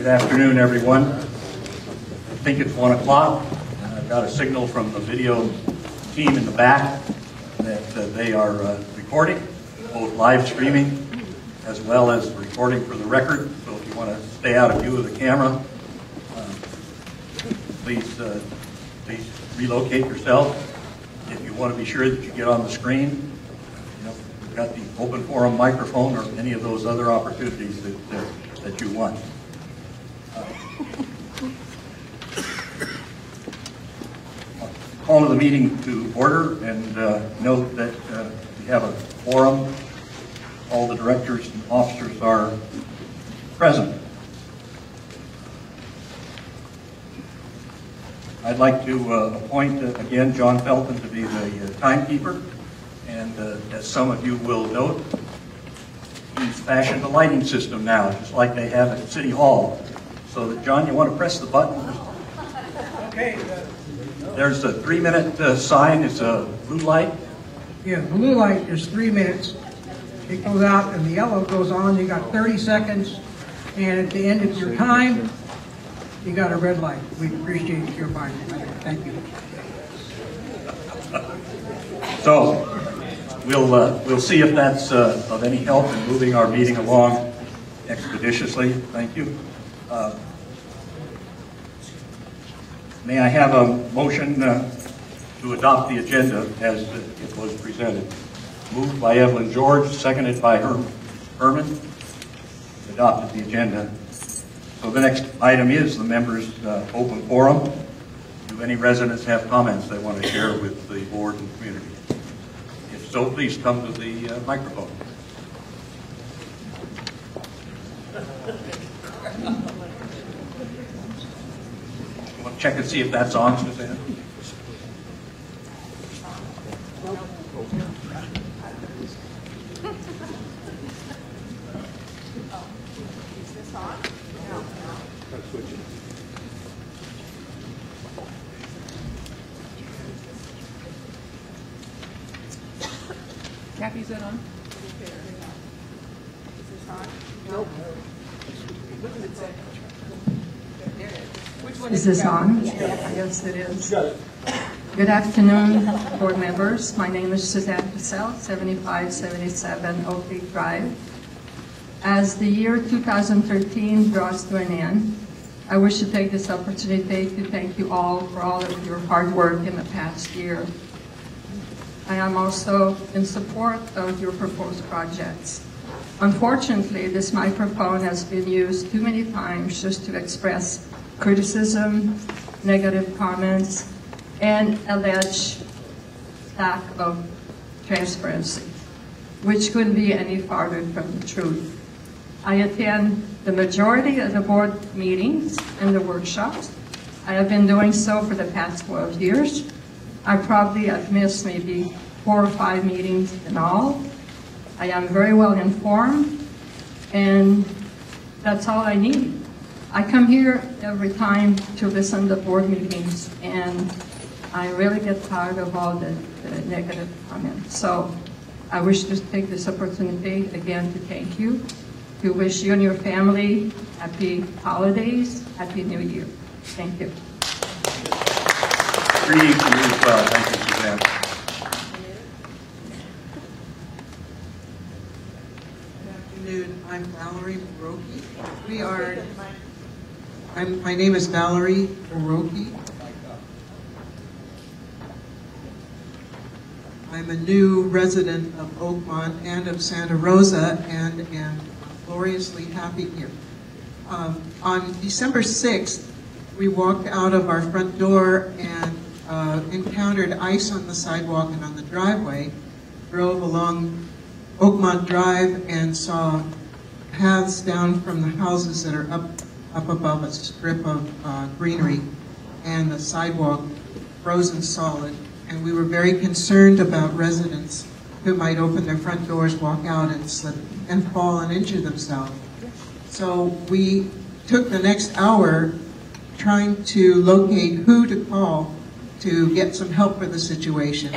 Good afternoon, everyone. I think it's 1 o'clock. I've got a signal from the video team in the back that they are recording, both live streaming as well as recording for the record. So if you want to stay out of view of the camera, please relocate yourself. If you want to be sure that you get on the screen, we've got the open forum microphone or any of those other opportunities that you want. Call the meeting to order, and note that we have a quorum. All the directors and officers are present. I'd like to appoint again John Felton to be the timekeeper, and as some of you will note, he's fashioned a lighting system now, just like they have at City Hall. So that, John, you want to press the button? Okay. There's a 3-minute sign. It's a blue light. Yeah, blue light is 3 minutes. It goes out and the yellow goes on. You got 30 seconds. And at the end of your time, you got a red light. We appreciate your time. Thank you. So we'll see if that's of any help in moving our meeting along expeditiously. Thank you. May I have a motion to adopt the agenda as it was presented? Moved by Evelyn George, seconded by Herman. Adopted the agenda. So the next item is the members' open forum. Do any residents have comments they want to share with the board and community? If so, please come to the microphone. Check and see if that's on, Suzanne. Is this on? No. Kathy, is that on? Is this on? Nope. What does it say? There it is. Which one is this on? Yes, it is. Good afternoon, board members. My name is Suzanne Cassell, 7577 Oak Creek Drive. As the year 2013 draws to an end, I wish to take this opportunity to thank you all for all of your hard work in the past year. I am also in support of your proposed projects. Unfortunately, this microphone has been used too many times just to express criticism, negative comments, and alleged lack of transparency, which couldn't be any farther from the truth. I attend the majority of the board meetings and the workshops. I have been doing so for the past 12 years. I probably have missed maybe 4 or 5 meetings in all. I am very well informed, and that's all I need. I come here every time to listen to board meetings, and I really get tired of all the negative comments. So I wish to take this opportunity again to thank you, to wish you and your family happy holidays, happy New Year. Thank you. Greetings to you as well. Thank you, Suzanne. Good afternoon. I'm Valerie Moroki. My name is Valerie Moroki. I'm a new resident of Oakmont and of Santa Rosa, and am gloriously happy here. On December 6th, we walked out of our front door and encountered ice on the sidewalk and on the driveway, drove along Oakmont Drive and saw paths down from the houses that are up above a strip of greenery, and the sidewalk frozen solid. And we were very concerned about residents who might open their front doors, walk out, and slip and fall and injure themselves. So we took the next hour trying to locate who to call to get some help for the situation.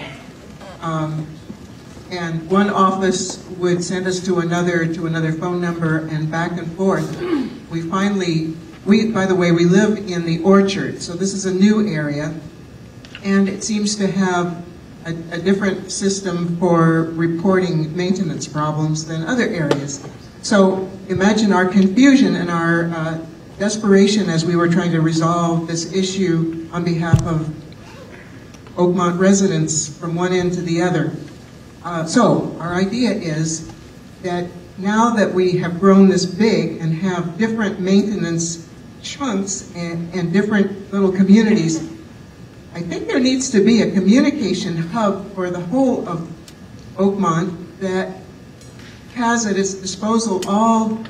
And one office would send us to another phone number, and back and forth. We finally by the way, we live in the Orchard, so this is a new area, and it seems to have a different system for reporting maintenance problems than other areas. So imagine our confusion and our desperation as we were trying to resolve this issue on behalf of Oakmont residents from one end to the other. So our idea is that now that we have grown this big and have different maintenance chunks and different little communities, I think there needs to be a communication hub for the whole of Oakmont that has at its disposal all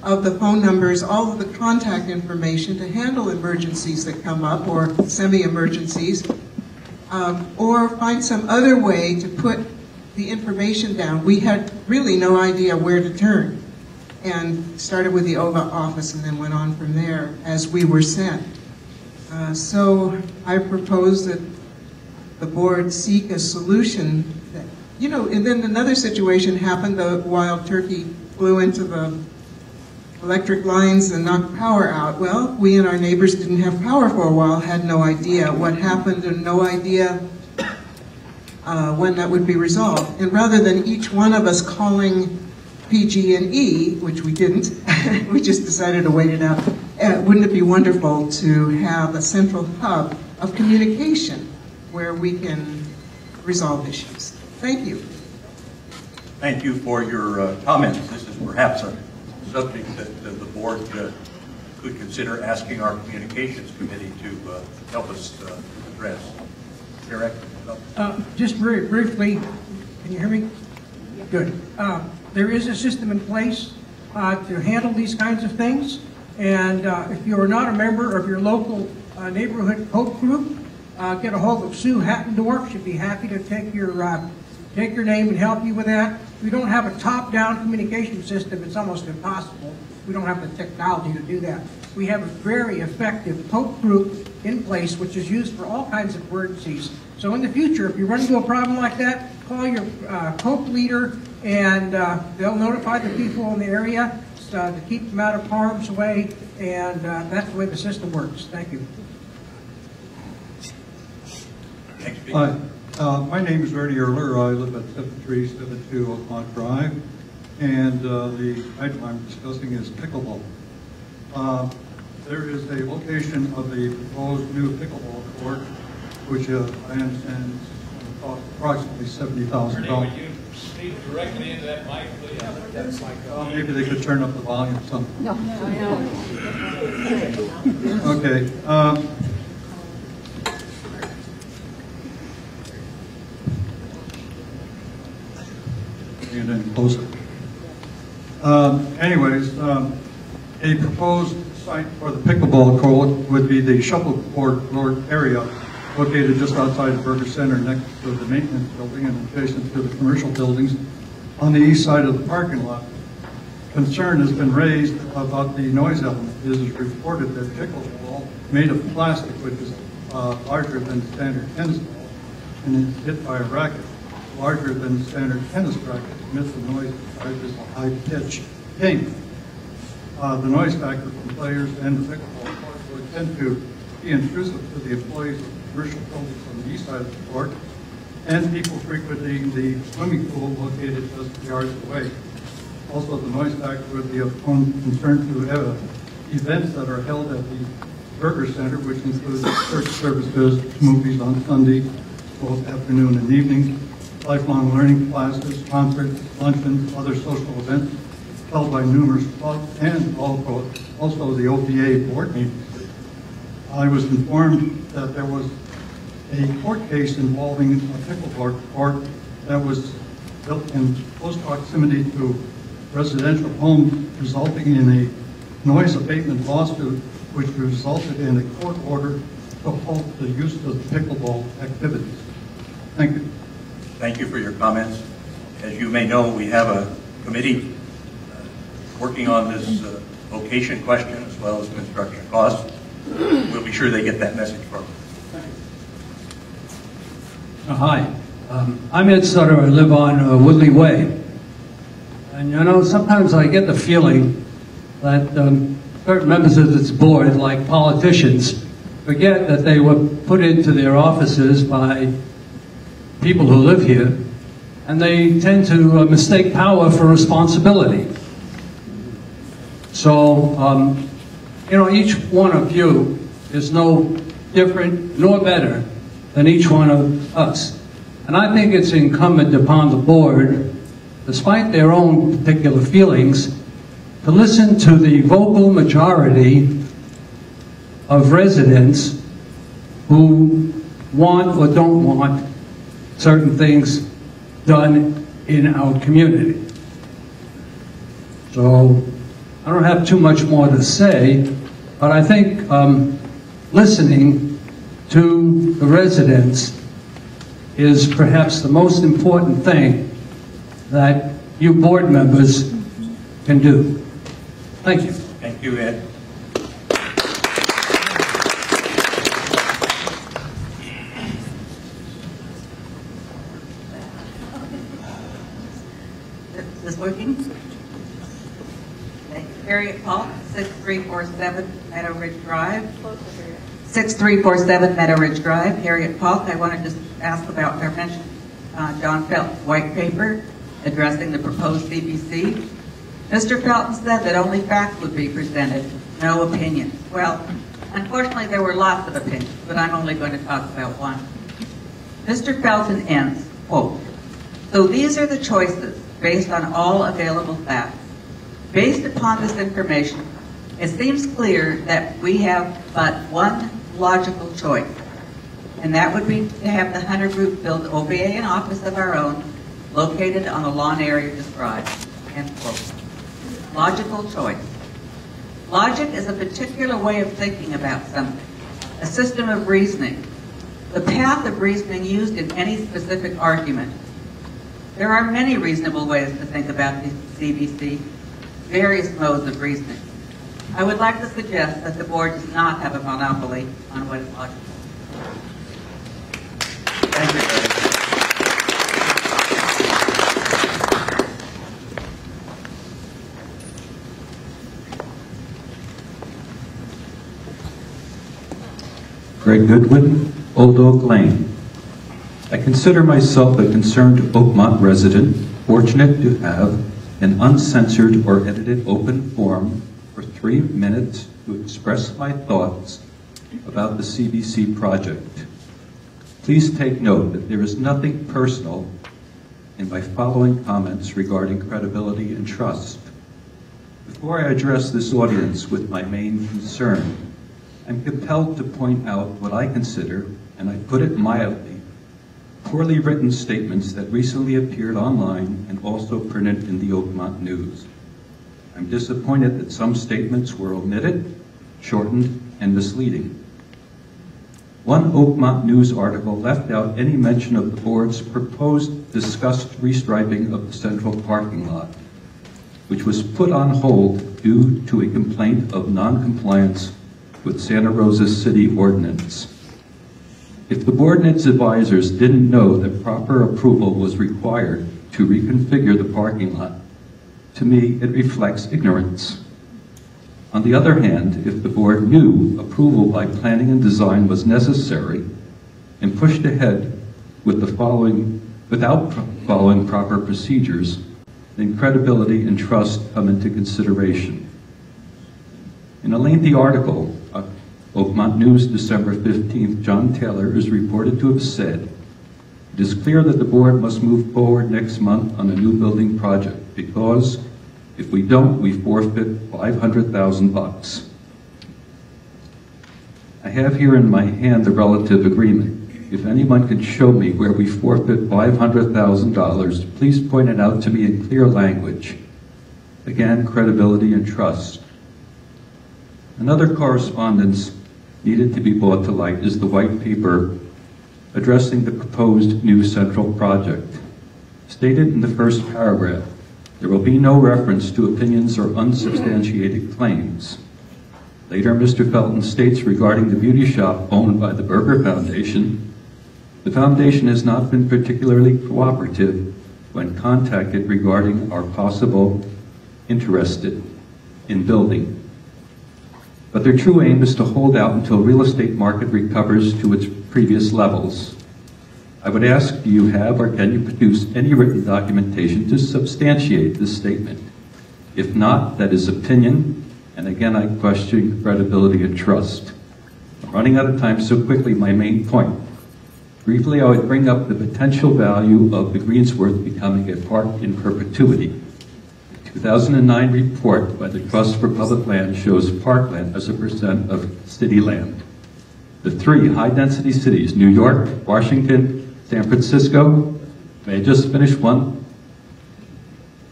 of the phone numbers, all of the contact information to handle emergencies that come up or semi-emergencies, or find some other way to put the information down. We had really no idea where to turn, and started with the OVA office and then went on from there as we were sent. So I propose that the board seek a solution that, you know, and then another situation happened, the wild turkey flew into the electric lines and knocked power out. Well, we and our neighbors didn't have power for a while, had no idea what happened and no idea when that would be resolved. And rather than each one of us calling PG&E, which we didn't, we just decided to wait it out, wouldn't it be wonderful to have a central hub of communication where we can resolve issues? Thank you. Thank you for your comments. This is perhaps a subject that the board could consider asking our communications committee to help us address. Derek? Just very briefly, can you hear me? Good. There is a system in place to handle these kinds of things, and if you are not a member of your local neighborhood Hope group, get a hold of Sue Hattendorf. She'd be happy to take your name and help you with that. We don't have a top-down communication system. It's almost impossible. We don't have the technology to do that. We have a very effective Hope group in place, which is used for all kinds of emergencies. So in the future, if you run into a problem like that, call your Hope leader, and they'll notify the people in the area to keep them out of harm's way, and that's the way the system works. Thank you. Hi, my name is Ernie Erler. I live at 7372 Oakmont Drive, and the item I'm discussing is pickleball. There is a location of the proposed new pickleball court, which I understand is going to cost approximately $70,000. Would you speak directly into that mic, please? Maybe they could turn up the volume some. No. Okay. And then close it. Anyways, a proposed site for the pickleball court would be the shuffleboard court area located just outside the Burger Center next to the maintenance building and adjacent to the commercial buildings on the east side of the parking lot. Concern has been raised about the noise element. It is reported that pickleball made of plastic, which is larger than standard tennis ball, and is hit by a racket larger than standard tennis racket, emits a noise described as a high-pitch ping. The noise factor from players and the pickleball court would tend to be intrusive to the employees of the commercial buildings on the east side of the court and people frequenting the swimming pool located just yards away. Also, the noise factor would be of concern to events that are held at the Burger Center, which includes church services, movies on Sunday, both afternoon and evening, lifelong learning classes, concerts, luncheons, other social events held by numerous clubs, and also the OVA Board Meeting. I was informed that there was a court case involving a pickleball court that was built in close proximity to residential homes, resulting in a noise abatement lawsuit, which resulted in a court order to halt the use of pickleball activities. Thank you. Thank you for your comments. As you may know, we have a committee working on this location question as well as construction costs. We'll be sure they get that message from you. Hi, I'm Ed Sutter. I live on Woodley Way. And you know, sometimes I get the feeling that certain members of this board, like politicians, forget that they were put into their offices by people who live here, and they tend to mistake power for responsibility. So, you know, each one of you is no different nor better than each one of us. And I think it's incumbent upon the board, despite their own particular feelings, to listen to the vocal majority of residents who want or don't want certain things done in our community. So I don't have too much more to say, but I think listening to the residents is perhaps the most important thing that you board members can do. Thank you. Thank you, Ed. Is this working? Okay. Harriet Paul, 6347 Meadow Ridge Drive. 6347 Meadow Ridge Drive. Harriet Paul, I want to just ask about, I mentioned John Felton's white paper addressing the proposed CBC. Mr. Felton said that only facts would be presented, no opinions. Well, unfortunately there were lots of opinions, but I'm only going to talk about one. Mr. Felton ends, quote, "So these are the choices based on all available facts. Based upon this information, it seems clear that we have but one logical choice, and that would be to have the Hunter Group build OVA an office of our own, located on the lawn area described." End quote. Logical choice. Logic is a particular way of thinking about something, a system of reasoning, the path of reasoning used in any specific argument. There are many reasonable ways to think about the CBC, various modes of reasoning. I would like to suggest that the board does not have a monopoly on what is logical. Thank you, Ed. Greg Goodwin, Old Oak Lane. I consider myself a concerned Oakmont resident, fortunate to have an uncensored or edited open forum for 3 minutes to express my thoughts about the CBC project. Please take note that there is nothing personal in my following comments regarding credibility and trust. Before I address this audience with my main concern, I'm compelled to point out what I consider, and I put it mildly, poorly written statements that recently appeared online and also printed in the Oakmont News. I'm disappointed that some statements were omitted, shortened, and misleading. One Oakmont News article left out any mention of the board's proposed discussed restriping of the central parking lot, which was put on hold due to a complaint of non-compliance with Santa Rosa City Ordinance. If the board and its advisors didn't know that proper approval was required to reconfigure the parking lot, to me it reflects ignorance. On the other hand, if the board knew approval by planning and design was necessary and pushed ahead with without following proper procedures, then credibility and trust come into consideration. In a lengthy article, Oakmont News, December 15th, John Taylor is reported to have said, "It is clear that the board must move forward next month on a new building project because if we don't, we forfeit $500,000. I have here in my hand the relative agreement. If anyone can show me where we forfeit $500,000, please point it out to me in clear language. Again, credibility and trust. Another correspondence needed to be brought to light is the white paper addressing the proposed new central project. Stated in the first paragraph, there will be no reference to opinions or unsubstantiated claims. Later, Mr. Felton states regarding the beauty shop owned by the Berger Foundation, the foundation has not been particularly cooperative when contacted regarding our possible interest in building. but their true aim is to hold out until real estate market recovers to its previous levels. I would ask, do you have or can you produce any written documentation to substantiate this statement? If not, that is opinion, and again I question credibility and trust. I'm running out of time, so quickly my main point. Briefly, I would bring up the potential value of the Greensworth becoming a park in perpetuity. The 2009 report by the Trust for Public Land shows parkland as a percent of city land. The three high-density cities, New York, Washington, San Francisco, may I just finish one,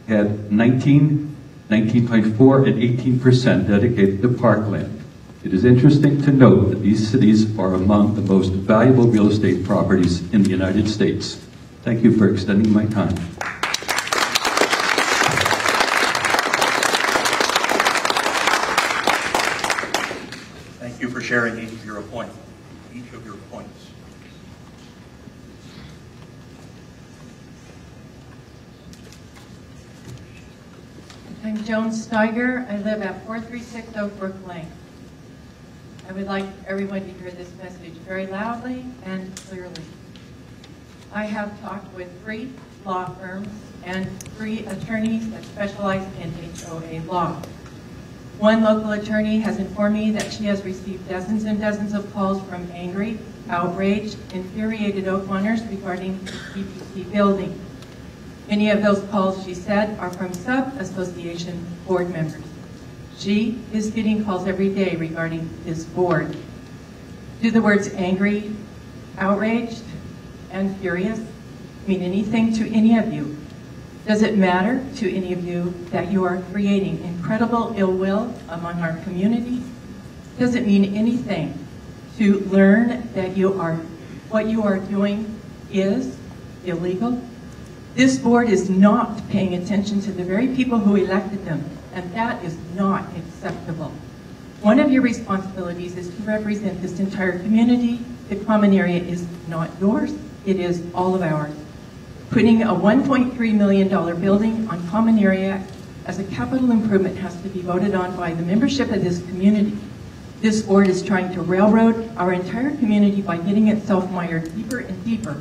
had 19, 19.4, and 18% dedicated to parkland. It is interesting to note that these cities are among the most valuable real estate properties in the United States. Thank you for extending my time. Thank you for sharing each of your points. I'm Joan Steiger. I live at 436 Oak Brook Lane. I would like everyone to hear this message very loudly and clearly. I have talked with 3 law firms and 3 attorneys that specialize in HOA law. One local attorney has informed me that she has received dozens and dozens of calls from angry, outraged, infuriated Oaklanders regarding the CBC building. Many of those calls, she said, are from sub-association board members. She is getting calls every day regarding this board. Do the words angry, outraged, and furious mean anything to any of you? Does it matter to any of you that you are creating incredible ill will among our community? Does it mean anything to learn that what you are doing is illegal? This board is not paying attention to the very people who elected them, and that is not acceptable. One of your responsibilities is to represent this entire community. The common area is not yours, it is all of ours. Putting a $1.3 million building on common area as a capital improvement has to be voted on by the membership of this community. This board is trying to railroad our entire community by getting itself mired deeper and deeper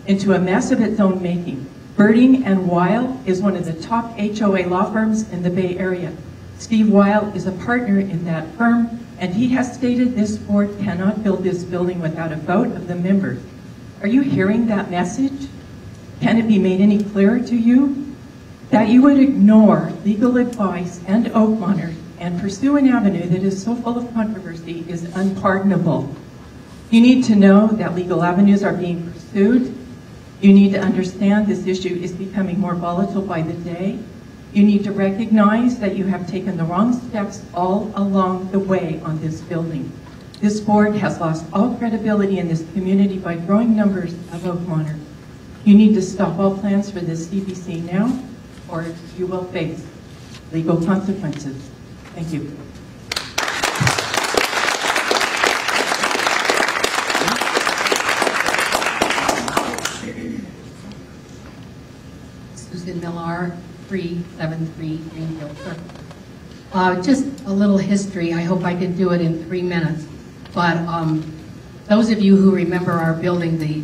into a mess of its own making. Birding and Weil is one of the top HOA law firms in the Bay Area. Steve Weil is a partner in that firm, and he has stated this board cannot build this building without a vote of the members. Are you hearing that message? Can it be made any clearer to you? That you would ignore legal advice and Oaklanders and pursue an avenue that is so full of controversy is unpardonable. You need to know that legal avenues are being pursued. You need to understand this issue is becoming more volatile by the day. You need to recognize that you have taken the wrong steps all along the way on this building. This board has lost all credibility in this community by growing numbers of Oaklanders. You need to stop all plans for this CBC now, or you will face legal consequences. Thank you. Susan Millar, 373 Greenfield Circle. Just a little history. I hope I can do it in 3 minutes. But those of you who remember our building, the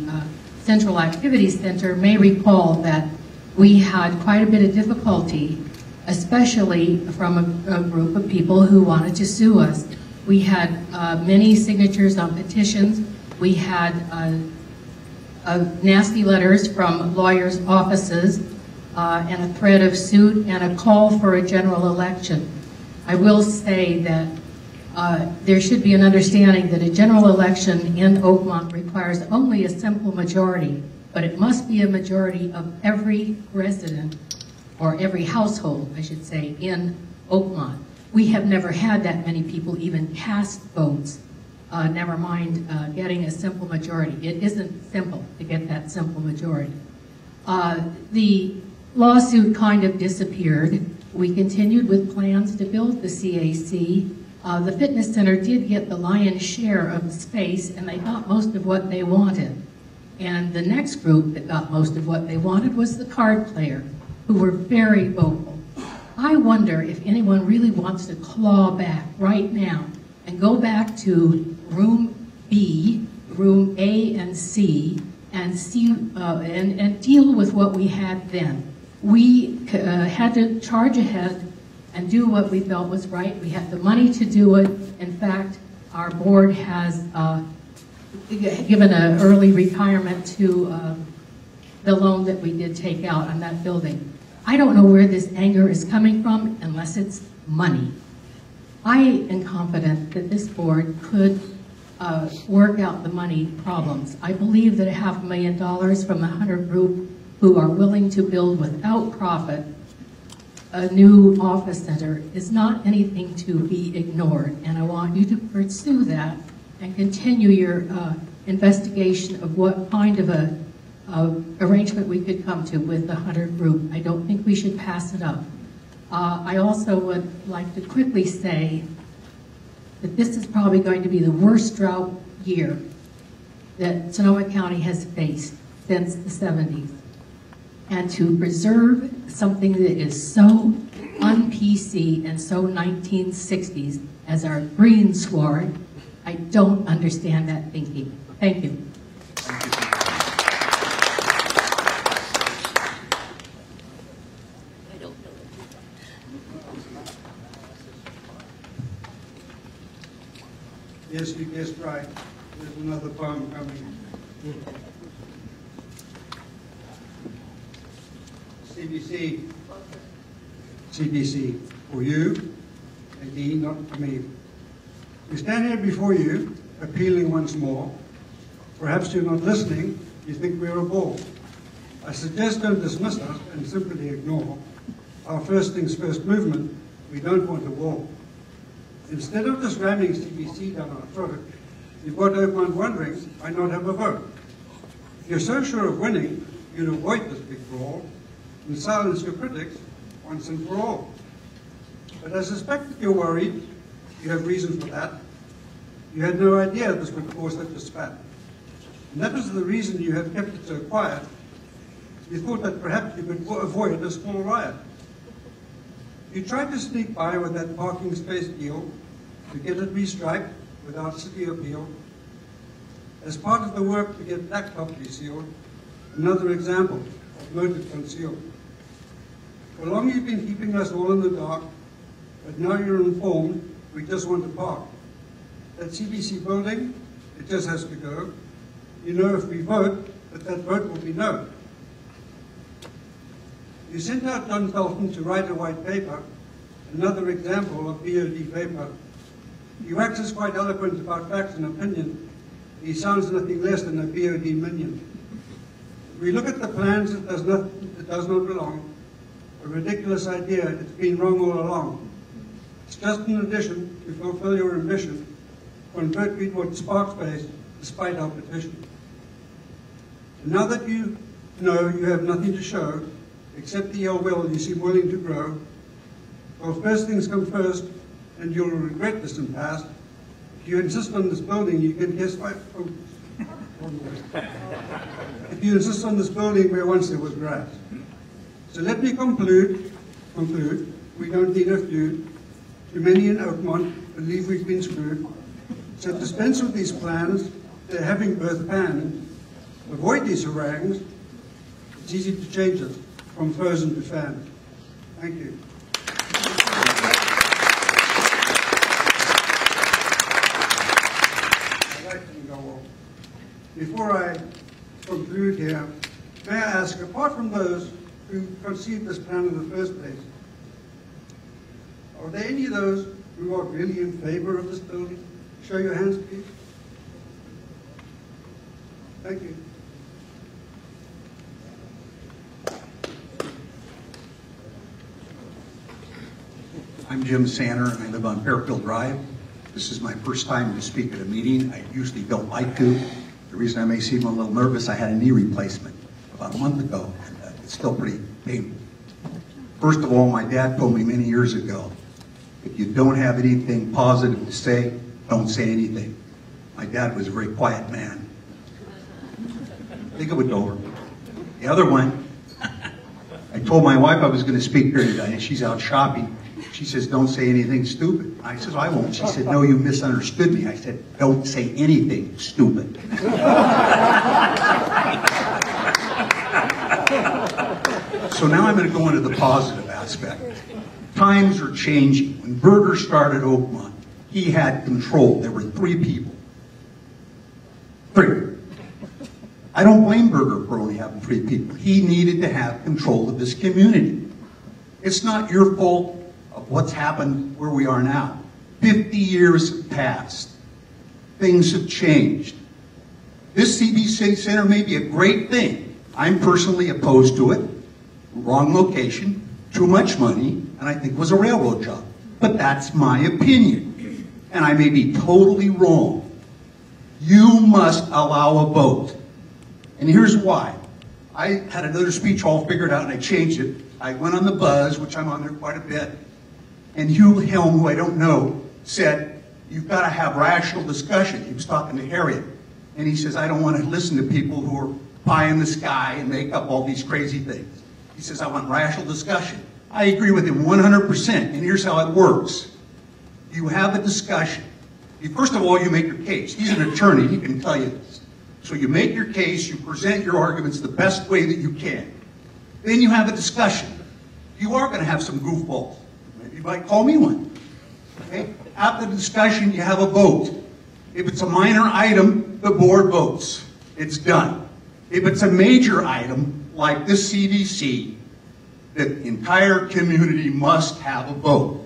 Central Activities Center, may recall that we had quite a bit of difficulty, especially from a group of people who wanted to sue us. We had many signatures on petitions. We had nasty letters from lawyers' offices and a threat of suit and a call for a general election. I will say that there should be an understanding that a general election in Oakmont requires only a simple majority, but it must be a majority of every resident, or every household, I should say, in Oakmont. We have never had that many people even cast votes, never mind getting a simple majority. It isn't simple to get that simple majority. The lawsuit kind of disappeared. We continued with plans to build the CAC. The fitness center did get the lion's share of the space, and they got most of what they wanted. And the next group that got most of what they wanted was the card player, who were very vocal. I wonder if anyone really wants to claw back right now and go back to room B, room A and C, and see and deal with what we had then. We had to charge ahead and do what we felt was right. We had the money to do it. In fact, our board has given an early retirement to the loan that we did take out on that building. I don't know where this anger is coming from unless it's money. I am confident that this board could work out the money problems. I believe that $500,000 from the Hunter Group, who are willing to build without profit a new office center, is not anything to be ignored. And I want you to pursue that and continue your investigation of what kind of a arrangement we could come to with the Hunter Group. I don't think we should pass it up. I also would like to quickly say that this is probably going to be the worst drought year that Sonoma County has faced since the 70s. And to preserve something that is so un-PC and so 1960s as our green sward, I don't understand that thinking. Thank you. Yes, you guessed right. There's another poem coming. CBC, for you, and not for me. We stand here before you, appealing once more. Perhaps you're not listening, you think we're a bore. I suggest don't dismiss us and simply ignore our first things first movement. We don't want a war. Instead of just ramming CBC down our throat, you've got Oakmont wondering why not have a vote. If you're so sure of winning, you'd avoid this big brawl and silence your critics once and for all. But I suspect that you're worried. You have reason for that. You had no idea this would cause such a spat. And that was the reason you have kept it so quiet. You thought that perhaps you could avoid a small riot. You tried to sneak by with that parking space deal to get it restriped without city appeal. As part of the work to get blacktop resealed, another example of motive concealed. For long you've been keeping us all in the dark, but now you're informed we just want to park. That CBC building, it just has to go. You know if we vote, that vote will be no. You sent out John Felton to write a white paper, another example of BOD vapor. He waxes quite eloquent about facts and opinion. He sounds nothing less than a BOD minion. We look at the plans, it does not belong. A ridiculous idea, it's been wrong all along. It's just an addition to fulfill your ambition, convert Greenwood Spark Space despite our petition. And now that you know you have nothing to show, except the ill will you seem willing to grow, well, first things come first, and you'll regret this in past. If you insist on this building, you can guess why. Oh, if you insist on this building where once there was grass. So let me conclude, we don't need a feud. Too many in Oakmont believe we've been screwed. So dispense with these plans, they're having both pans. Avoid these harangues. It's easy to change it from frozen to fans. Thank you. I'd like to go on. Before I conclude here, may I ask, apart from those who conceived this plan in the first place, are there any of those who are really in favor of this building? Show your hands, please. Thank you. I'm Jim Sanner, and I live on Fairfield Drive. This is my first time to speak at a meeting. I usually don't like to. The reason I may seem a little nervous, I had a knee replacement about a month ago, and it's still pretty painful. First of all, my dad told me many years ago, if you don't have anything positive to say, don't say anything. My dad was a very quiet man. Think of a door. The other one, I told my wife I was going to speak here today, and she's out shopping. She says, don't say anything stupid. I says, I won't. She said, no, you misunderstood me. I said, don't say anything stupid. So now I'm going to go into the positive aspect. Times are changing. When Berger started Oakmont, he had control. There were 3 people. 3. I don't blame Berger for only having 3 people. He needed to have control of this community. It's not your fault of what's happened where we are now. 50 years have passed. Things have changed. This CBC Center may be a great thing. I'm personally opposed to it. Wrong location, too much money, and I think it was a railroad job. But that's my opinion. And I may be totally wrong. You must allow a vote. And here's why. I had another speech all figured out and I changed it. I went on the buzz, which I'm on there quite a bit, and Hugh Helm, who I don't know, said, you've got to have rational discussion. He was talking to Harriet. And he says, I don't want to listen to people who are pie in the sky and make up all these crazy things. He says, I want rational discussion. I agree with him 100%, and here's how it works. You have a discussion. First of all, you make your case. He's an attorney, he can tell you this. So you make your case, you present your arguments the best way that you can. Then you have a discussion. You are going to have some goofballs. Maybe you might call me one. Okay? After the discussion, you have a vote. If it's a minor item, the board votes. It's done. If it's a major item, like this CDC, the entire community must have a vote.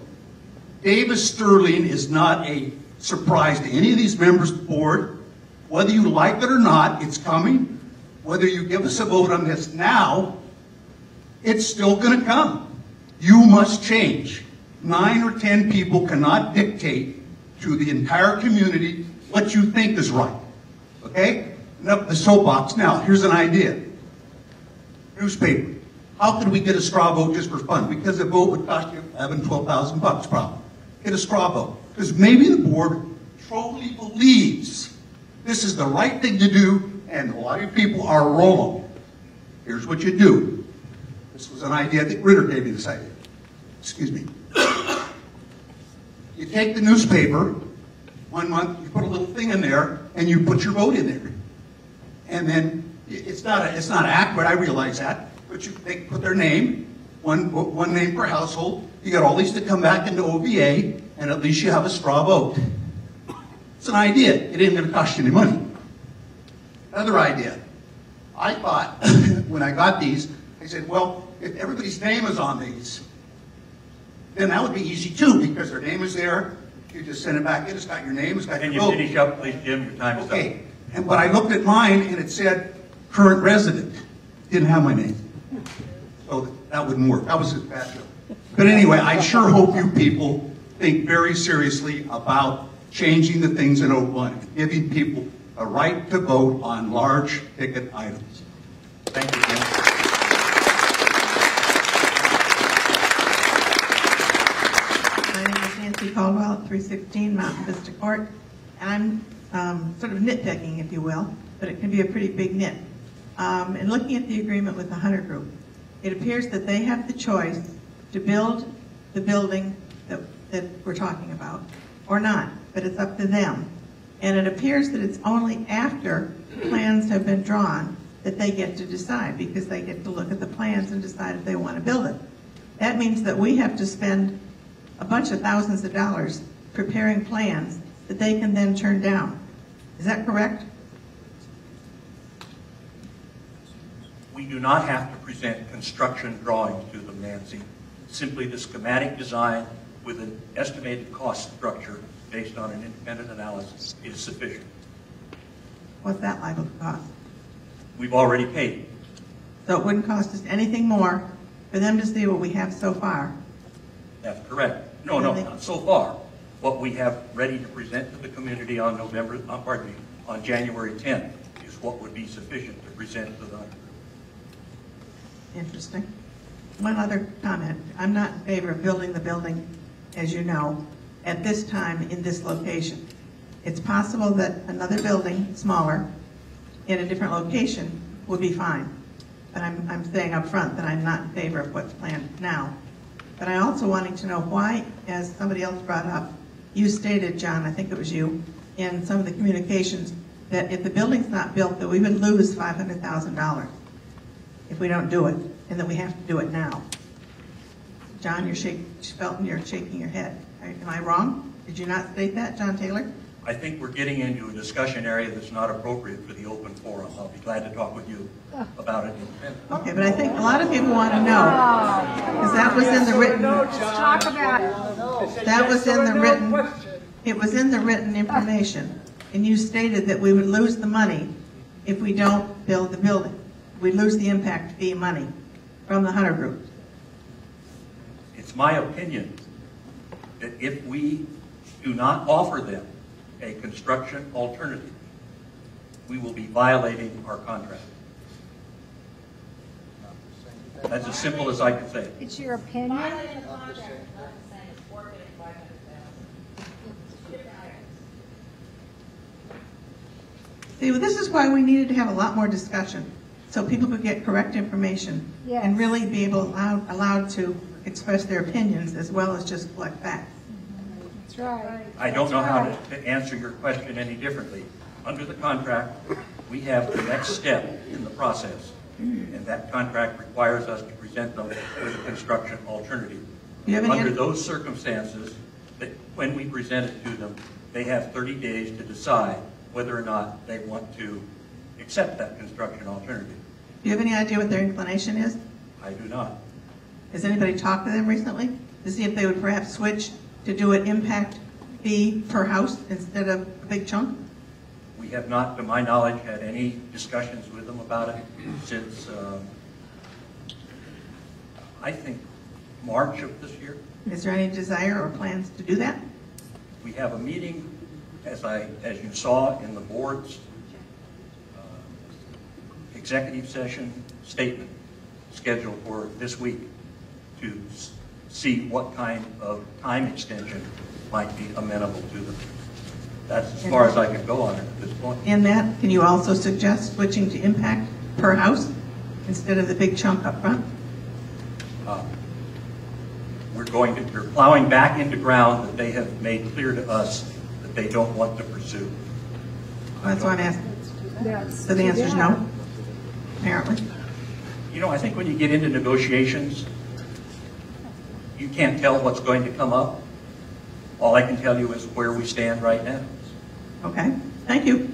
Davis Sterling is not a surprise to any of these members of the board. Whether you like it or not, it's coming. Whether you give us a vote on this now, it's still going to come. You must change. 9 or 10 people cannot dictate to the entire community what you think is right. Okay? Enough of the soapbox. Now, here's an idea. Newspaper. How could we get a straw vote just for fun? Because a vote would cost you $11,000, $12,000 probably. Get a straw vote. Because maybe the board truly believes this is the right thing to do, and a lot of people are wrong. Here's what you do. This was an idea that Ritter gave me this idea. Excuse me. You take the newspaper, 1 month, you put a little thing in there, and you put your vote in there. And then it's not accurate, I realize that, but they put their name, one name per household. You got all these to come back into OVA, and at least you have a straw vote. It's an idea. It ain't going to cost you any money. Another idea. I thought, when I got these, I said, well, if everybody's name is on these, then that would be easy too, because their name is there. You just send it back in. It's got your name. It's got your vote. Can you finish up, please, Jim? Your time is up. Okay. But I looked at mine, and it said current resident. Didn't have my name. So that wouldn't work. That was a bad joke. But anyway, I sure hope you people think very seriously about changing the things in Oakmont, giving people a right to vote on large ticket items. Thank you, Jim. My name is Nancy Caldwell at 316 Mountain Vista Court, and I'm sort of nitpicking, if you will, but it can be a pretty big nit. In looking at the agreement with the Hunter Group, it appears that they have the choice to build the building that we're talking about or not, but it's up to them. And it appears that it's only after plans have been drawn that they get to decide, because they get to look at the plans and decide if they want to build it. That means that we have to spend a bunch of thousands of dollars preparing plans that they can then turn down. Is that correct? We do not have to present construction drawings to them, Nancy. Simply the schematic design with an estimated cost structure based on an independent analysis is sufficient. What's that liable to cost? We've already paid. So it wouldn't cost us anything more for them to see what we have so far. That's correct. No, not so far. What we have ready to present to the community on on January 10th is what would be sufficient to present to the Hunter Group. Interesting. One other comment. I'm not in favor of building the building, as you know, at this time in this location. It's possible that another building, smaller, in a different location would be fine. But I'm saying up front that I'm not in favor of what's planned now. But I also wanted to know why, as somebody else brought up, you stated, John, I think it was you, in some of the communications, that if the building's not built, that we would lose $500,000 if we don't do it, and that we have to do it now. John, you're shaking your head. Am I wrong? Did you not state that, John Taylor? I think we're getting into a discussion area that's not appropriate for the open forum. I'll be glad to talk with you about it. Okay, but I think a lot of people want to know, because that was in the written. Talk about it. That was in the written. It was in the written information, and you stated that we would lose the money if we don't build the building. We lose the impact fee money from the Hunter Group. It's my opinion that if we do not offer them a construction alternative, we will be violating our contract. That's as simple as I can say it. It's your opinion? See, well, this is why we needed to have a lot more discussion, so people could get correct information and really be allowed to express their opinions as well as just collect facts. That's right. I don't know how to answer your question any differently. Under the contract, we have the next step in the process, and that contract requires us to present them with a construction alternative. Under those circumstances, that when we present it to them, they have 30 days to decide whether or not they want to accept that construction alternative. Do you have any idea what their inclination is? I do not. Has anybody talked to them recently to see if they would perhaps switch to do an impact fee per house instead of a big chunk? We have not, to my knowledge, had any discussions with them about it since, I think, March of this year. Is there any desire or plans to do that? We have a meeting, as you saw in the board's executive session statement, scheduled for this week to see what kind of time extension might be amenable to them. That's as far as I can go on it at this point. In that, can you also suggest switching to impact per house instead of the big chunk up front? We're plowing back into ground that they have made clear to us that they don't want to pursue. That's what I'm asking. So the answer is no, apparently. You know, I think when you get into negotiations, you can't tell what's going to come up. All I can tell you is where we stand right now. Okay, thank you.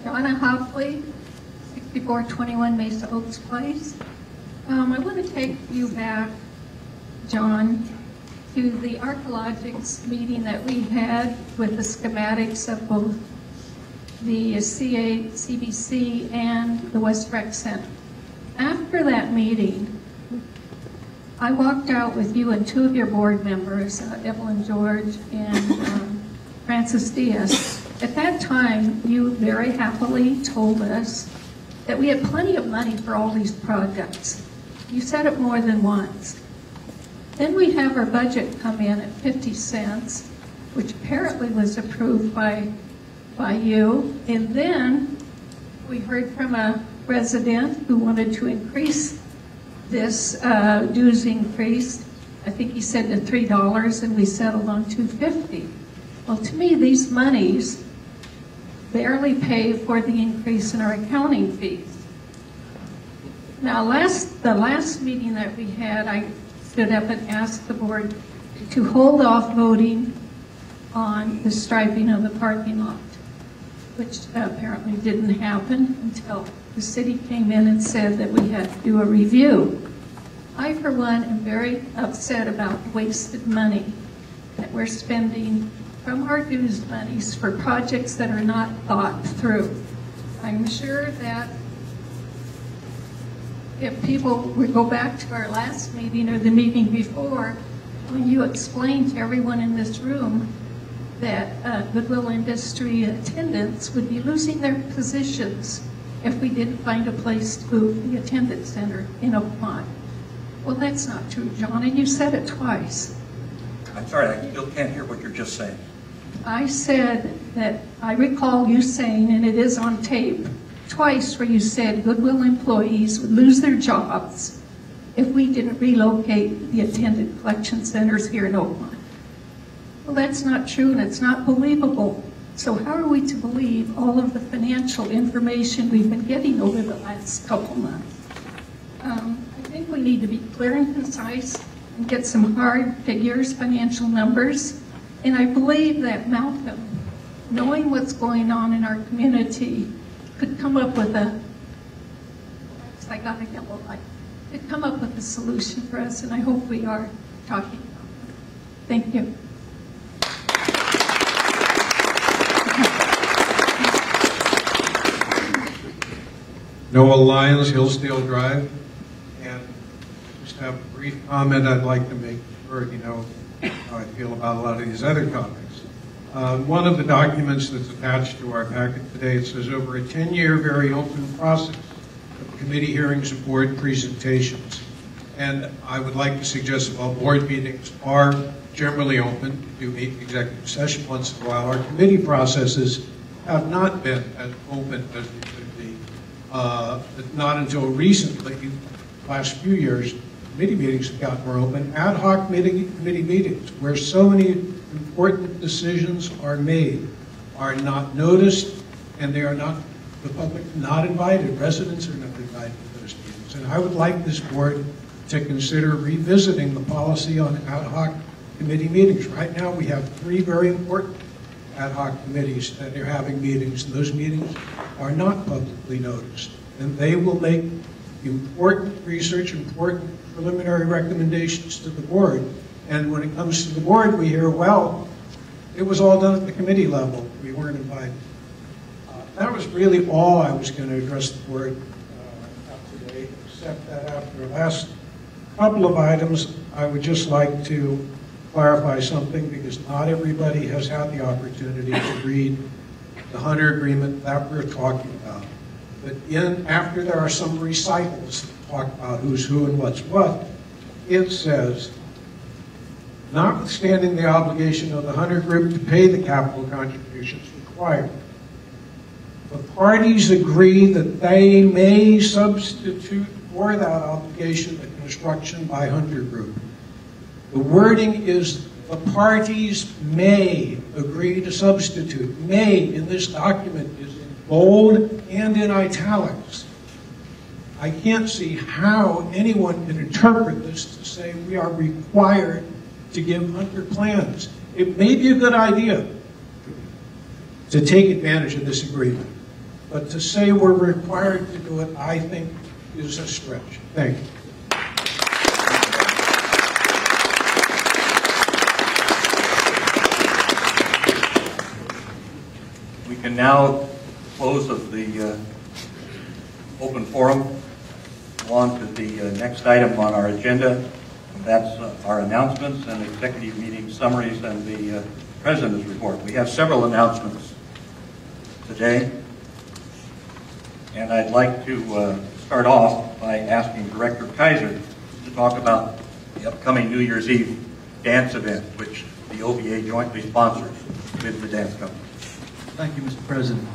Donna Hopley, 6421 Mesa Oaks Place. I want to take you back, John, to the archaeologics meeting that we had with the schematics of both the CBC and the West Rec Center. After that meeting, I walked out with you and two of your board members, Evelyn George and Francis Diaz. At that time, you very happily told us that we had plenty of money for all these projects. You said it more than once. Then we have our budget come in at 50 cents, which apparently was approved by you. And then we heard from a resident who wanted to increase this dues increase. I think he said to $3, and we settled on $2.50. Well, to me, these monies barely pay for the increase in our accounting fees. Now, the last meeting that we had, I stood up and asked the board to hold off voting on the striping of the parking lot, which apparently didn't happen until the city came in and said that we had to do a review. I, for one, am very upset about wasted money that we're spending from our dues monies for projects that are not thought through. I'm sure that if people would go back to our last meeting or the meeting before, when you explained to everyone in this room that Goodwill Industry attendants would be losing their positions if we didn't find a place to move the attendance center in Oakmont. Well, that's not true, John, and you said it twice. I'm sorry, I still can't hear what you're just saying. I said that I recall you saying, and it is on tape, twice where you said Goodwill employees would lose their jobs if we didn't relocate the attended collection centers here in Oakmont. Well, that's not true and it's not believable. So how are we to believe all of the financial information we've been getting over the last couple months? I think we need to be clear and concise and get some hard figures, financial numbers. And I believe that Malcolm, knowing what's going on in our community, could come up with could come up with a solution for us, and I hope we are talking about it. Thank you. Noah Lyons, Hillsdale Drive, and just have a brief comment I'd like to make. Sure, you know how I feel about a lot of these other topics. One of the documents that's attached to our packet today, it says over a 10-year very open process of committee hearings and board presentations. And I would like to suggest that while board meetings are generally open, we do meet executive session once in a while, our committee processes have not been as open as they could be. Not until recently, last few years, committee meetings have gotten more open. Ad hoc committee meetings, where so many important decisions are made, are not noticed, and they are not, the public not invited. Residents are not invited to those meetings. And I would like this board to consider revisiting the policy on ad hoc committee meetings. Right now, we have 3 very important ad hoc committees that are having meetings, and those meetings are not publicly noticed. And they will make important research, important preliminary recommendations to the board. And when it comes to the board, we hear, well, it was all done at the committee level. We weren't invited. That was really all I was going to address the board today, except that after the last couple of items, I would just like to clarify something, because not everybody has had the opportunity to read the Hunter Agreement that we're talking about. But after there are some recitals that talk about who's who and what's what, it says, notwithstanding the obligation of the Hunter Group to pay the capital contributions required, the parties agree that they may substitute for that obligation the construction by Hunter Group. The wording is the parties may agree to substitute. May in this document is in bold and in italics. I can't see how anyone can interpret this to say we are required to give Hunter plans. It may be a good idea to take advantage of this agreement, but to say we're required to do it, I think, is a stretch. Thank you. We can now close of the open forum, on to the next item on our agenda. That's our announcements and executive meeting summaries and the President's report. We have several announcements today, and I'd like to start off by asking Director Kaiser to talk about the upcoming New Year's Eve dance event, which the OVA jointly sponsors with the dance company. Thank you, Mr. President.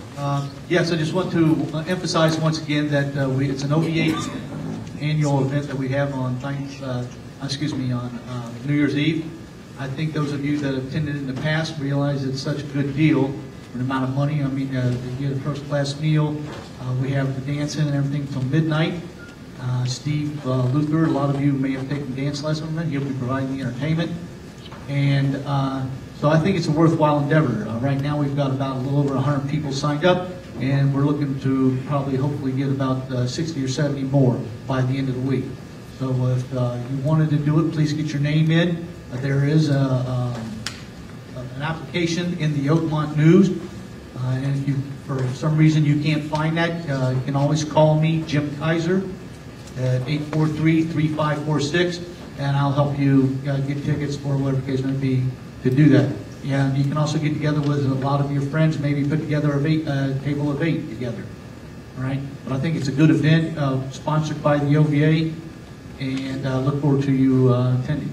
Yes, I just want to emphasize once again that it's an OVA annual event that we have on New Year's Eve. I think those of you that have attended in the past realize it's such a good deal for the amount of money. I mean, you get a first-class meal. We have the dancing and everything till midnight. Steve Luther, a lot of you may have taken dance lessons from him. He'll be providing the entertainment. And so I think it's a worthwhile endeavor. Right now we've got about a little over 100 people signed up, and we're looking to probably hopefully get about 60 or 70 more by the end of the week. So if you wanted to do it, please get your name in. There is an application in the Oakmont News, and if you, for some reason you can't find that, you can always call me, Jim Kaiser, at 843-3546, and I'll help you get tickets for whatever the case may be to do that. And you can also get together with a lot of your friends, maybe put together a table of 8 together. All right? But I think it's a good event sponsored by the OVA, and I look forward to you attending.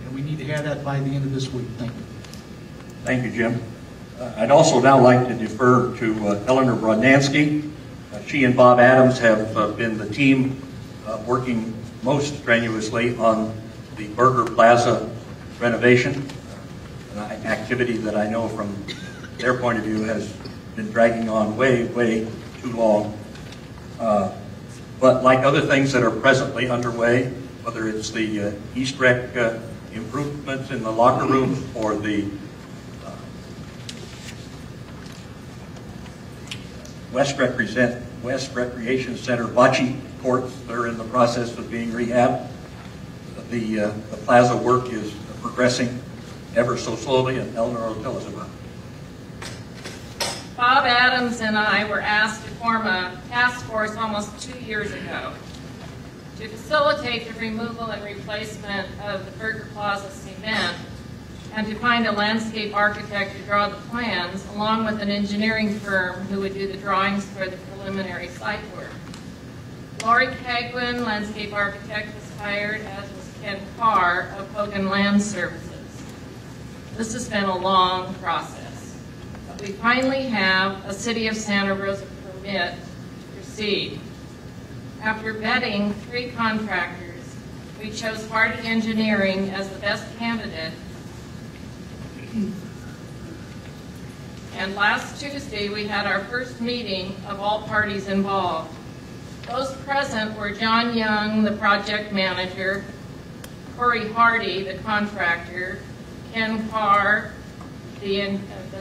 And we need to have that by the end of this week. Thank you. Thank you, Jim. I'd also now like to defer to Eleanor Brodnansky. She and Bob Adams have been the team working most strenuously on the Burger Plaza renovation, an activity that I know from their point of view has been dragging on way too long. But like other things that are presently underway, whether it's the East Rec improvements in the locker rooms or the West Recreation Center bocce courts, they're in the process of being rehabbed. The plaza work is progressing ever so slowly, and Eleanor will tell us about it. Bob Adams and I were asked to form a task force almost 2 years ago to facilitate the removal and replacement of the Burger Plaza cement and to find a landscape architect to draw the plans, along with an engineering firm who would do the drawings for the preliminary site work. Laurie Cagwin, landscape architect, was hired, as was Ken Carr of Hogan Land Services. This has been a long process, but we finally have a City of Santa Rosa permit to proceed. After vetting 3 contractors, we chose Hardy Engineering as the best candidate. And last Tuesday, we had our first meeting of all parties involved. Those present were John Young, the project manager, Corey Hardy, the contractor, Ken Carr, the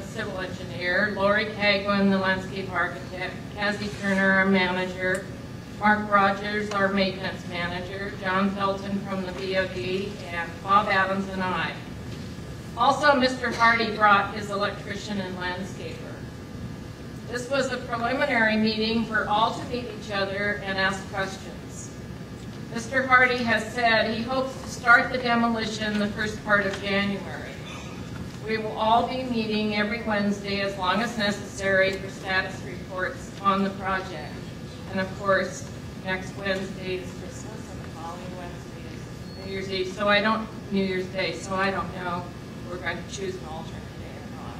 civil engineer, Laurie Cagwin, the landscape architect, Cassie Turner, our manager, Mark Rogers, our maintenance manager, John Felton from the BOD, and Bob Adams and I. Also, Mr. Hardy brought his electrician and landscaper. This was a preliminary meeting for all to meet each other and ask questions. Mr. Hardy has said he hopes to start the demolition the first part of January. We will all be meeting every Wednesday as long as necessary for status reports on the project. And of course, next Wednesday is Christmas and the following Wednesday is New Year's Eve. So I don't, New Year's Day, so I don't know if we're going to choose an alternate day or not.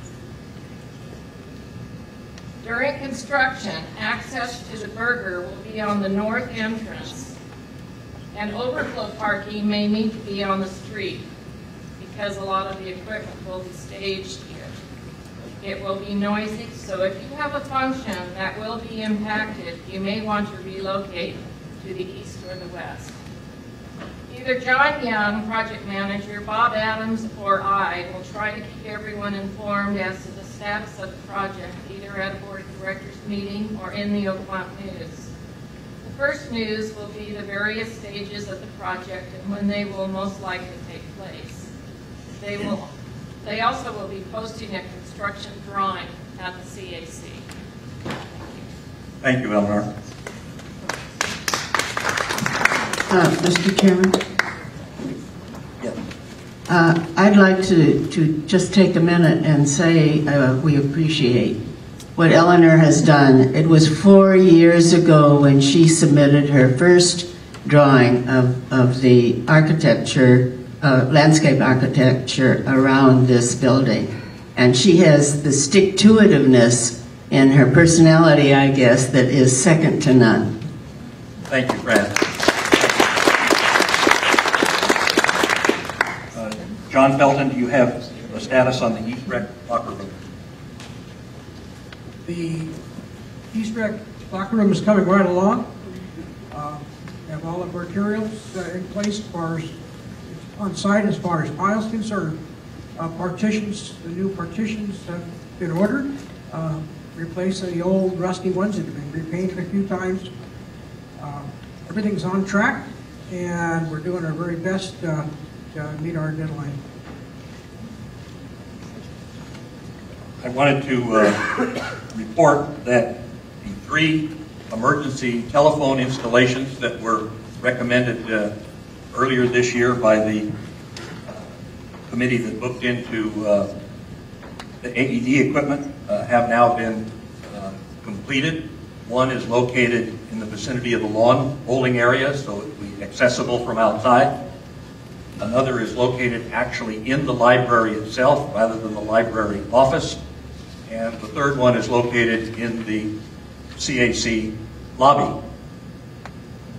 During construction, access to the burger will be on the north entrance, and overflow parking may need to be on the street because a lot of the equipment will be staged here. It will be noisy, so if you have a function that will be impacted, you may want to relocate to the east or the west. Either John Young, project manager, Bob Adams, or I will try to keep everyone informed as to the status of the project, either at a board of directors meeting or in the Oakmont News. The first news will be the various stages of the project and when they will most likely take place. They also will be posting a construction drawing at the CAC. Thank you, Eleanor. Mr. Chairman? Yes. I'd like to just take a minute and say we appreciate what Eleanor has done. It was 4 years ago when she submitted her first drawing of the architecture, landscape architecture around this building. And she has the stick-to-itiveness in her personality, I guess, that is second to none. Thank you, Brad. John Felton, do you have a status on the East Rec locker room? The East Rec locker room is coming right along. We have all the materials in place as far as on site as far as piles concerned. Partitions, the new partitions have been ordered, replacing the old rusty ones that have been repainted a few times. Everything's on track, and we're doing our very best to meet our deadline. I wanted to report that the 3 emergency telephone installations that were recommended earlier this year by the committee that looked into the AED equipment have now been completed. One is located in the vicinity of the lawn bowling area, so it will be accessible from outside. Another is located actually in the library itself rather than the library office. And the third one is located in the CAC lobby.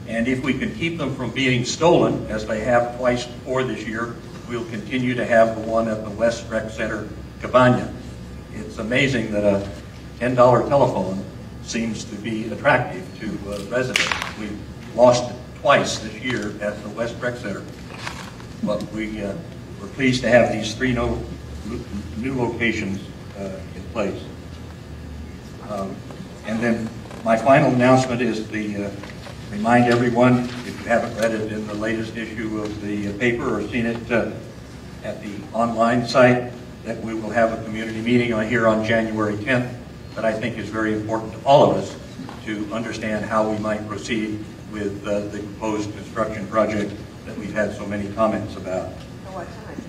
And if we can keep them from being stolen, as they have twice before this year, we'll continue to have the one at the West Rec Center Cabana. It's amazing that a $10 telephone seems to be attractive to residents. We've lost it twice this year at the West Rec Center. But we're pleased to have these three new locations in place. And then my final announcement is the remind everyone, if you haven't read it in the latest issue of the paper or seen it at the online site, that we will have a community meeting here on January 10th that I think is very important to all of us to understand how we might proceed with the proposed construction project that we've had so many comments about. What time?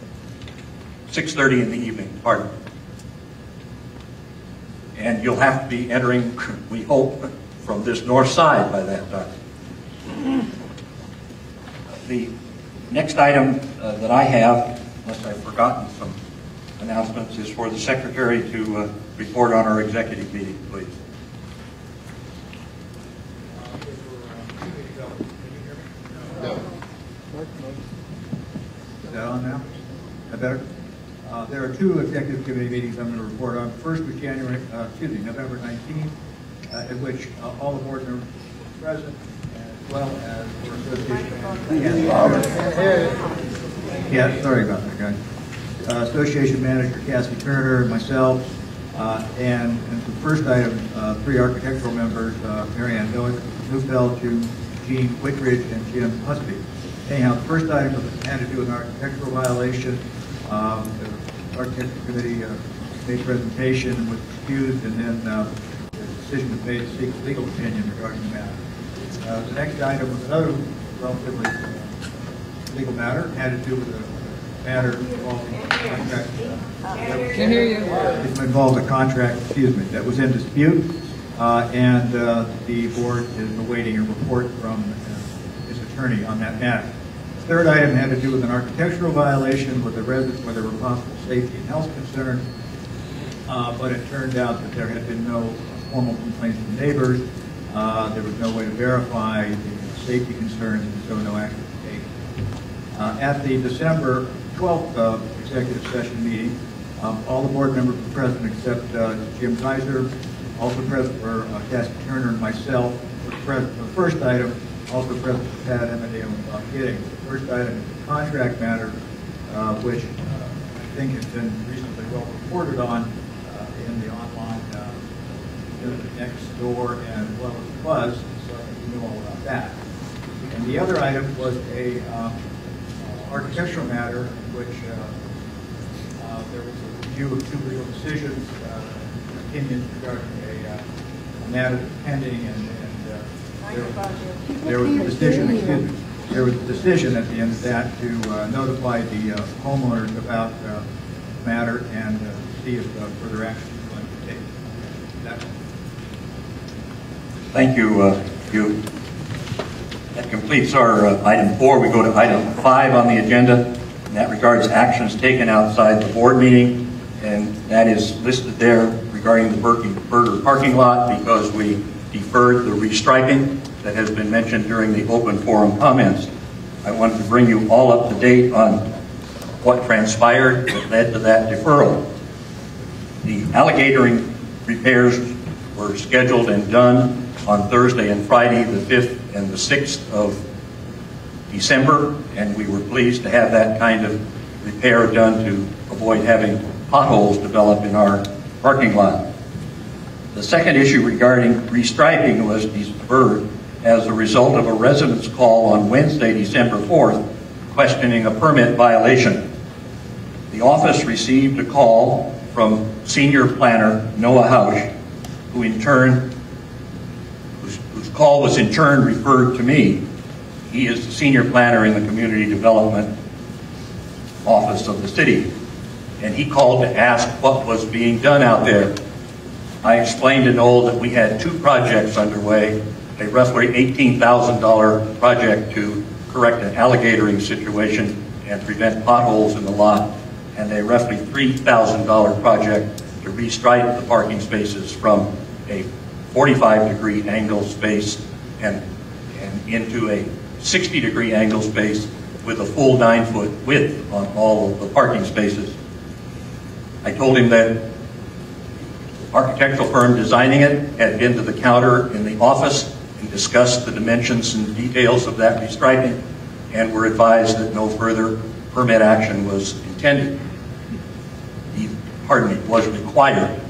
6:30 in the evening, pardon. And you'll have to be entering, we hope, from this north side by that time. The next item that I have, unless I've forgotten some announcements, is for the secretary to report on our executive meeting, please. Is that on now? That better? There are two executive committee meetings I'm going to report on. First was November 19th, at which all the board members were present, as well as for association. Yeah, sorry about that, guys. Association manager Cassie Turner, myself, and the first item, three architectural members, Marianne Neufeld, Gene Whitridge, and Jim Husby. Anyhow, the first item had to do with an architectural violation. The architecture committee made a presentation and was excused, and then the decision was made to seek legal opinion regarding the matter. The next item was another relatively legal matter. It had to do with a matter involving a contract. Can hear you. It involved a contract, that was in dispute, and the board is awaiting a report from his attorney on that matter. The third item had to do with an architectural violation with a resident where there were possible safety and health concerns, but it turned out that there had been no formal complaints from neighbors. There was no way to verify the safety concerns, and so no action was taken. At the December 12th executive session meeting, all the board members were present except Jim Kaiser. Also present were Cassie Turner and myself. Present for the first item. Also present was Pat Emmerdale and Bob Gidding. The first item is a contract matter, which I think has been reasonably well reported on in the online next door and as well as Buzz, so you know all about that. And the other item was a architectural matter in which there was a review of two legal decisions, opinions regarding a matter that's pending, and there was a decision, there was a decision at the end of that to notify the homeowners about the matter and see if further action is going to be taken. That's all. Thank you, Hugh. That completes our item 4. We go to item 5 on the agenda, and that regards actions taken outside the board meeting, and that is listed there regarding the Burger parking lot because we deferred the restriping that has been mentioned during the open forum comments. I wanted to bring you all up to date on what transpired that led to that deferral. The alligatoring repairs were scheduled and done on Thursday and Friday, the 5th and the 6th of December, and we were pleased to have that kind of repair done to avoid having potholes develop in our parking lot. The second issue regarding restriping was deferred as a result of a resident's call on Wednesday, December 4th, questioning a permit violation. The office received a call from senior planner Noah Hausch, whose call was in turn referred to me. He is the senior planner in the community development office of the city, and he called to ask what was being done out there. I explained to Noel that we had two projects underway, a roughly $18,000 project to correct an alligatoring situation and prevent potholes in the lot, and a roughly $3,000 project to restripe the parking spaces from a 45-degree angle space and into a 60-degree angle space with a full 9-foot width on all of the parking spaces. I told him that the architectural firm designing it had been to the counter in the office and discussed the dimensions and details of that restriping, and were advised that no further permit action was intended. Was required.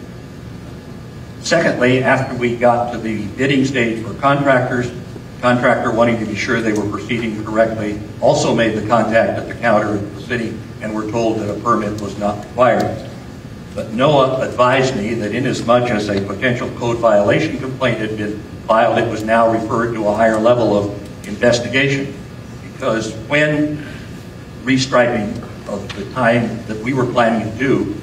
Secondly, after we got to the bidding stage for contractors, the contractor, wanting to be sure they were proceeding correctly, also made the contact at the counter at the city and were told that a permit was not required. But NOAA advised me that inasmuch as a potential code violation complaint had been filed, it was now referred to a higher level of investigation. Because when restriping of the time that we were planning to do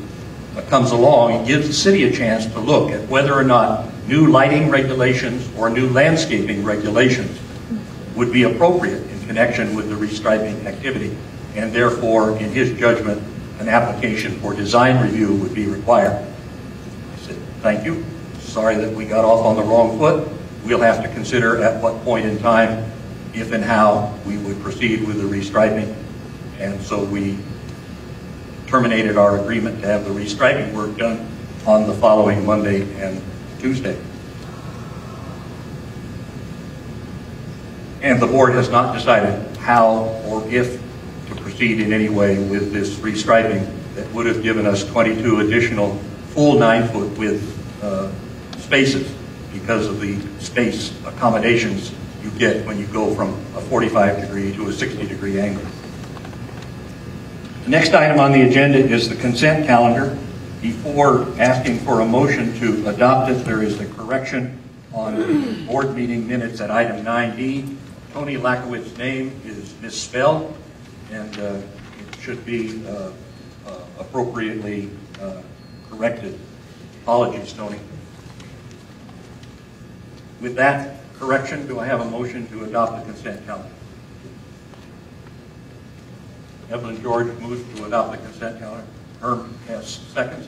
comes along, it gives the city a chance to look at whether or not new lighting regulations or new landscaping regulations would be appropriate in connection with the restriping activity, and therefore, in his judgment, an application for design review would be required. I said, thank you. Sorry that we got off on the wrong foot. We'll have to consider at what point in time, if and how, we would proceed with the restriping. And so we terminated our agreement to have the restriping work done on the following Monday and Tuesday. And the board has not decided how or if to proceed in any way with this restriping that would have given us 22 additional full 9-foot width spaces because of the space accommodations you get when you go from a 45-degree to a 60-degree angle. The next item on the agenda is the consent calendar. Before asking for a motion to adopt it, there is a correction on the board meeting minutes at item 9D. Tony Lakowitz's name is misspelled, and it should be appropriately corrected. Apologies, Tony. With that correction, do I have a motion to adopt the consent calendar? Evelyn George moves to adopt the consent calendar. Herm has seconds.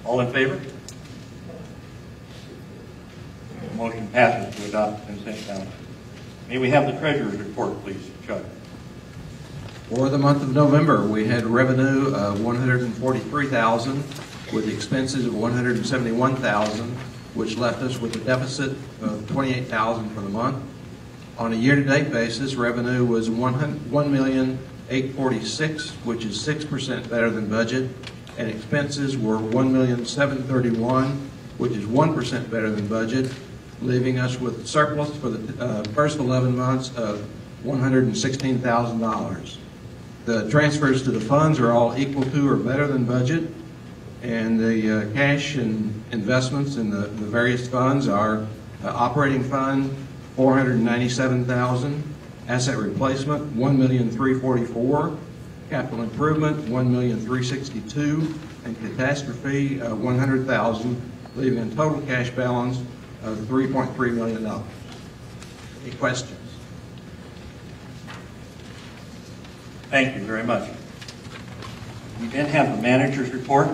All in favor? The motion passes to adopt the consent calendar. May we have the treasurer's report, please, Chuck? For the month of November, we had revenue of $143,000 with expenses of $171,000, which left us with a deficit of $28,000 for the month. On a year-to-date basis, revenue was $1,846,000, which is 6% better than budget, and expenses were $1,731,000, which is 1% better than budget, leaving us with surplus for the first 11 months of $116,000. The transfers to the funds are all equal to or better than budget, and the cash and investments in the various funds are operating fund, $497,000, asset replacement, $1,344,000, capital improvement, $1,362,000, and catastrophe, $100,000, leaving a total cash balance of $3.3 million. Any questions? Thank you very much. We then have the manager's report.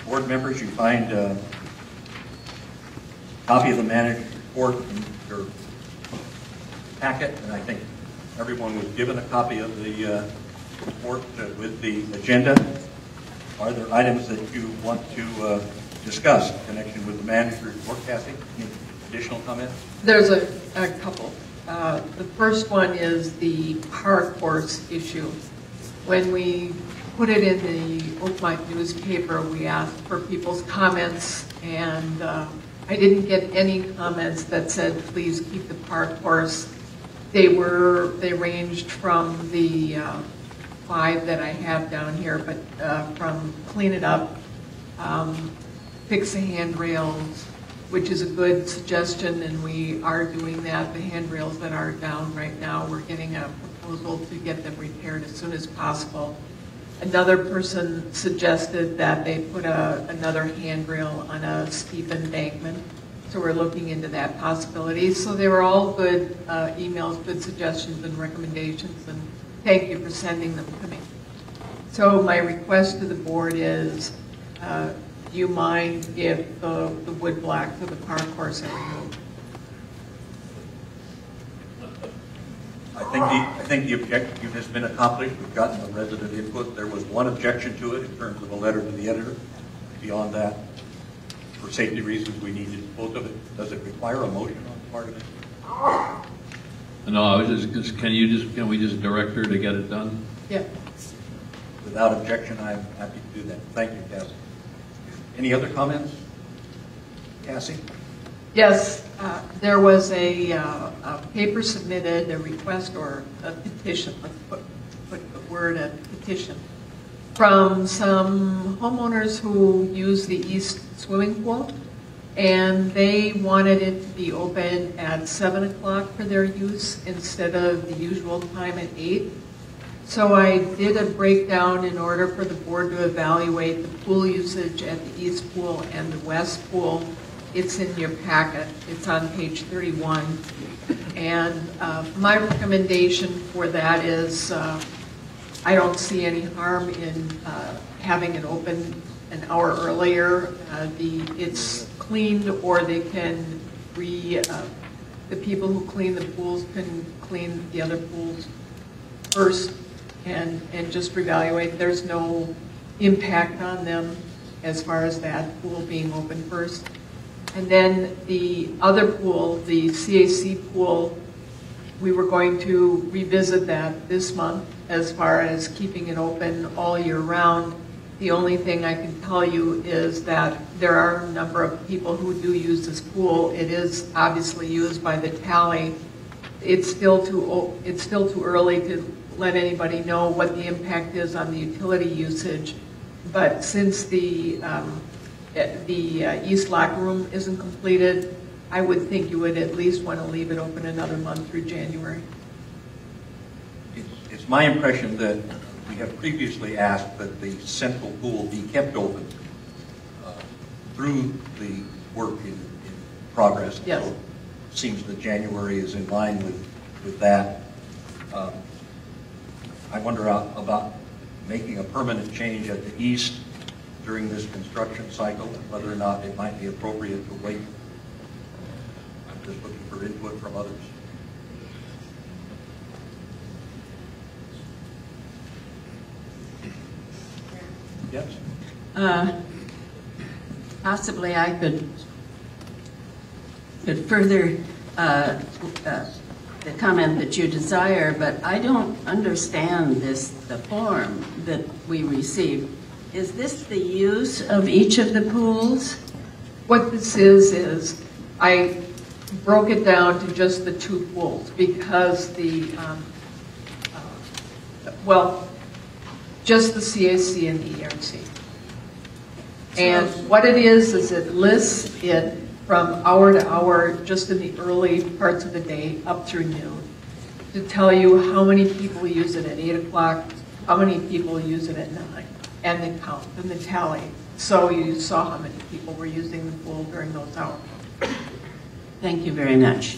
Board members, you find a copy of the manager's report in your packet, and I think everyone was given a copy of the report with the agenda. Are there items that you want to discuss in connection with the manager's report, Kathy? Any additional comments? There's a couple. The first one is the park course issue. When we put it in the Oakmont newspaper, we asked for people's comments, and I didn't get any comments that said, please keep the park course. They ranged from the 5 that I have down here, but from clean it up, fix the handrails, which is a good suggestion, and we are doing that. The handrails that are down right now, we're getting a proposal to get them repaired as soon as possible. Another person suggested that they put another handrail on a steep embankment, so we're looking into that possibility. So they were all good emails, good suggestions and recommendations, and thank you for sending them to me. So my request to the board is, do you mind if the wood black for the park course are removed? I think the objective has been accomplished. We've gotten the resident input. There was one objection to it in terms of a letter to the editor. Beyond that, for safety reasons, we needed both of it. Does it require a motion on the part of it? No, I was just, can we just direct her to get it done? Yeah. Without objection, I'm happy to do that. Thank you, Cassie. Any other comments? Cassie? Yes, there was a paper submitted, a request or a petition, let's put the word a petition, from some homeowners who use the East swimming pool, and they wanted it to be open at 7 o'clock for their use instead of the usual time at 8. So I did a breakdown in order for the board to evaluate the pool usage at the East pool and the West pool. It's in your packet. It's on page 31. And my recommendation for that is I don't see any harm in having it open an hour earlier. It's cleaned, or they can the people who clean the pools can clean the other pools first and just reevaluate. There's no impact on them as far as that pool being open first. And then the other pool, the CAC pool, we were going to revisit that this month as far as keeping it open all year round. The only thing I can tell you is that there are a number of people who do use this pool. It is obviously used by the tally. It's still too early to let anybody know what the impact is on the utility usage. But since the East locker room isn't completed, I would think you would at least want to leave it open another month through January. It's my impression that we have previously asked that the central pool be kept open through the work in progress. Yes. So it seems that January is in line with that. I wonder about making a permanent change at the East during this construction cycle, and whether or not it might be appropriate to wait. I'm just looking for input from others. Yes? Possibly I could further the comment that you desire, but I don't understand the form that we received. Is this the use of each of the pools? What this is I broke it down to just the two pools because just the CAC and the ERC. And what it is it lists it from hour to hour, just in the early parts of the day up through noon, to tell you how many people use it at 8 o'clock, how many people use it at 9, and the count and the tally. So you saw how many people were using the pool during those hours. Thank you very much.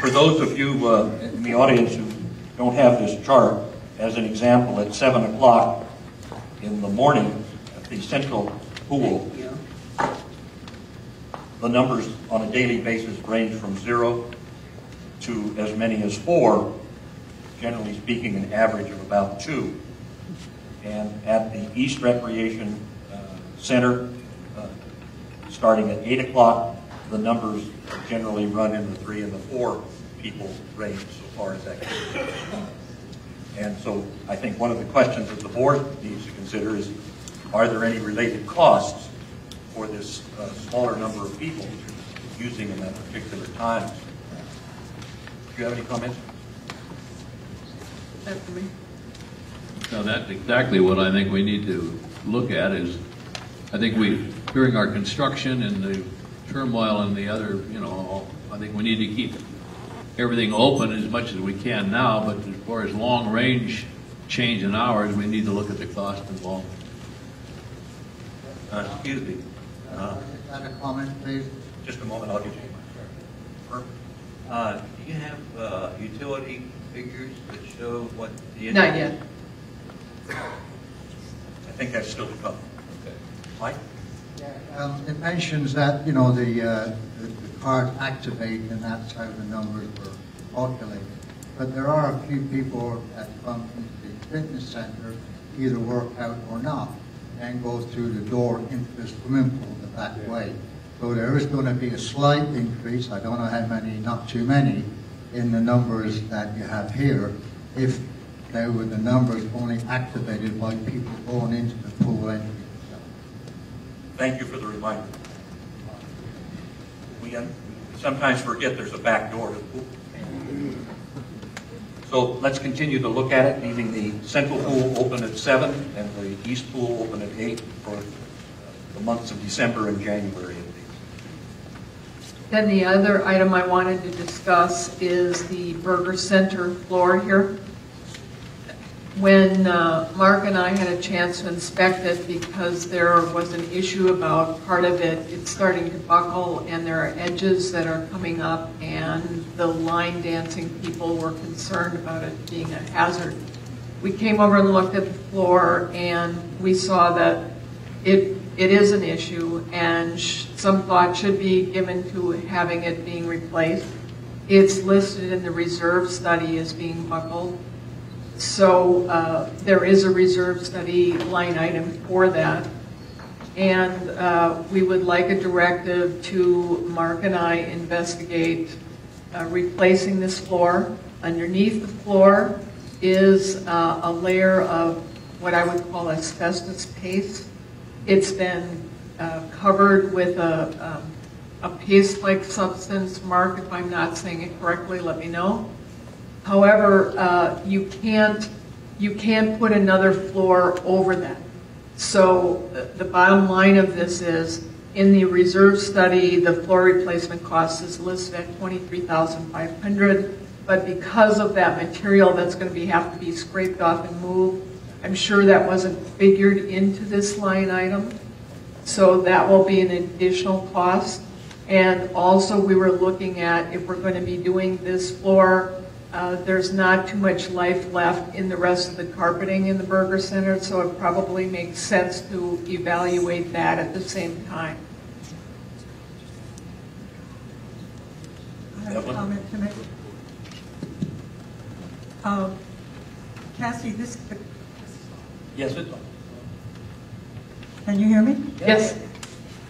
For those of you in the audience who don't have this chart, as an example, at 7 o'clock in the morning at the central pool, the numbers on a daily basis range from 0 to as many as 4, generally speaking an average of about 2. And at the East Recreation Center, starting at 8 o'clock, the numbers generally run in the 3 and the 4 people range so far as that goes. And so I think one of the questions that the board needs to consider is, are there any related costs for this smaller number of people using them at particular times? Do you have any comments? Now that's exactly what I think we need to look at is, I think during our construction and the turmoil and the other, I think we need to keep everything open as much as we can now, but as far as long range change in hours, we need to look at the cost involved. Excuse me. Have a comment, please. Just a moment, I'll get you my Do you have utility figures that show what the... Not yet. I think that's still to come. Okay. Mike? It mentions that, you know, the card activated and that's how the numbers were calculated. But there are a few people that come into the fitness center, either work out or not, and go through the door into the swimming pool the back way. So there is going to be a slight increase, I don't know how many, not too many, in the numbers that you have here, if they were the numbers only activated by people going into the pool entry. Thank you for the reminder. We sometimes forget there's a back door to the pool. So let's continue to look at it, leaving the central pool open at 7 and the east pool open at 8 for the months of December and January. Then the other item I wanted to discuss is the burger center floor here. When Mark and I had a chance to inspect it, because there was an issue about part of it, it's starting to buckle and there are edges that are coming up, and the line dancing people were concerned about it being a hazard. We came over and looked at the floor and we saw that it is an issue and some thought should be given to having it being replaced. It's listed in the reserve study as being buckled. So there is a reserve study line item for that. And we would like a directive to Mark and I investigate replacing this floor. Underneath the floor is a layer of what I would call asbestos paste. It's been covered with a paste-like substance. Mark, if I'm not saying it correctly, let me know. However, you can't put another floor over that. So the bottom line of this is, in the reserve study, the floor replacement cost is listed at $23,500. But because of that material that's going to have to be scraped off and moved, I'm sure that wasn't figured into this line item. So that will be an additional cost. And also we were looking at, if we're going to be doing this floor, there's not too much life left in the rest of the carpeting in the Burger Center, so it probably makes sense to evaluate that at the same time. I have a comment to make. Cassie, Yes, it does. Can you hear me? Yes.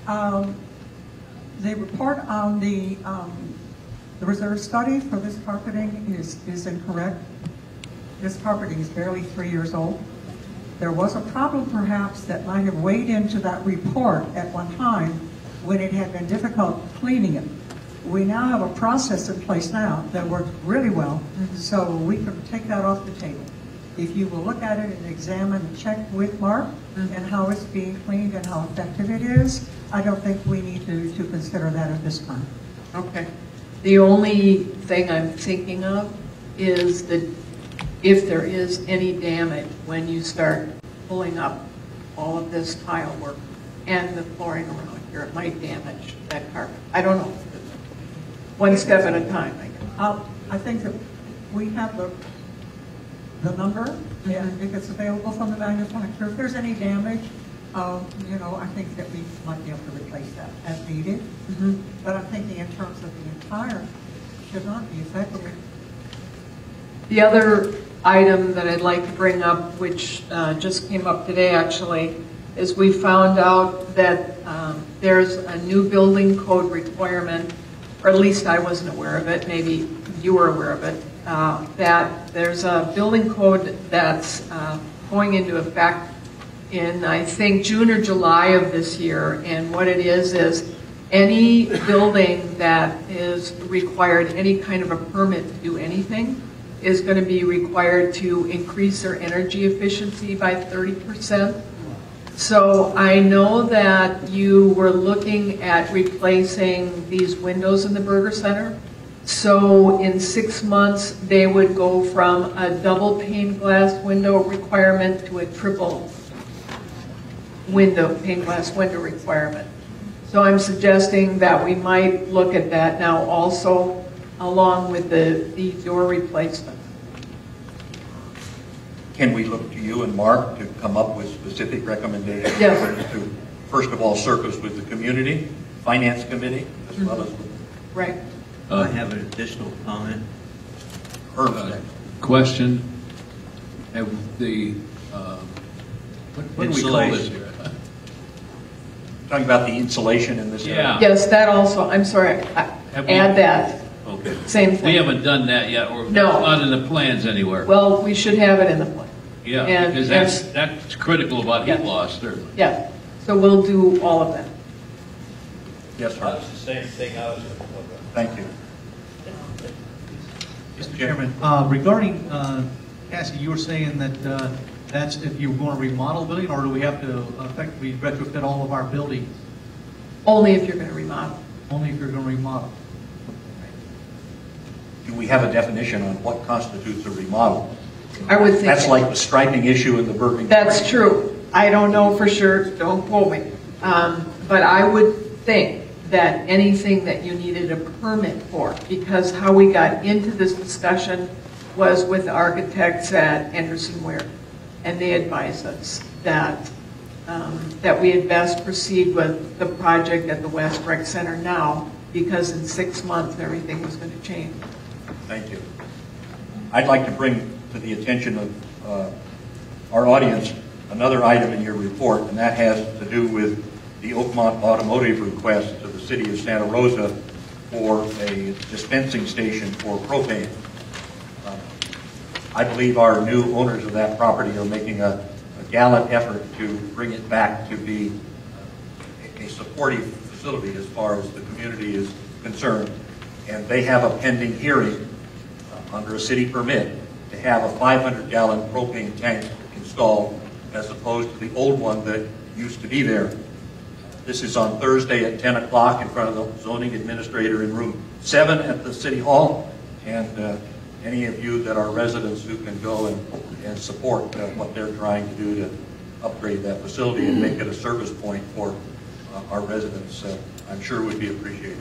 The report on the reserve study for this carpeting is incorrect. This carpeting is barely 3 years old. There was a problem perhaps that might have weighed into that report at one time when it had been difficult cleaning it. We now have a process in place now that works really well, so we can take that off the table. If you will look at it and examine and check with Mark and how it's being cleaned and how effective it is, I don't think we need to consider that at this time. Okay. The only thing I'm thinking of is that if there is any damage when you start pulling up all of this tile work and the flooring around here, it might damage that carpet. I don't know. One step at a time, I guess. I think that we have the number, and if it's available from the manufacturer, if there's any damage, I think that we might be able to replace that as needed. But I'm thinking in terms of the entire, should not be affected. The other item that I'd like to bring up, which just came up today actually, is we found out that there's a new building code requirement, or at least I wasn't aware of it, maybe you were aware of it, that there's a building code that's going into effect in, I think, June or July of this year. And what it is any building that is required any kind of a permit to do anything is going to be required to increase their energy efficiency by 30%. So I know that you were looking at replacing these windows in the Burger Center. So in 6 months, they would go from a double pane glass window requirement to a triple pane glass window requirement. So I'm suggesting that we might look at that now also. along with the door replacement. Can we look to you and Mark to come up with specific recommendations? Yes. To, first of all, circus with the community, finance committee, as well as with... Right. I have an additional comment. Question. Have the, what do we call this here? Talking about the insulation in this area? Yes, that also, I'm sorry, add that. Okay. Same thing. We haven't done that yet, or No. it's not in the plans anywhere. Well, we should have it in the plan. Yeah, And- because that's critical about heat loss, certainly. Yeah, so we'll do all of that. Yes, sir. That's the same thing I was looking for. Thank you. Mr. Chairman, regarding, Cassie, you were saying that that's if you want to remodel a building, or do we have to effectively retrofit all of our buildings? Only if you're going to remodel. Only if you're going to remodel. Do we have a definition on what constitutes a remodel? I would think That's like the striping issue in the Burbank. That's true. I don't know for sure, don't quote me. But I would think that anything that you needed a permit for, because how we got into this discussion was with the architects at Anderson Ware, and they advised us that that we had best proceed with the project at the West Rec Center now, because in 6 months everything was going to change. Thank you. I'd like to bring to the attention of our audience another item in your report, and that has to do with the Oakmont Automotive request to the City of Santa Rosa for a dispensing station for propane. I believe our new owners of that property are making a gallant effort to bring it back to be a supportive facility as far as the community is concerned. And they have a pending hearing under a city permit to have a 500-gallon propane tank installed as opposed to the old one that used to be there. This is on Thursday at 10 o'clock in front of the zoning administrator in room 7 at the City Hall. And any of you that are residents who can go and support what they're trying to do to upgrade that facility and make it a service point for our residents, I'm sure would be appreciated.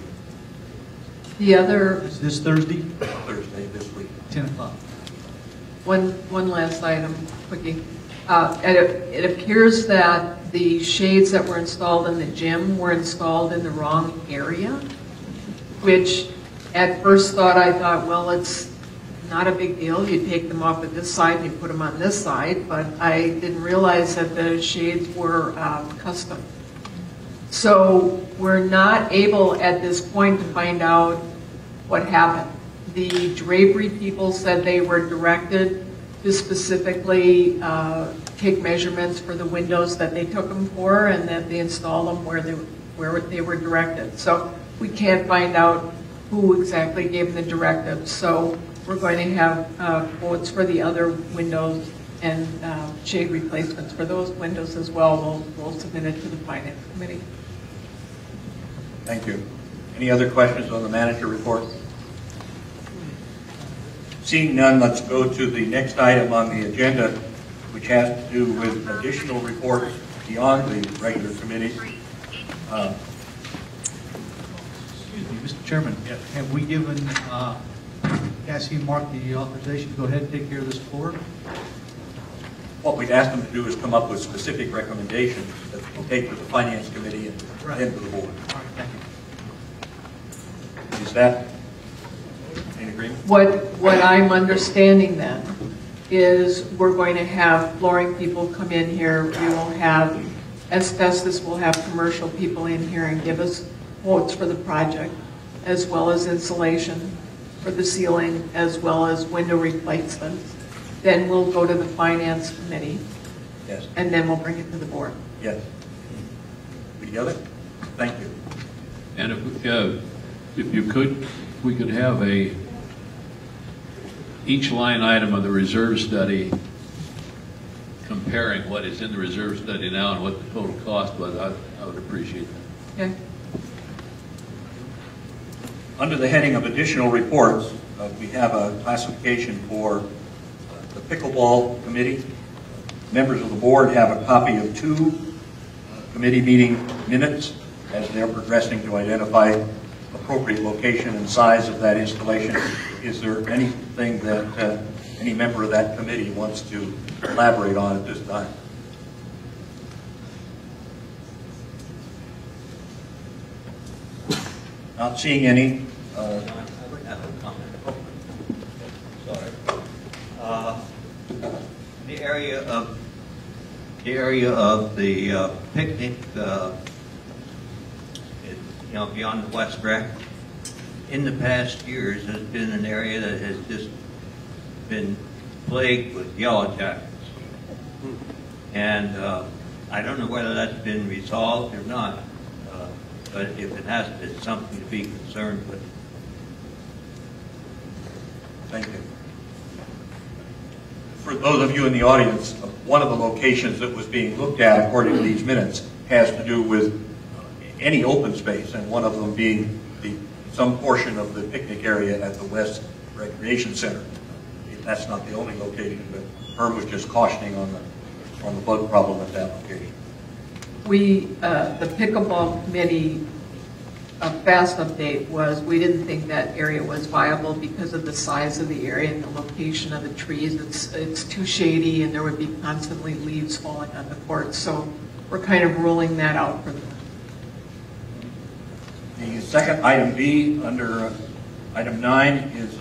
The other... Is this Thursday? Thursday this week. 10 o'clock. One last item, quickie. It appears that the shades that were installed in the gym were installed in the wrong area, which at first thought I thought, well, it's not a big deal. You take them off at this side and you put them on this side, but I didn't realize that the shades were custom. So we're not able at this point to find out what happened. The drapery people said they were directed to specifically take measurements for the windows that they took them for, and that they installed them where they were directed. So we can't find out who exactly gave them the directive. So we're going to have quotes for the other windows and shade replacements for those windows as well. We'll submit it to the Finance Committee. Thank you. Any other questions on the manager report? Seeing none, let's go to the next item on the agenda, which has to do with additional reports beyond the regular committee. Excuse me, Mr. Chairman, have we given Cassie and Mark the authorization to go ahead and take care of this floor? What we've asked them to do is come up with specific recommendations that we'll take to the Finance Committee and then to the board. All right, thank you. Is that in agreement? What I'm understanding then is we're going to have flooring people come in here. We will have asbestos, we'll have commercial people in here and give us quotes for the project, as well as insulation for the ceiling, as well as window replacements. Then we'll go to the Finance Committee. Yes. And then we'll bring it to the board. Yes. We together? Thank you. And if you could, we could have each line item of the reserve study comparing what is in the reserve study now and what the total cost was. I would appreciate that. Okay. Under the heading of additional reports, we have a classification for the pickleball committee. Members of the board have a copy of 2 committee meeting minutes as they're progressing to identify appropriate location and size of that installation. Is there anything that any member of that committee wants to elaborate on at this time? Not seeing any. I would have a comment. Sorry. The area of the picnic, beyond the West Rec, in the past years has been an area that has just been plagued with yellow jackets. And I don't know whether that's been resolved or not, but if it hasn't, it's something to be concerned with. Thank you. For those of you in the audience, one of the locations that was being looked at, according to these minutes, has to do with any open space, and one of them being some portion of the picnic area at the West Recreation Center. That's not the only location, but Herm was just cautioning on the bug problem at that location. The pickleball committee, a fast update was we didn't think that area was viable because of the size of the area and the location of the trees. It's too shady and there would be constantly leaves falling on the court. So we're kind of ruling that out for the moment. The second item B under item 9 is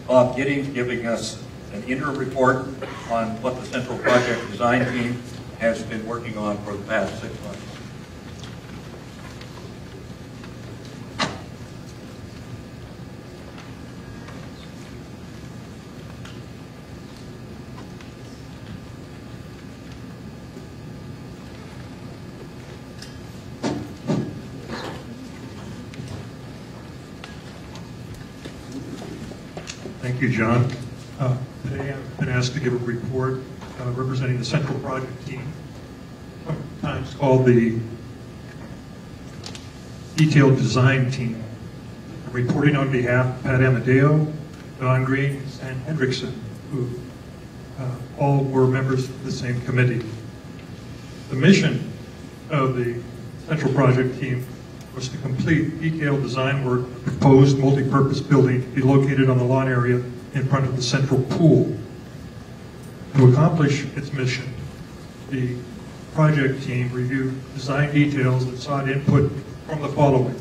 Bob Giddings giving us an interim report on what the Central Project Design Team has been working on for the past 6 months. Thank you, John. Today I've been asked to give a report representing the Central Project Team, sometimes called the Detailed Design Team. I'm reporting on behalf of Pat Amadeo, Don Green, and Hendrickson, who all were members of the same committee. The mission of the Central Project Team was to complete detailed design work of the proposed multi-purpose building to be located on the lawn area in front of the central pool. To accomplish its mission, the project team reviewed design details that sought input from the following: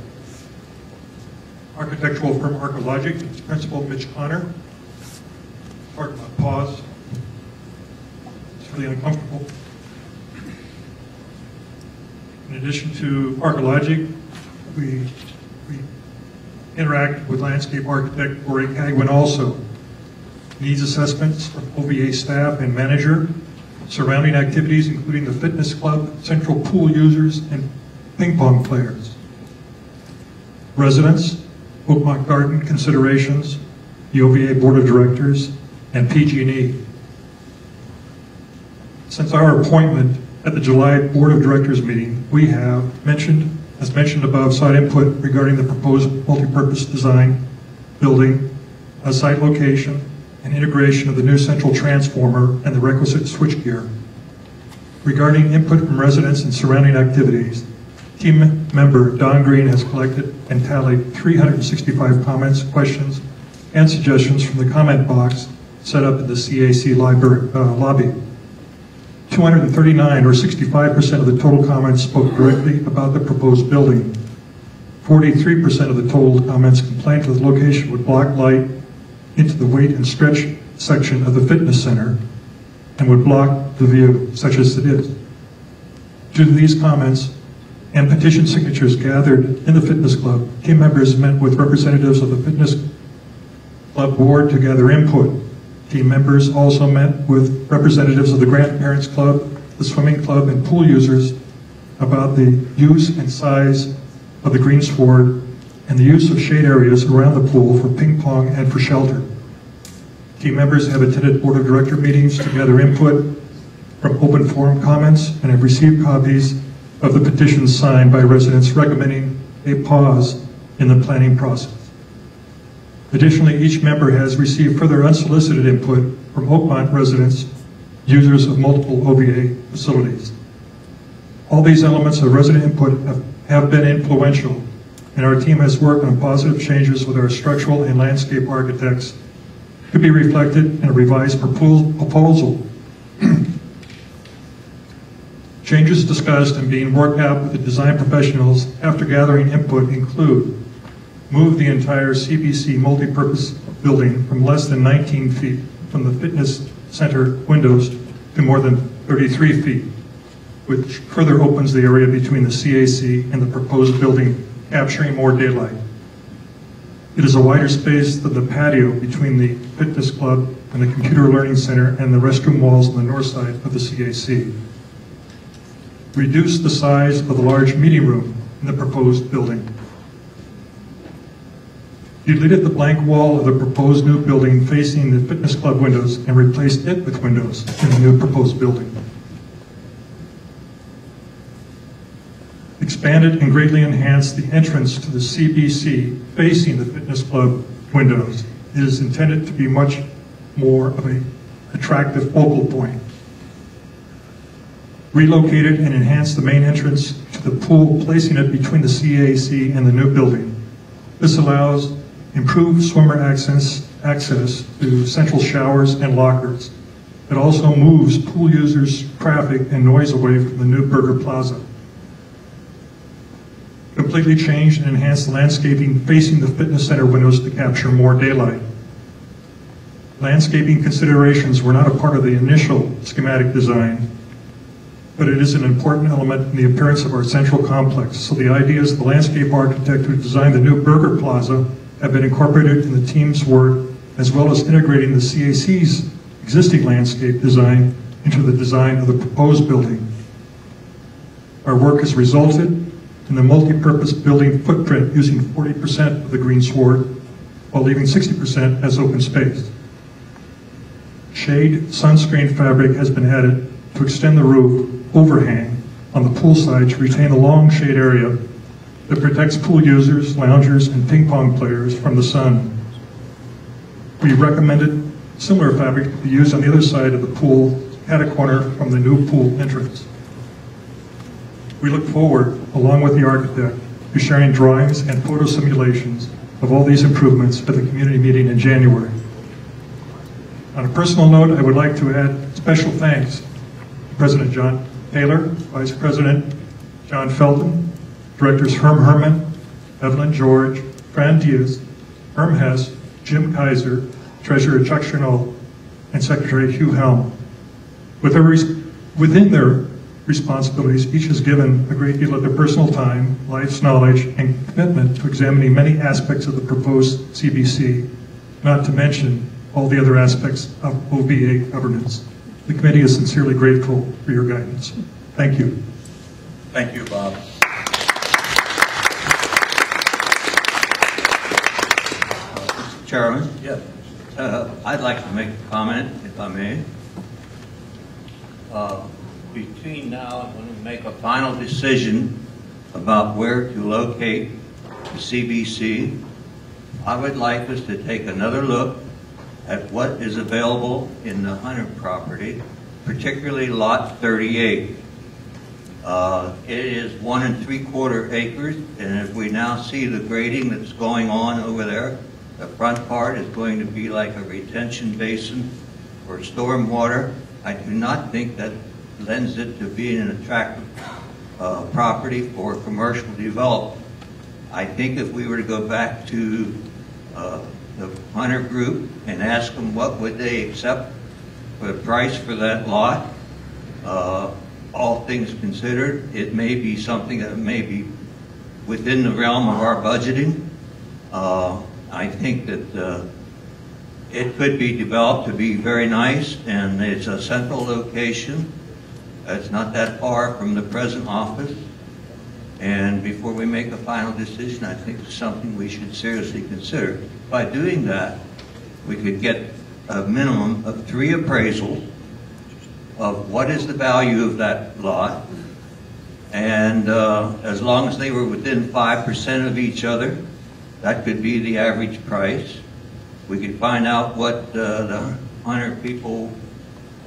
architectural firm Archeologic, its principal Mitch Connor. Pardon my pause. It's really uncomfortable. In addition to Archeologic, we interacted with landscape architect Corey Cagwin also. Needs assessments from OVA staff and manager, surrounding activities including the fitness club, central pool users, and ping pong players. Residents, Oakmont Garden considerations, the OVA Board of Directors, and PG&E. Since our appointment at the July Board of Directors meeting, we have as mentioned above, sought input regarding the proposed multipurpose design, building, a site location, and integration of the new central transformer and the requisite switchgear. Regarding input from residents and surrounding activities, team member Don Green has collected and tallied 365 comments, questions, and suggestions from the comment box set up in the CAC library, lobby. 239, or 65% of the total comments, spoke directly about the proposed building. 43% of the total comments complained that the location would block light into the weight and stretch section of the fitness center and would block the view, such as it is. Due to these comments and petition signatures gathered in the fitness club, team members met with representatives of the fitness club board to gather input. Team members also met with representatives of the Grandparents Club, the swimming club, and pool users about the use and size of the greensward and the use of shade areas around the pool for ping pong and for shelter. Team members have attended Board of Director meetings to gather input from open forum comments and have received copies of the petitions signed by residents recommending a pause in the planning process. Additionally, each member has received further unsolicited input from Oakmont residents, users of multiple OVA facilities. All these elements of resident input have been influential and our team has worked on positive changes with our structural and landscape architects, could be reflected in a revised proposal. Changes discussed and being worked out with the design professionals after gathering input include: move the entire CBC multipurpose building from less than 19 feet from the fitness center windows to more than 33 feet, which further opens the area between the CAC and the proposed building, capturing more daylight. It is a wider space than the patio between the fitness club and the computer learning center and the restroom walls on the north side of the CAC. Reduce the size of the large meeting room in the proposed building. Deleted the blank wall of the proposed new building facing the fitness club windows and replaced it with windows in the new proposed building. Expanded and greatly enhanced the entrance to the CBC facing the fitness club windows. It is intended to be much more of an attractive focal point. Relocated and enhanced the main entrance to the pool, placing it between the CAC and the new building. This allows improved swimmer access to central showers and lockers. It also moves pool users' traffic and noise away from the new Burger Plaza. Completely changed and enhanced the landscaping facing the fitness center windows to capture more daylight. Landscaping considerations were not a part of the initial schematic design, but it is an important element in the appearance of our central complex. So the ideas of the landscape architect who designed the new Burger Plaza have been incorporated in the team's work, as well as integrating the CAC's existing landscape design into the design of the proposed building. Our work has resulted in the multi-purpose building footprint using 40% of the green sward while leaving 60% as open space. Shade sunscreen fabric has been added to extend the roof overhang on the pool side to retain a long shade area that protects pool users, loungers, and ping pong players from the sun. We recommended similar fabric to be used on the other side of the pool at a corner from the new pool entrance. We look forward, along with the architect, to sharing drawings and photo simulations of all these improvements at the community meeting in January. On a personal note, I would like to add special thanks to President John Taylor, Vice President John Felton, Directors Herm Herman, Evelyn George, Fran Diaz, Herm Hess, Jim Kaiser, Treasurer Chuck Chernow, and Secretary Hugh Helm. Within their responsibilities, each has given a great deal of their personal time, life's knowledge, and commitment to examining many aspects of the proposed CBC, not to mention all the other aspects of OVA governance. The committee is sincerely grateful for your guidance. Thank you. Thank you, Bob. Mr. Chairman? Yes. I'd like to make a comment, if I may. Between now and when we make a final decision about where to locate the CBC, I would like us to take another look at what is available in the Hunter property, particularly lot 38. It is 1 3/4 acres, and if we now see the grading that's going on over there, the front part is going to be like a retention basin for stormwater. I do not think that lends it to being an attractive property for commercial development. I think if we were to go back to the Hunter group and ask them what would they accept for the price for that lot, all things considered, it may be something that may be within the realm of our budgeting. I think that it could be developed to be very nice, and it's a central location. It's not that far from the present office. And before we make a final decision, I think it's something we should seriously consider. By doing that, we could get a minimum of 3 appraisals of what is the value of that lot. And as long as they were within 5% of each other, that could be the average price. We could find out what the Hunter people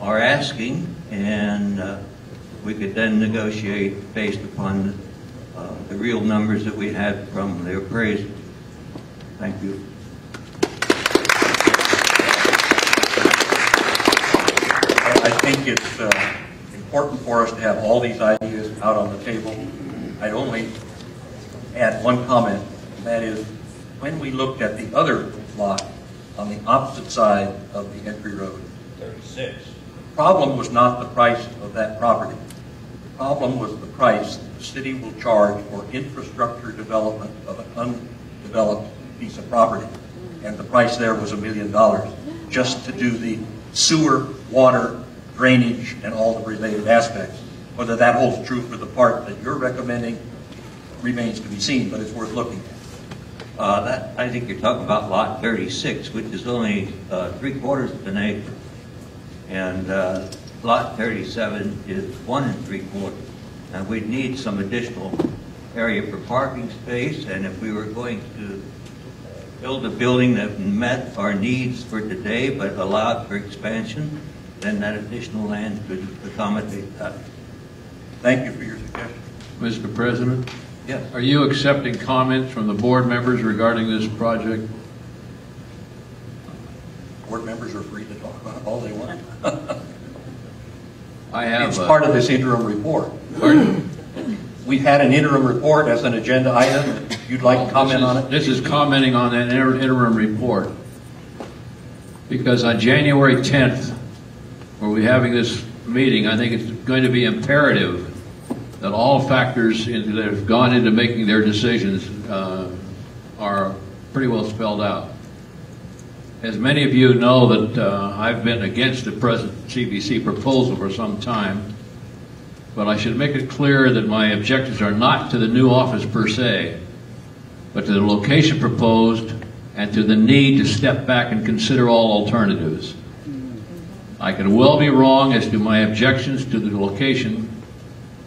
are asking, and we could then negotiate based upon the real numbers that we had from the appraisal. Thank you. I think it's important for us to have all these ideas out on the table. I'd only add one comment, and that is when we looked at the other lot on the opposite side of the entry road, 36. The problem was not the price of that property. The problem was the price the city will charge for infrastructure development of an undeveloped piece of property. And the price there was $1 million just to do the sewer, water, drainage, and all the related aspects. Whether that holds true for the part that you're recommending remains to be seen, but it's worth looking at. I think you're talking about lot 36, which is only 3/4 of an acre. And lot 37 is 1 3/4. And we'd need some additional area for parking space, and if we were going to build a building that met our needs for today but allowed for expansion, then that additional land could accommodate that. Thank you for your suggestion. Mr. President? Yes. Are you accepting comments from the board members regarding this project? Board members are free to talk about all they want. I have. It's part of this interim report. Pardon? We've had an interim report as an agenda item. If you'd like to comment on it. This is commenting on an interim report. Because on January 10th, where we're having this meeting, I think it's going to be imperative that all factors that have gone into making their decisions are pretty well spelled out. As many of you know that I've been against the present CBC proposal for some time, but I should make it clear that my objectives are not to the new office per se, but to the location proposed and to the need to step back and consider all alternatives. I could well be wrong as to my objections to the location,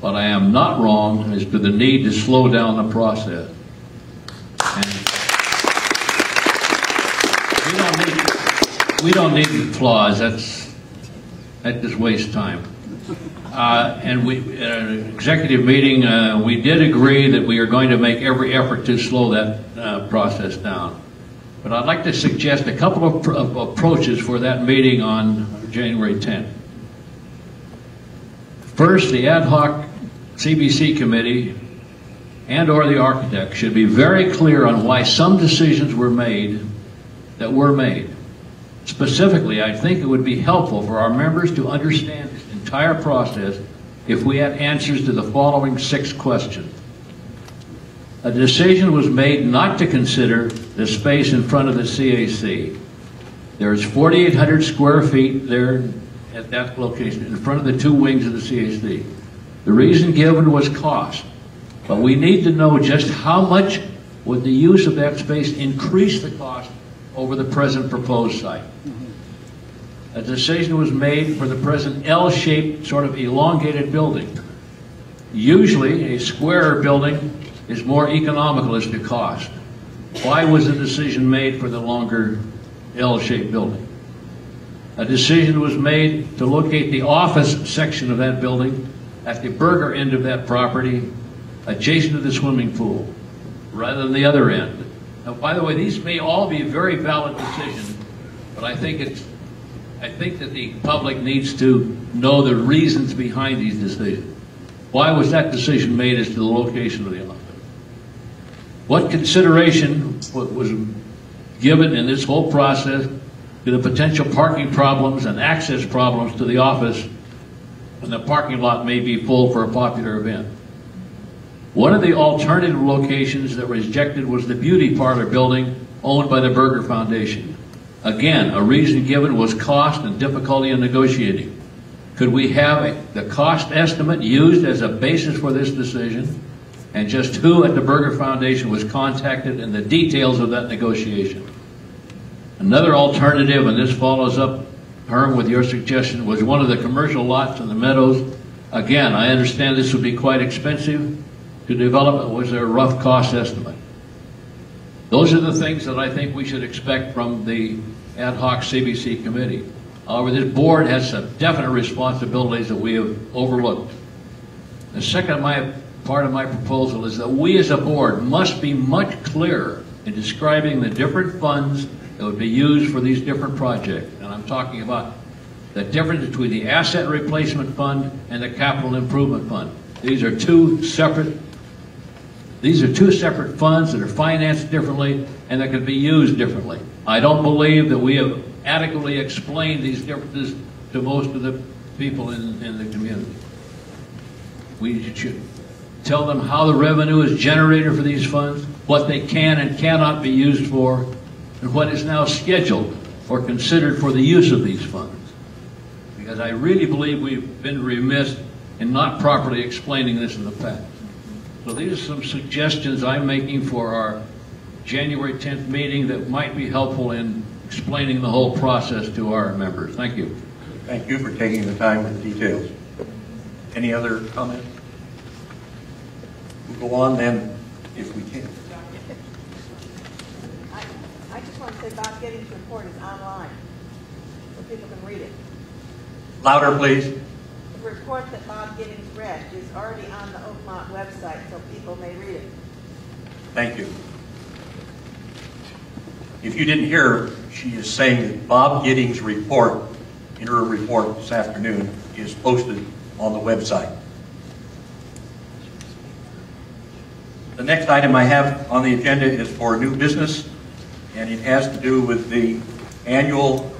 but I am not wrong as to the need to slow down the process. And we don't need the flaws. That just wastes time. And we, at an executive meeting, we did agree that we are going to make every effort to slow that process down. But I'd like to suggest a couple of approaches for that meeting on January 10th. First, the ad hoc CBC committee and or the architect should be very clear on why some decisions were made that were made. Specifically, I think it would be helpful for our members to understand this entire process if we had answers to the following 6 questions. A decision was made not to consider the space in front of the CAC. There's 4,800 square feet there at that location in front of the 2 wings of the CAC. The reason given was cost, but we need to know just how much would the use of that space increase the cost over the present proposed site. A decision was made for the present L-shaped, sort of elongated building. Usually, a square building is more economical as to cost. Why was the decision made for the longer L-shaped building? A decision was made to locate the office section of that building at the Berger end of that property, adjacent to the swimming pool, rather than the other end. Now, by the way, these may all be very valid decisions, but I think that the public needs to know the reasons behind these decisions. Why was that decision made as to the location of the office? What consideration was given in this whole process to the potential parking problems and access problems to the office when the parking lot may be full for a popular event? One of the alternative locations that was rejected was the beauty parlor building owned by the Berger Foundation. Again, a reason given was cost and difficulty in negotiating. Could we have the cost estimate used as a basis for this decision, and just who at the Berger Foundation was contacted and the details of that negotiation? Another alternative, and this follows up, Herm, with your suggestion, was one of the commercial lots in the meadows. Again, I understand this would be quite expensive to develop. Was there a rough cost estimate? Those are the things that I think we should expect from the ad hoc CBC committee. However, this board has some definite responsibilities that we have overlooked. The second of my part of my proposal is that we as a board must be much clearer in describing the different funds that would be used for these different projects. And I'm talking about the difference between the asset replacement fund and the capital improvement fund. These are two separate funds that are financed differently and that can be used differently. I don't believe that we have adequately explained these differences to most of the people in the community. We should tell them how the revenue is generated for these funds, what they can and cannot be used for, and what is now scheduled or considered for the use of these funds. Because I really believe we've been remiss in not properly explaining this in the past. So these are some suggestions I'm making for our January 10th meeting that might be helpful in explaining the whole process to our members. Thank you. Thank you for taking the time with the details. Any other comments? We'll go on then, if we can. I just want to say Bob Giddings' report is online, so people can read it. Louder, please. The report that Bob Giddings read is already on the Oakmont website, so people may read it. Thank you. If you didn't hear her, she is saying that Bob Giddings' report, interim report this afternoon, is posted on the website. The next item I have on the agenda is for new business, and it has to do with the annual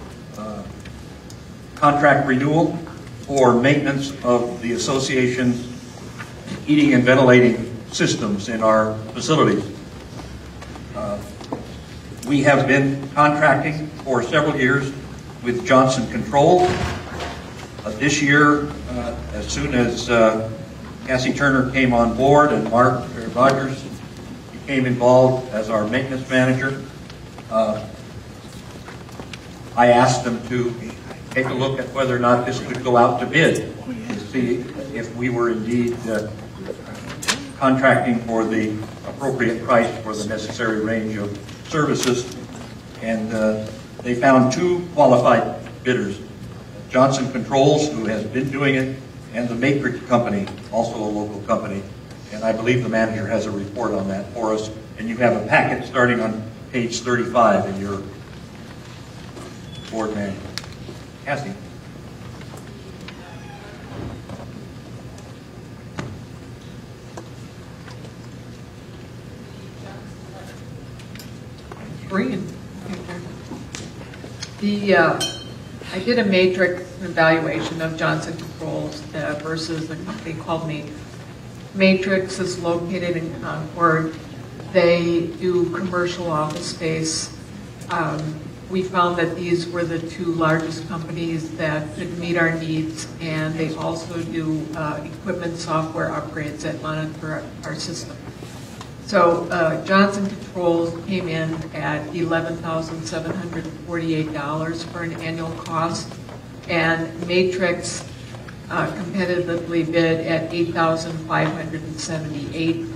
contract renewal for maintenance of the association's heating and ventilating systems in our facilities. We have been contracting for several years with Johnson Controls. This year, as soon as Cassie Turner came on board and Mark Rogers became involved as our maintenance manager, I asked them to take a look at whether or not this could go out to bid to see if we were indeed contracting for the appropriate price for the necessary range of services. And they found two qualified bidders, Johnson Controls, who has been doing it, and the Matrix Company, also a local company. And I believe the manager has a report on that for us. And you have a packet starting on page 35 in your board manual. Cassie. Green. I did a matrix evaluation of Johnson Controls versus a company called Matrix. Matrix is located in Concord. They do commercial office space. We found that these were the two largest companies that could meet our needs, and they also do equipment software upgrades that monitor our system. So Johnson Controls came in at $11,748 for an annual cost, and Matrix competitively bid at $8,578.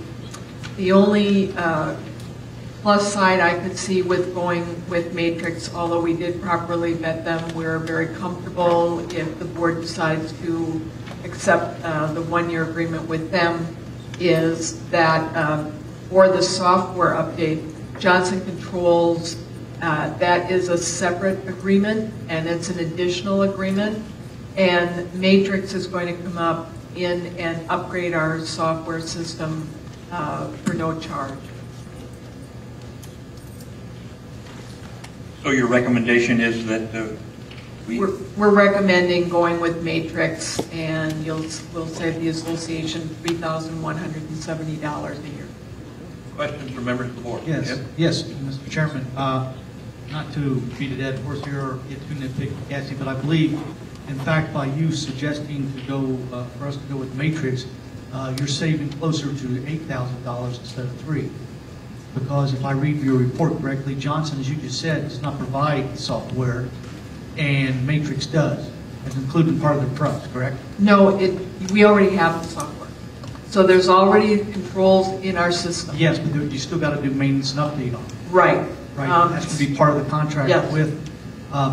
The only plus side I could see with going with Matrix, although we did properly vet them, we're very comfortable if the board decides to accept the one-year agreement with them, is that for the software update, Johnson Controls, that is a separate agreement, and it's an additional agreement, and Matrix is going to come up in and upgrade our software system for no charge. So your recommendation is that we're recommending going with Matrix, and we'll save the association $3,170 a year. Questions from members of the board? Yes, yes, Mr. Chairman. Not to beat a dead horse here or get too nitpicky, Cassie, but I believe, in fact, by you suggesting to go for us to go with Matrix, you're saving closer to $8,000 instead of $3,000. Because if I read your report correctly, Johnson, as you just said, does not provide software, and Matrix does. It's included part of the price, correct? No, we already have the software. So there's already controls in our system. Yes, but you still got to do maintenance and update on it. Right. Right. That's going to be part of the contract with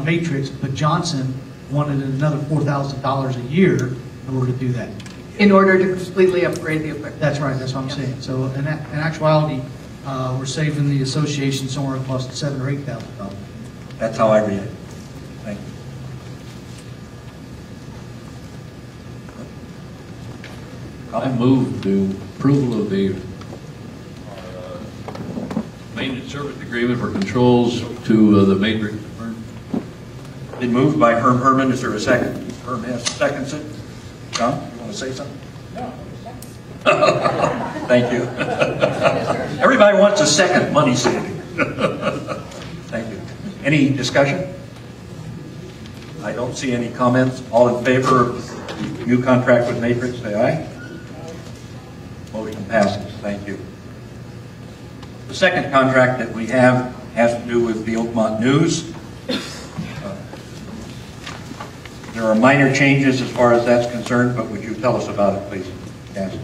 Matrix, but Johnson wanted another $4,000 a year in order to do that. in order to completely upgrade the equipment. That's right, that's what I'm saying. So in actuality, we're saving the association somewhere close to $7,000 or $8,000. That's how I read it. Thank you. I move the approval of the maintenance service agreement for controls to the Matrix firm. Been moved by Herm Herman. Is there a second? Herm has seconds it. John, you want to say something? No. Thank you. Everybody wants a second, money saving. Thank you. Any discussion? I don't see any comments. All in favor of the new contract with Matrix, say aye. Motion passes. Thank you. The second contract that we have has to do with the Oakmont News. There are minor changes as far as that's concerned, but would you tell us about it, please? Yes.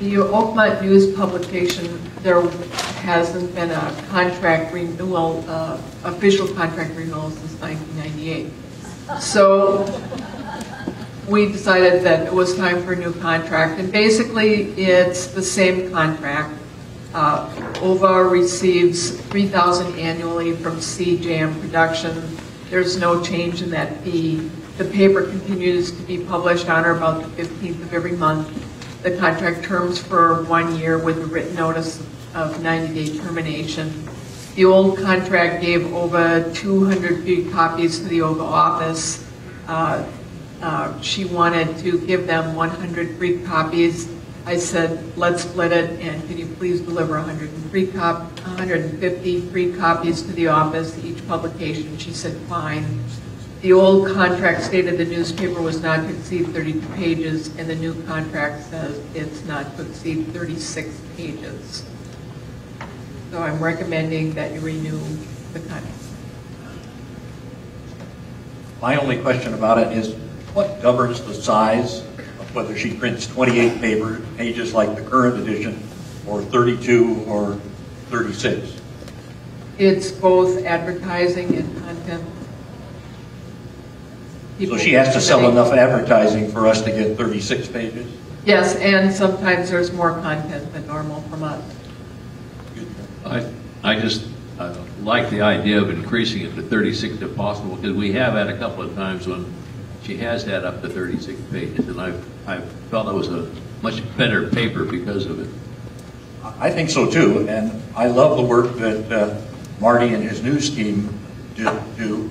The Oakmont News publication, there hasn't been a contract renewal, official contract renewal since 1998. So we decided that it was time for a new contract, and basically it's the same contract. OVA receives $3,000 annually from CJM Production. There's no change in that fee. The paper continues to be published on or about the 15th of every month. The contract terms for 1 year with a written notice of 90-day termination. The old contract gave OVA 200 free copies to the OVA office. She wanted to give them 100 free copies. I said, let's split it, and can you please deliver 150 free copies to the office, each publication? She said, fine. The old contract stated the newspaper was not to exceed 32 pages, and the new contract says it's not to exceed 36 pages. So I'm recommending that you renew the contract. My only question about it is, what governs the size of whether she prints 28 pages like the current edition, or 32 or 36? It's both advertising and content. So she has to sell enough advertising for us to get 36 pages? Yes, and sometimes there's more content than normal from us. I just like the idea of increasing it to 36 if possible, because we have had a couple of times when she has had up to 36 pages, and I felt it was a much better paper because of it. I think so too, and I love the work that Marty and his news team do,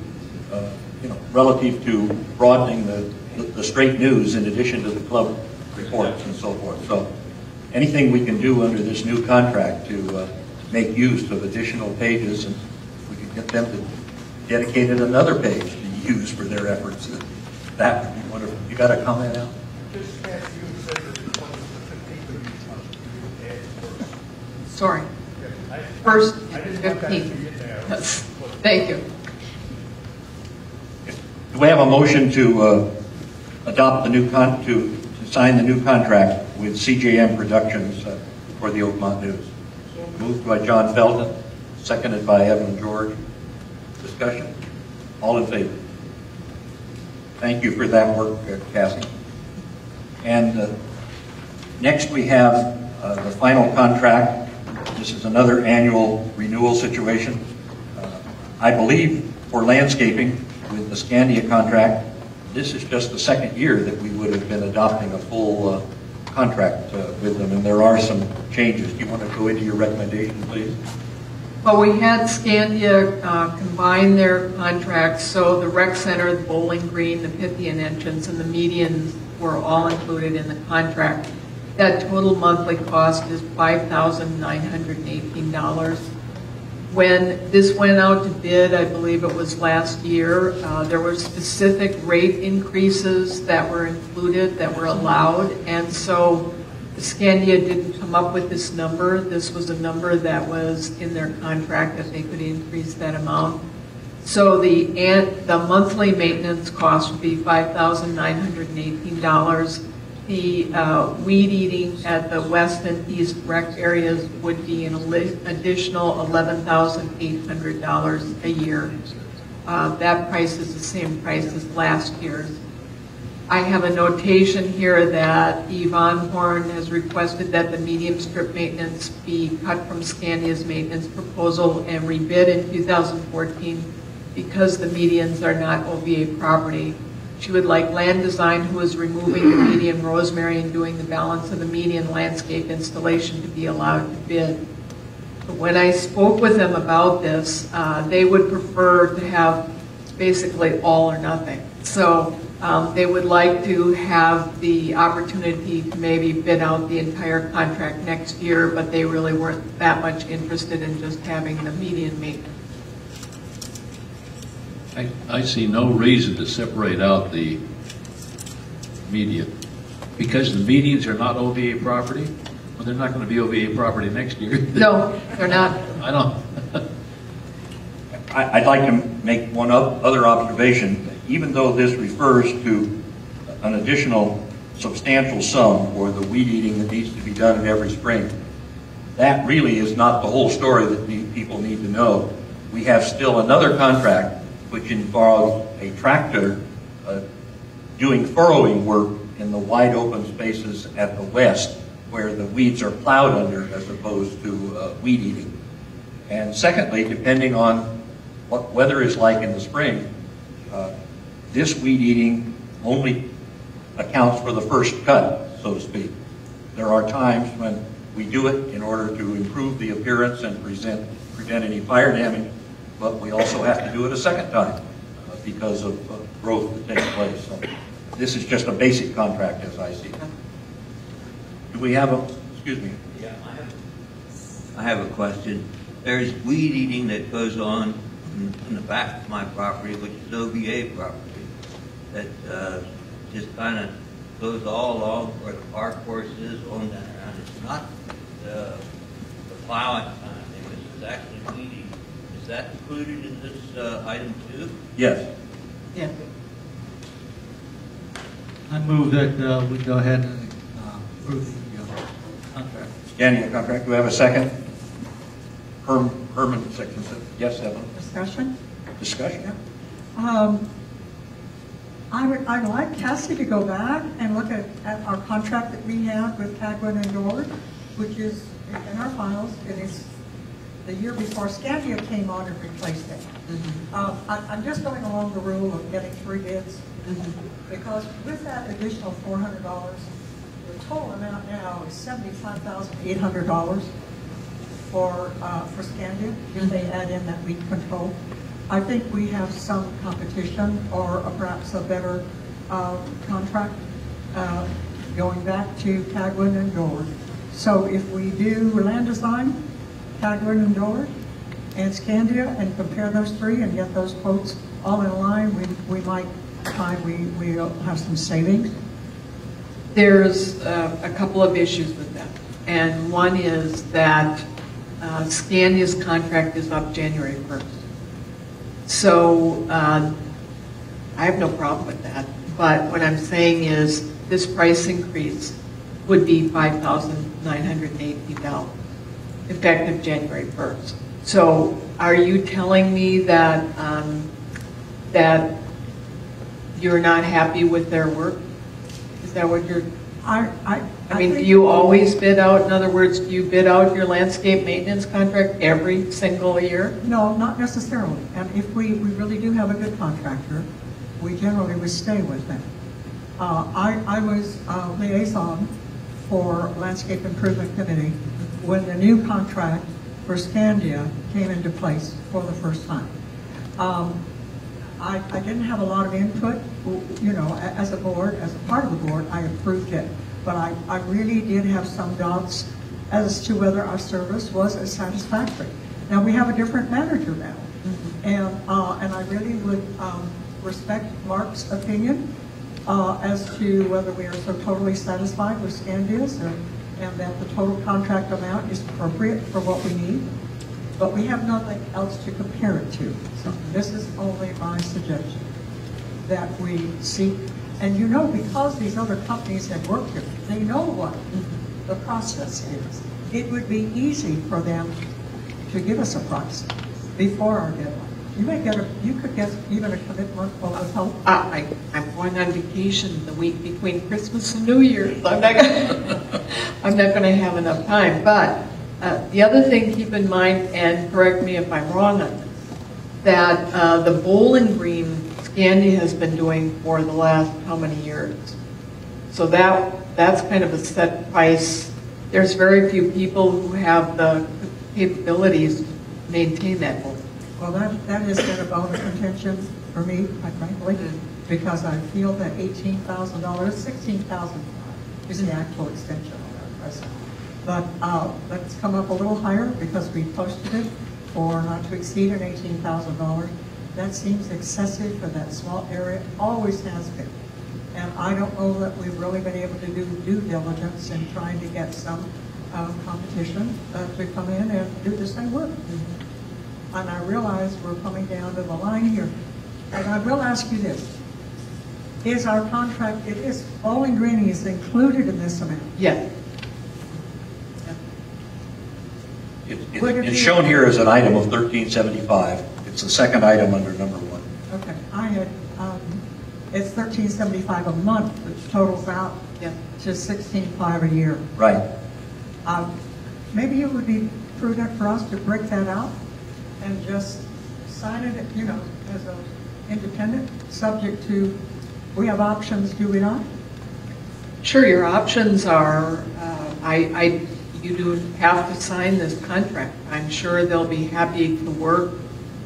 relative to broadening the straight news in addition to the club reports and so forth. So anything we can do under this new contract to make use of additional pages, and we could get them to dedicate another page to use for their efforts, that would be wonderful. You got a comment, Al? Sorry. First, 15. Yes. Thank you. Do we have a motion to adopt the new to sign the new contract with CJM Productions for the Oakmont News? Moved by John Felton, seconded by Evan George. Discussion? All in favor? Thank you for that work, Cassie. And next we have the final contract. This is another annual renewal situation. I believe for landscaping, with the Scandia contract, this is just the second year that we would have been adopting a full contract with them, and there are some changes. Do you want to go into your recommendation, please? Well, we had Scandia combine their contracts, so the rec center, the bowling green, the Pythian entrance, and the medians were all included in the contract. That total monthly cost is $5,918. When this went out to bid, I believe it was last year, there were specific rate increases that were included, that were allowed, and so Scandia didn't come up with this number. This was a number that was in their contract that they could increase that amount. So the monthly maintenance cost would be $5,918. The weed eating at the west and east rec areas would be an additional $11,800 a year. That price is the same price as last year's. I have a notation here that Yvonne Horn has requested that the medium strip maintenance be cut from Scandia's maintenance proposal and rebid in 2014 because the medians are not OVA property. She would like Land Design, who is removing the median rosemary and doing the balance of the median landscape installation, to be allowed to bid. But when I spoke with them about this, they would prefer to have basically all or nothing. So they would like to have the opportunity to maybe bid out the entire contract next year, but they really weren't that much interested in just having the median maintenance. I see no reason to separate out the median. Because the medians are not OVA property, well, they're not going to be OVA property next year. No, they're not. I don't. I'd like to make one other observation. Even though this refers to an additional substantial sum for the weed eating that needs to be done in every spring, that really is not the whole story that people need to know. We have still another contract which involves a tractor doing furrowing work in the wide open spaces at the west where the weeds are plowed under as opposed to weed eating. And secondly, depending on what weather is like in the spring, this weed eating only accounts for the first cut, so to speak. There are times when we do it in order to improve the appearance and prevent any fire damage, but we also have to do it a second time because of growth that takes place. So this is just a basic contract as I see it. Do we have a, excuse me? Yeah, I have a question. There's weed eating that goes on in the back of my property, which is OVA property, that just kind of goes all along where the park course is on that around. It's not the plowing kind of thing. This is actually weed eating. Is that included in this item too? Yes. Yeah. I move that we go ahead and approve the contract. Scandia contract. Do we have a second? Herman, second. Yes, Evan. Discussion? Discussion. I'd like Cassie to go back and look at our contract that we have with Cagwin and George, which is in our files. It is the year before Scandia came on and replaced it. I'm just going along the rule of getting 3 bids, because with that additional $400, the total amount now is $75,800 for Scandia, if they add in that weed control. I think we have some competition or perhaps a better contract going back to Cagwin and George. So if we do Land Design, Cagwin and George, and Scandia, and compare those 3 and get those quotes all in line, we might find we'll have some savings. There's a couple of issues with that. And one is that Scandia's contract is up January 1st. So I have no problem with that. But what I'm saying is this price increase would be $5,980 effective January 1st. So are you telling me that that you're not happy with their work? Is that what you're... I mean, do you always bid out? In other words, do you bid out your landscape maintenance contract every single year? No, not necessarily. And if we really do have a good contractor, we generally would stay with them. I was liaison for Landscape Improvement Committee when the new contract for Scandia came into place for the first time. I didn't have a lot of input, you know, as a board, as a part of the board, I approved it. But I really did have some doubts as to whether our service was as satisfactory. Now, we have a different manager now, and I really would respect Mark's opinion as to whether we are so totally satisfied with Scandia's and that the total contract amount is appropriate for what we need. But we have nothing else to compare it to. So this is only my suggestion that we seek. And you know, because these other companies have worked here, they know what the process is. It would be easy for them to give us a price before our deadline. You could get even a commitment of help. I'm going on vacation the week between Christmas and New Year's. I'm not going to have enough time. But the other thing, keep in mind, and correct me if I'm wrong on this, that the Bowling Green Scandia has been doing for the last how many years? So that's kind of a set price. There's very few people who have the capabilities to maintain that bowling. Well, that has been a bone of contention for me, quite frankly, because I feel that $18,000, $16,000 is the actual extension of that present. But let's come up a little higher because we posted it for not to exceed an $18,000. That seems excessive for that small area, always has been. And I don't know that we've really been able to do due diligence in trying to get some competition to come in and do the same work. And I realize we're coming down to the line here. And I will ask you this. Is our contract, Bowling Green is included in this amount? Yes. It's shown here as an item of $1375. It's the second item under number 1. Okay. I had, it's $1375 a month, which totals out to $16,500 a year. Right. Maybe it would be prudent for us to break that out and just sign it, as an independent, subject to, we have options, do we not? Sure, your options are, you do have to sign this contract. I'm sure they'll be happy to work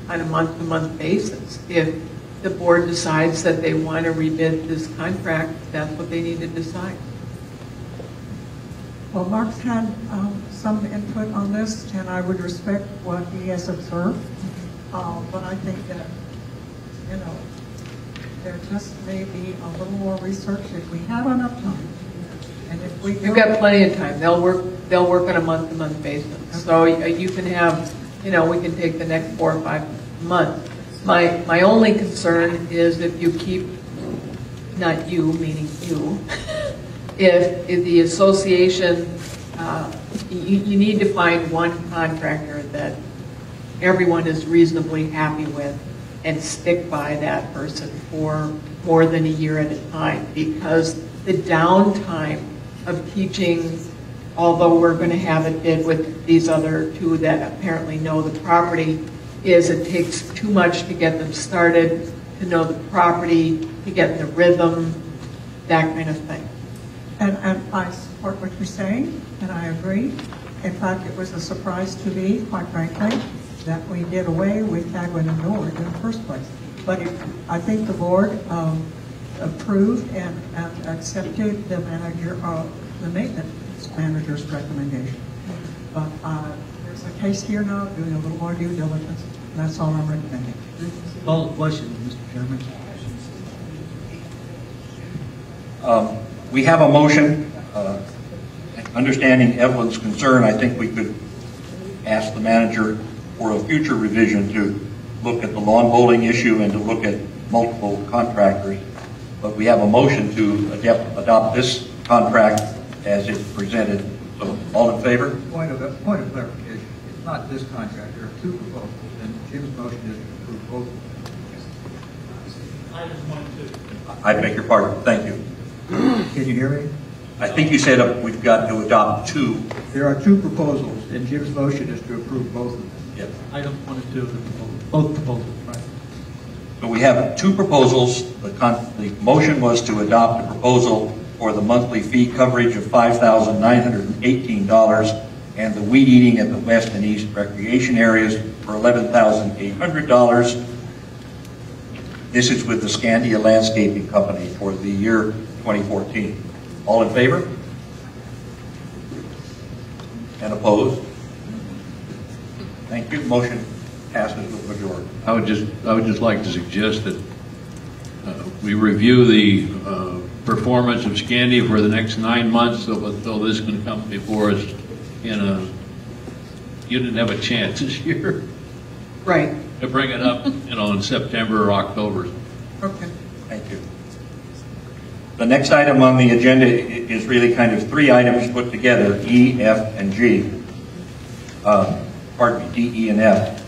on a month-to-month basis. If the board decides that they want to rebid this contract, that's what they need to decide. Well, Mark's had some input on this, and I would respect what he has observed. But I think that, there just may be a little more research if we have enough time. And if we You've got plenty of time. They'll work on a month-to-month basis. Okay. So you can have, we can take the next 4 or 5 months. My only concern is if you keep, not you, meaning you, if the association, you need to find one contractor that everyone is reasonably happy with and stick by that person for more than a year at a time, because the downtime of teaching, although we're going to have it bid with these other two that apparently know the property, is it takes too much to get them started, to know the property, to get in the rhythm, that kind of thing. And I support what you're saying, and I agree. In fact, it was a surprise to me, quite frankly, that we did away with Tagwin and Nord in the first place. But I think the board approved and accepted the maintenance manager's recommendation. But there's a case here now, doing a little more due diligence, and that's all I'm recommending. Call the question, Mr. Chairman. We have a motion. Understanding Evelyn's concern, I think we could ask the manager for a future revision to look at the lawn bowling issue and to look at multiple contractors. But we have a motion to adopt this contract as it's presented. So, all in favor? Point of clarification. It's not this contract. There are 2 proposals, and Jim's motion is to approve both of them. Items 1 and 2. I beg your pardon. Thank you. Can you hear me? I think you said we've got to adopt 2. There are 2 proposals, and Jim's motion is to approve both of them. Yes. Items 1 and 2 of the proposal. Both proposals, right? So we have 2 proposals. The motion was to adopt a proposal for the monthly fee coverage of $5,918 and the weed eating at the west and east recreation areas for $11,800. This is with the Scandia Landscaping Company for the year 2014. All in favor? And opposed? Thank you. Motion passes with majority. I would just like to suggest that we review the performance of Scandia for the next 9 months, so this can come before us you didn't have a chance this year. Right. To bring it up, in September or October. Okay. Thank you. The next item on the agenda is really kind of 3 items put together, E, F, and G. Pardon me, D, E, and F.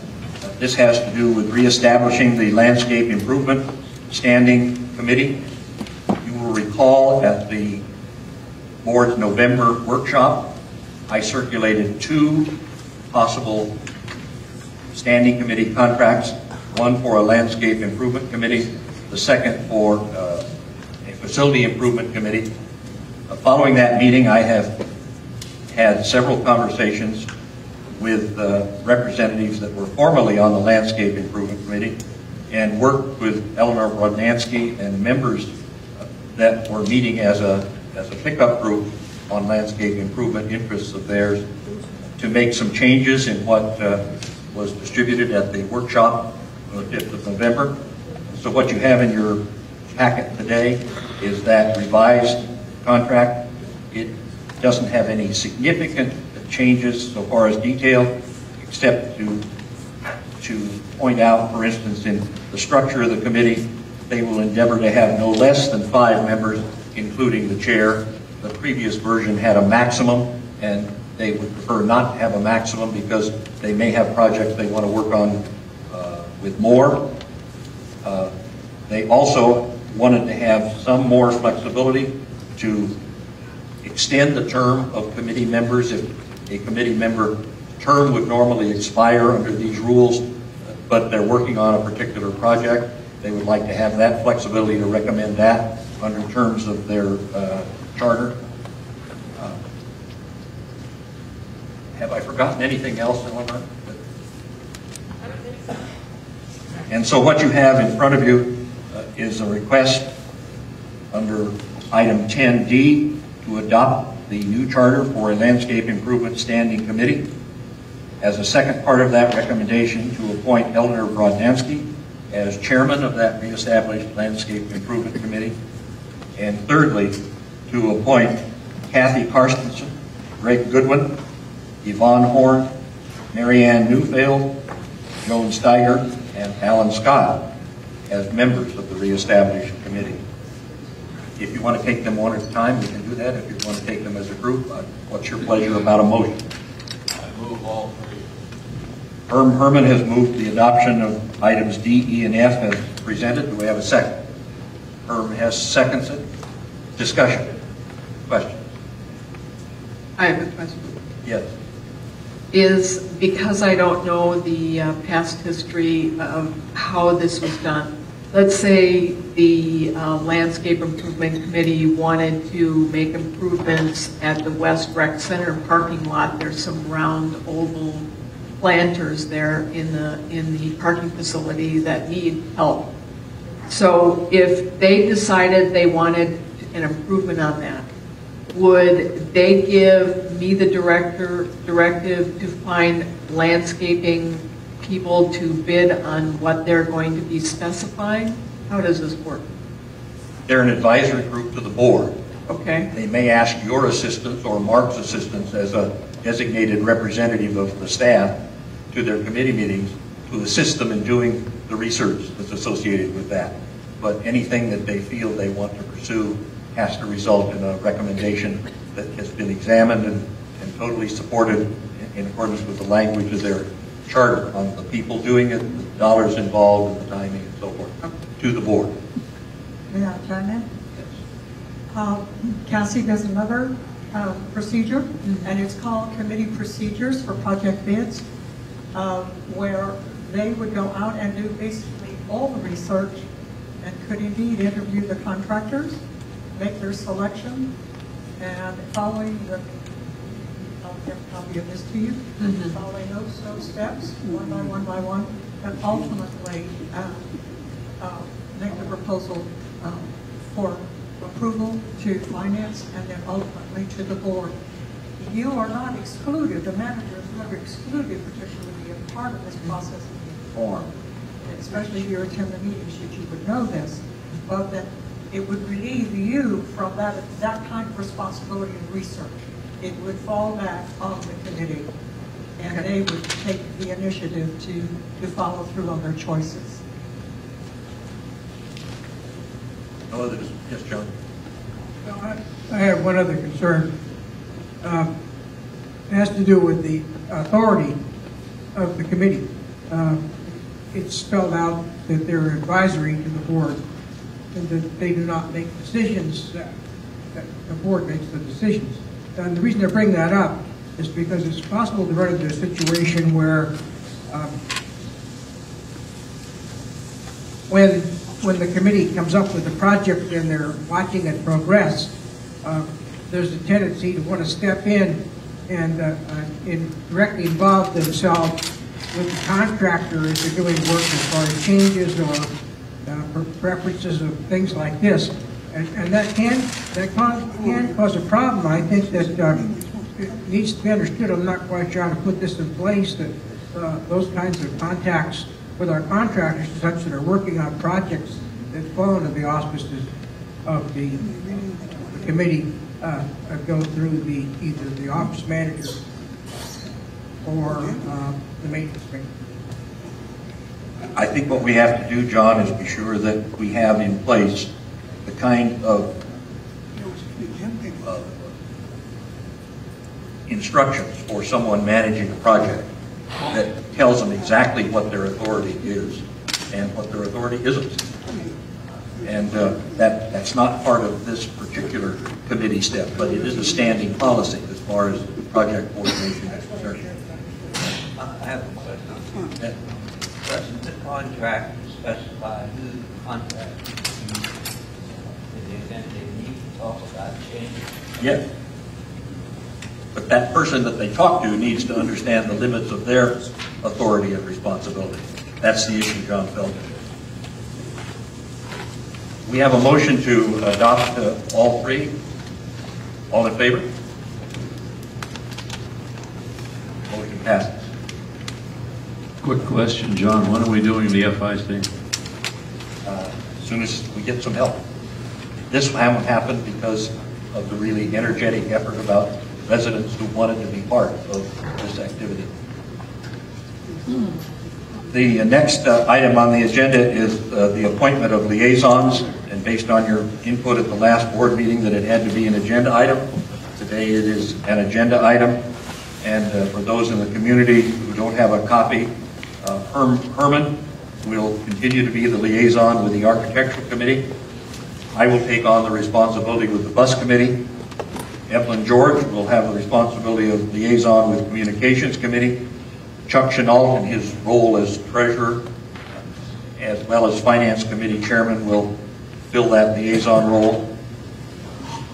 This has to do with reestablishing the Landscape Improvement Standing Committee. You will recall at the board's November workshop, I circulated 2 possible standing committee contracts, one for a landscape improvement committee, the second for a facility improvement committee. Following that meeting, I have had several conversations with representatives that were formerly on the Landscape Improvement Committee and worked with Eleanor Brodnansky and members that were meeting as a pickup group on landscape improvement interests of theirs to make some changes in what was distributed at the workshop on the 5th of November. So what you have in your packet today is that revised contract. It doesn't have any significant changes so far as detail, except to point out, for instance, in the structure of the committee, they will endeavor to have no less than 5 members, including the chair. The previous version had a maximum, and they would prefer not to have a maximum because they may have projects they want to work on with more. They also wanted to have some more flexibility to extend the term of committee members. If a committee member term would normally expire under these rules, but they're working on a particular project, they would like to have that flexibility to recommend that under terms of their charter. Have I forgotten anything else, Eleanor? And so what you have in front of you is a request under item 10D to adopt the new charter for a Landscape Improvement Standing Committee. As a second part of that recommendation, to appoint Eleanor Brodnansky as chairman of that reestablished Landscape Improvement Committee. And thirdly, to appoint Kathy Carstensen, Greg Goodwin, Yvonne Horn, Marianne Newfield, Joan Steiger, and Alan Scott as members of the reestablished committee. If you want to take them one at a time, we can do that. If you want to take them as a group, what's your pleasure about a motion? I move all 3. Herm Herman has moved the adoption of items D, E, and F as presented. Do we have a second? Herm has seconds it. Discussion. Question. I have a question. Yes. Is because I don't know the past history of how this was done. Let's say the Landscape Improvement Committee wanted to make improvements at the West Rec Center parking lot. There's some round oval planters there in the parking facility that need help. So if they decided they wanted an improvement on that, would they give me the directive to find landscaping people to bid on what they're going to be specifying? How does this work? They're an advisory group to the board. Okay. They may ask your assistance or Mark's assistance as a designated representative of the staff to their committee meetings to assist them in doing the research that's associated with that. But anything that they feel they want to pursue has to result in a recommendation that has been examined and totally supported in accordance with the language of their charter on the people doing it, the dollars involved, and the timing and so forth, to the board. May I chime in? Cassie does another procedure, and it's called Committee Procedures for Project Bids, where they would go out and do basically all the research and could indeed interview the contractors, make their selection, and following the, I'll give a copy of this to you, following those steps, one by one, and ultimately make the proposal for approval to finance and then ultimately to the board. You are not excluded, the manager is never excluded, particularly to be a part of this process and be informed, especially if you attend the meetings, you would know this, but that it would relieve you from that kind of responsibility and research. It would fall back on the committee, and they would take the initiative to follow through on their choices. No others? Yes, John. I have one other concern. It has to do with the authority of the committee. The it's spelled out that they're advisory to the board and that they do not make decisions, that the board makes the decisions. And the reason I bring that up is because it's possible to run into a situation where when the committee comes up with a project and they're watching it progress, there's a tendency to want to step in and directly involve themselves with the contractor as they're doing work as far as changes or preferences of things like this. And that can cause a problem. I think that it needs to be understood. I'm not quite sure how to put this in place, that those kinds of contacts with our contractors, such that are working on projects that fall under the auspices of the committee, go through either the office manager or the maintenance manager. I think what we have to do, John, is be sure that we have in place the kind of instructions for someone managing a project that tells them exactly what their authority is and what their authority isn't. And that's not part of this particular committee step, but it is a standing policy as far as project coordination is concerned. I have a question. Doesn't the contract specify who the contract is? In the event they need to talk about changes? Yes. But that person that they talk to needs to understand the limits of their authority and responsibility. That's the issue John felt. We have a motion to adopt all three. All in favor? Motion passes. Quick question, John. When are we doing the FIC? As soon as we get some help. This won't happen because of the really energetic effort about residents who wanted to be part of this activity. The next item on the agenda is the appointment of liaisons, and based on your input at the last board meeting that it had to be an agenda item, today it is an agenda item. And for those in the community who don't have a copy, Herman will continue to be the liaison with the Architectural Committee. I will take on the responsibility with the Bus Committee. Evelyn George will have the responsibility of liaison with Communications Committee. Chuck Chenault, in his role as treasurer, as well as Finance Committee chairman, will fill that liaison role.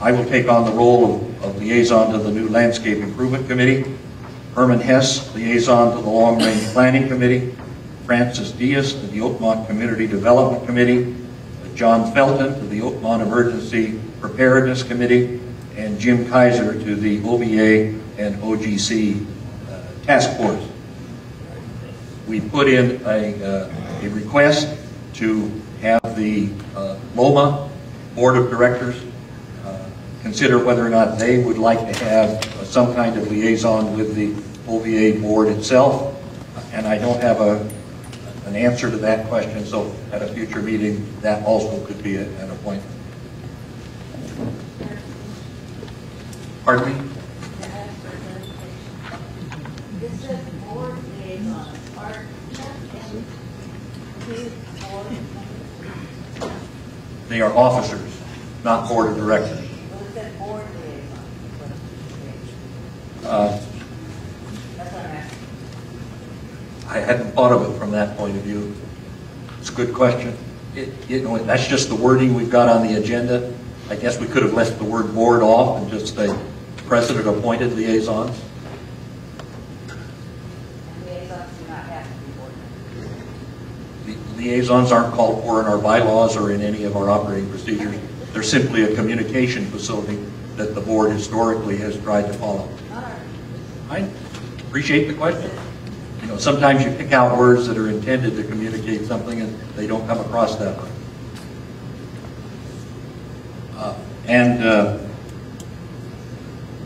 I will take on the role of liaison to the new Landscape Improvement Committee. Herman Hess, liaison to the Long Range Planning Committee. Francis Diaz to the Oakmont Community Development Committee. John Felton to the Oakmont Emergency Preparedness Committee. And Jim Kaiser to the OVA and OGC Task Force. We put in a request to have the LOMA Board of Directors consider whether or not they would like to have some kind of liaison with the OVA board itself. And I don't have an answer to that question, so at a future meeting, that also could be an appointment. Pardon me? This says board liaison. They are officers, not board of directors. Well, it said board liaison. That's what I'm asking. I hadn't thought of it from that point of view. It's a good question. That's just the wording we've got on the agenda. I guess we could have left the word board off and just say president appointed liaisons. Liaisons do not have to be board members. Liaisons aren't called for in our bylaws or in any of our operating procedures. They're simply a communication facility that the board historically has tried to follow. I appreciate the question. You know, sometimes you pick out words that are intended to communicate something and they don't come across that way.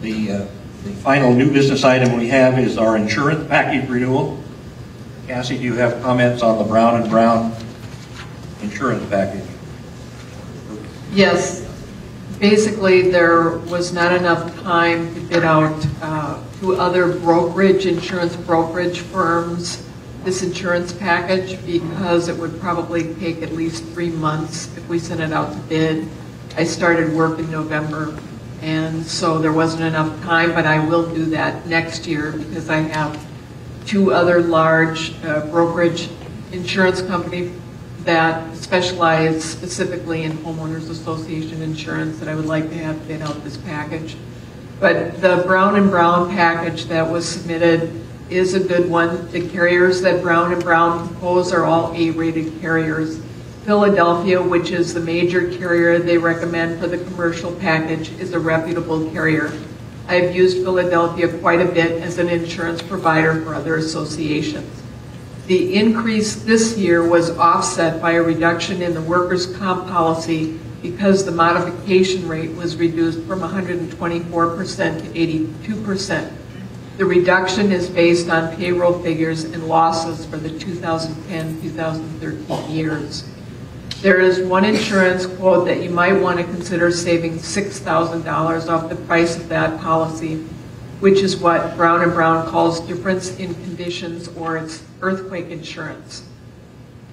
The final new business item we have is our insurance package renewal. Cassie, do you have comments on the Brown & Brown insurance package? Yes. Basically, there was not enough time to bid out to other insurance brokerage firms this insurance package because it would probably take at least 3 months if we sent it out to bid. I started work in November, and so there wasn't enough time, but I will do that next year because I have 2 other large brokerage insurance companies that specialize specifically in homeowners association insurance that I would like to have bid out this package. But the Brown & Brown package that was submitted is a good one. The carriers that Brown & Brown propose are all A-rated carriers. Philadelphia, which is the major carrier they recommend for the commercial package, is a reputable carrier. I've used Philadelphia quite a bit as an insurance provider for other associations. The increase this year was offset by a reduction in the workers' comp policy because the modification rate was reduced from 124% to 82%. The reduction is based on payroll figures and losses for the 2010-2013 years. There is one insurance quote that you might want to consider saving $6,000 off the price of that policy, which is what Brown & Brown calls difference in conditions, or its earthquake insurance.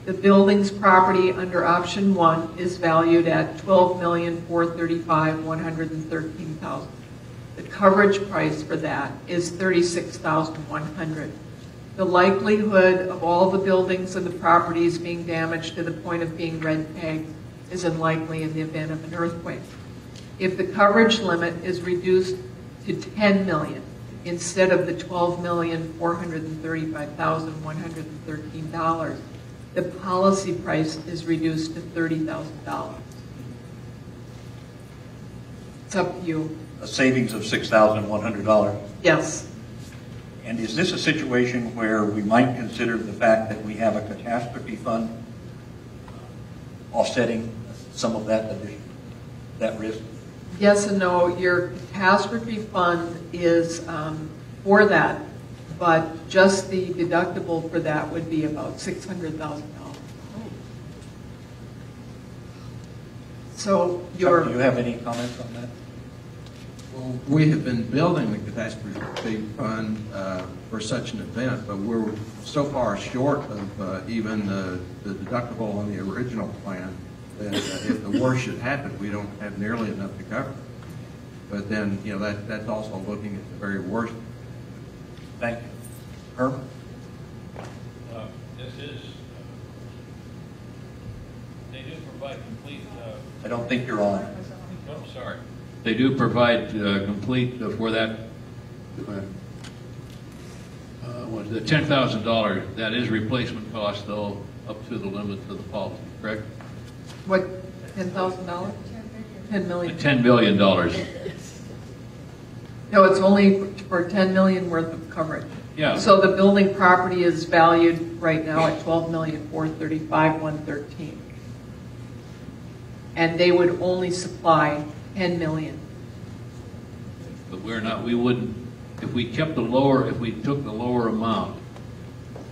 The building's property under option 1 is valued at $12,435,113. The coverage price for that is $36,100. The likelihood of all the buildings and the properties being damaged to the point of being red tagged is unlikely in the event of an earthquake. If the coverage limit is reduced to $10 million instead of the $12,435,113, the policy price is reduced to $30,000. It's up to you. A savings of $6,100. Yes. And is this a situation where we might consider the fact that we have a catastrophe fund offsetting some of that risk? Yes and no. Your catastrophe fund is for that, but just the deductible for that would be about $600,000. So Chuck, do you have any comments on that? Well, we have been building the catastrophe fund for such an event, but we're so far short of even the deductible on the original plan that if the worst should happen, we don't have nearly enough to cover. But then, you know, that's also looking at the very worst. Thank you. Herb? This is, they do provide complete... I don't think you're on. Oh, sorry. They do provide complete for that, was the $10,000, that is replacement cost though, up to the limit of the policy, correct? what, $10,000? $10 million. $10 billion. No, it's only for $10 million worth of coverage. Yeah. So the building property is valued right now at $12,435,113. And they would only supply $10 million. But we wouldn't, if we kept the lower, if we took the lower amount,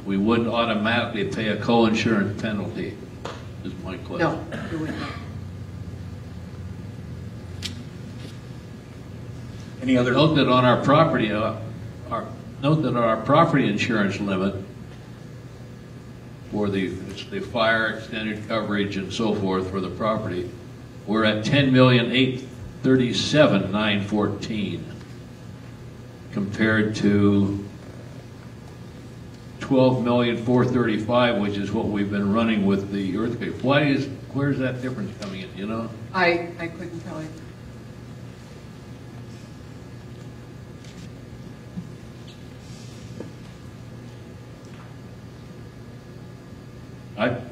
we wouldn't automatically pay a co-insurance penalty, is my question. No, you would not. Any other? Note that on our property, note that our property insurance limit for the fire, extended coverage, and so forth for the property, we're at $10,837,914 compared to $12,435,000, which is what we've been running with the earthquake. Where's that difference coming in? You know? I couldn't tell you.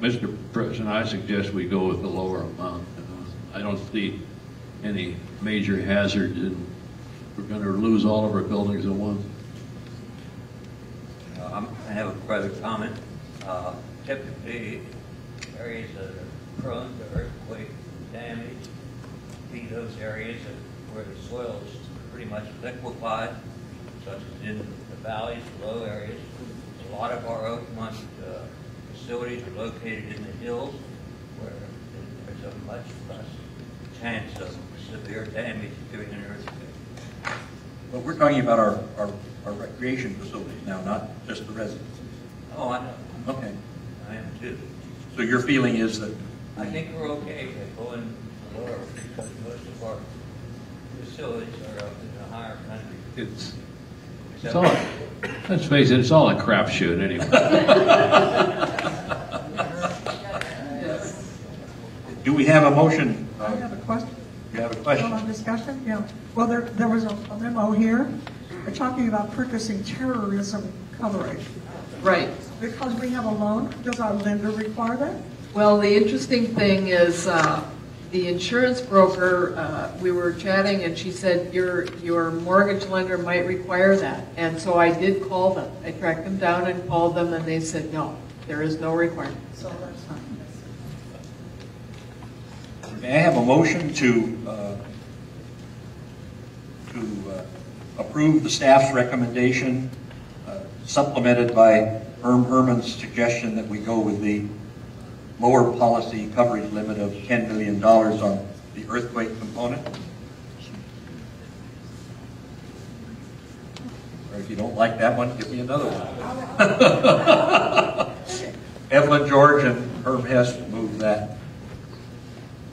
Mr. President, I suggest we go with the lower amount. I don't see any major hazard, and we're going to lose all of our buildings at once. I have a further comment. Typically, areas that are prone to earthquake damage be those areas where the soil is pretty much liquefied, such as in the valleys, low areas. A lot of our Oakmont facilities are located in the hills, where there's a much less chance of severe damage during an earthquake. But we're talking about our recreation facilities now, not just the residents. Oh, I know. Okay. I am too. So your feeling is that I think we're okay to go in lower because most of our facilities are up in the higher country. It's all, let's face it, it's all a crapshoot anyway. Do we have a motion? I have a question. You have a question? On discussion? Yeah. Well, there was a memo here. We're talking about purchasing terrorism coverage. Right. Because we have a loan, does our lender require that? Well, the interesting thing is the insurance broker, we were chatting and she said your mortgage lender might require that. And so I did call them. I tracked them down and called them and they said, no, there is no requirement. So that's fine. May I have a motion to approve the staff's recommendation, supplemented by Herman's suggestion that we go with the lower policy coverage limit of $10 million on the earthquake component? Or if you don't like that one, give me another one. Evelyn George and Herb Hess moved that.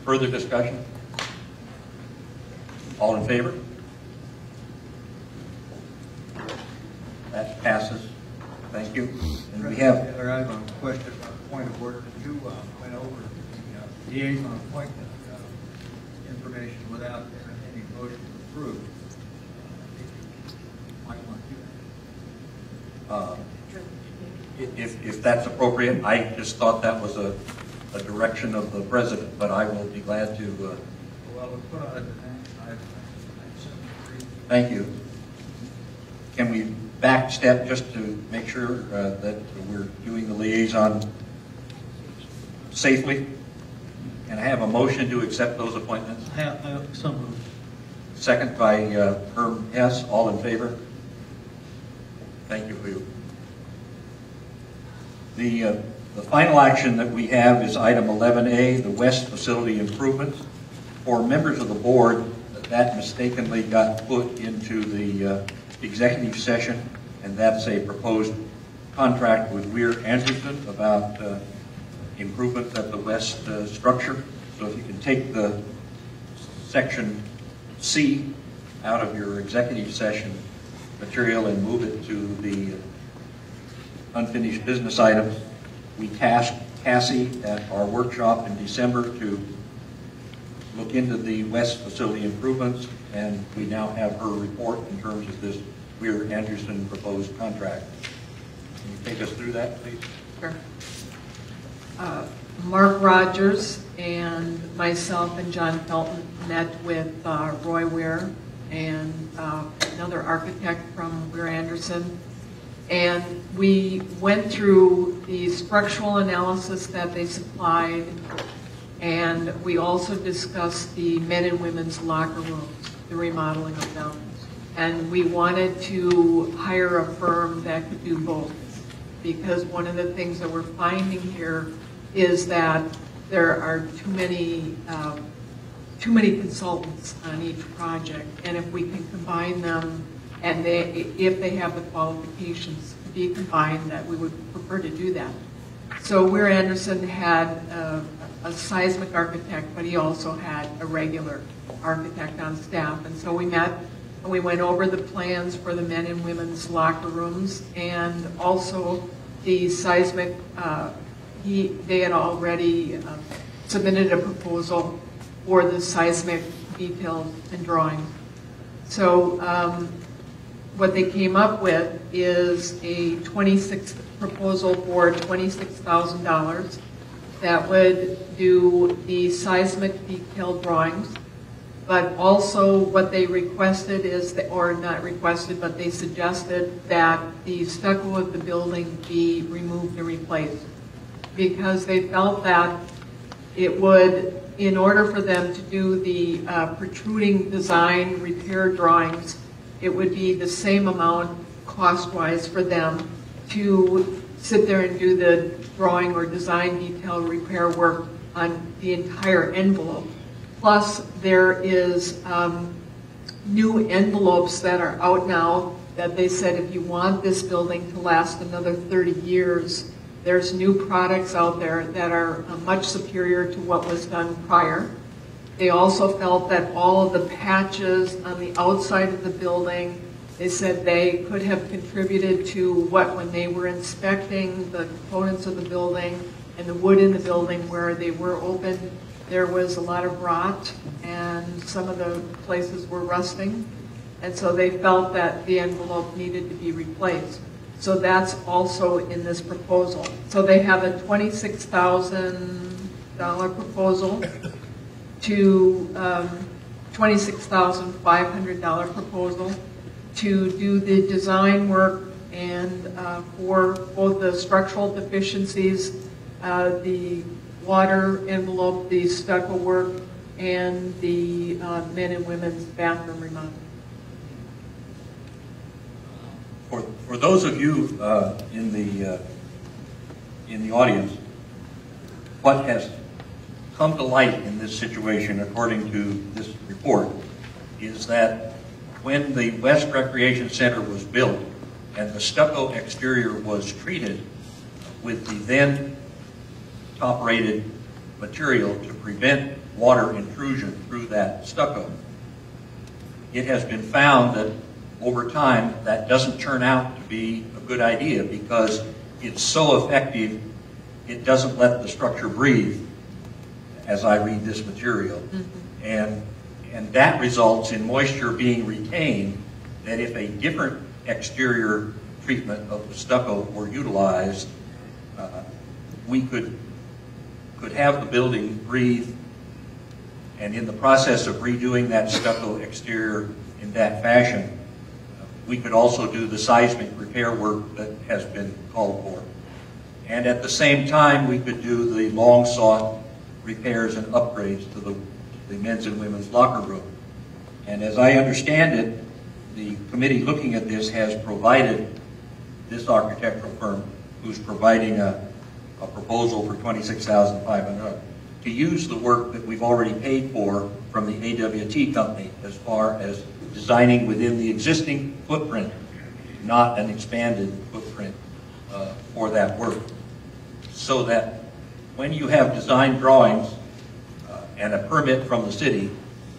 Further discussion? All in favor? That passes. Thank you. And we have... I have a question on point of order. You went over the liaison appointment information without any motion to approve. Might want to do that. If that's appropriate, I just thought that was a direction of the president, but I will be glad to... Well, we'll put on it. Thank you. Can we back step just to make sure that we're doing the liaison safely? Can I have a motion to accept those appointments? So moved. Second by Herb Hess. All in favor? Thank you, Lou. The final action that we have is item 11A, the West Facility Improvements. For members of the board, that mistakenly got put into the executive session, and that's a proposed contract with Weir Anderson about improvements at the West structure. So if you can take the section C out of your executive session material and move it to the unfinished business items. We tasked Cassie at our workshop in December to look into the West facility improvements, and we now have her report in terms of this Weir Anderson proposed contract. Can you take us through that, please? Sure. Mark Rogers and myself and John Felton met with Roy Weir and another architect from Weir Anderson, and we went through the structural analysis that they supplied, and we also discussed the men and women's locker rooms, the remodeling of them. And we wanted to hire a firm that could do both, because one of the things that we're finding here is that there are too many consultants on each project, and if we can combine them, and if they have the qualifications to be combined, that we would prefer to do that. So Weir Anderson had a seismic architect, but he also had a regular architect on staff, and so we met and we went over the plans for the men and women's locker rooms, and also the seismic. They had already submitted a proposal for the seismic details and drawings. So what they came up with is a proposal for $26,000 that would do the seismic detailed drawings, but also what they requested is, or not requested, but they suggested that the stucco of the building be removed and replaced, because they felt that it would, in order for them to do the protruding design repair drawings, it would be the same amount cost-wise for them to sit there and do the drawing or design detail repair work on the entire envelope. Plus, there is new envelopes that are out now that they said if you want this building to last another 30 years, there's new products out there that are much superior to what was done prior. They also felt that all of the patches on the outside of the building, they said they could have contributed to what, when they were inspecting the components of the building and the wood in the building where they were open, there was a lot of rot and some of the places were rusting. And so they felt that the envelope needed to be replaced. So that's also in this proposal. So they have a $26,000 proposal to $26,500 proposal to do the design work and for both the structural deficiencies, the water envelope, the stucco work, and the men and women's bathroom remodel. For those of you in the audience, what has come to light in this situation, according to this report, is that when the West Recreation Center was built and the stucco exterior was treated with the then top-rated material to prevent water intrusion through that stucco, it has been found that over time that doesn't turn out to be a good idea because it's so effective it doesn't let the structure breathe, as I read this material. And that results in moisture being retained, that if a different exterior treatment of the stucco were utilized, we could have the building breathe, and in the process of redoing that stucco exterior in that fashion, we could also do the seismic repair work that has been called for. And at the same time, we could do the long-sought repairs and upgrades to the men's and women's locker room. And as I understand it, the committee looking at this has provided this architectural firm, who's providing a proposal for $26,500, to use the work that we've already paid for from the AWT company as far as designing within the existing footprint, not an expanded footprint for that work. So that when you have design drawings and a permit from the city,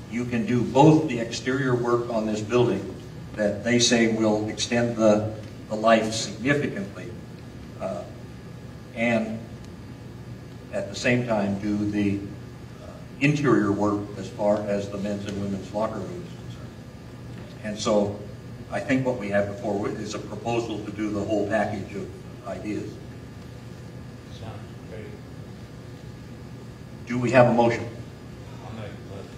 you can do both the exterior work on this building that they say will extend the life significantly, and at the same time do the interior work as far as the men's and women's locker rooms is concerned. And so I think what we have before is a proposal to do the whole package of ideas. Sounds great. Do we have a motion? I'll make a motion.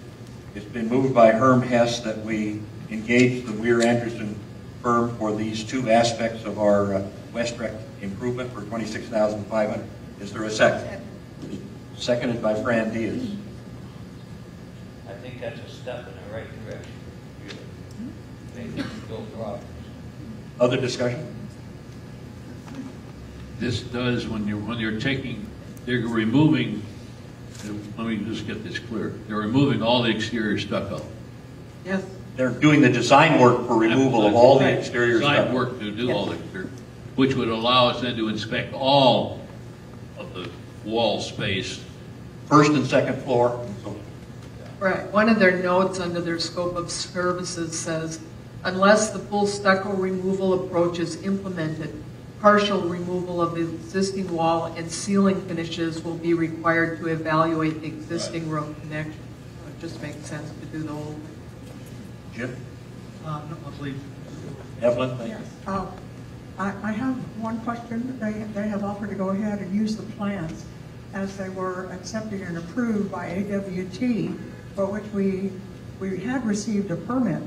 It's been moved by Herm Hess that we engage the Weir Anderson firm for these two aspects of our West Rec improvement for $26,500. Is there a second? Seconded by Fran Diaz. I think that's a step in the right direction. Maybe go progress. Other discussion? This does, when you're taking, they're removing, let me just get this clear, they're removing all the exterior stucco. Yes. They're doing the design work for removal of all the exterior Design stucco. work to do all the exterior, which would allow us then to inspect all of the wall space. First and second floor. Right. One of their notes under their scope of services says, unless the full stucco removal approach is implemented, partial removal of the existing wall and ceiling finishes will be required to evaluate the existing roof connection. So it just makes sense to do the whole thing. Jim? No, please. Evelyn, thank you. I have one question. They have offered to go ahead and use the plans as they were accepted and approved by AWT, for which we had received a permit.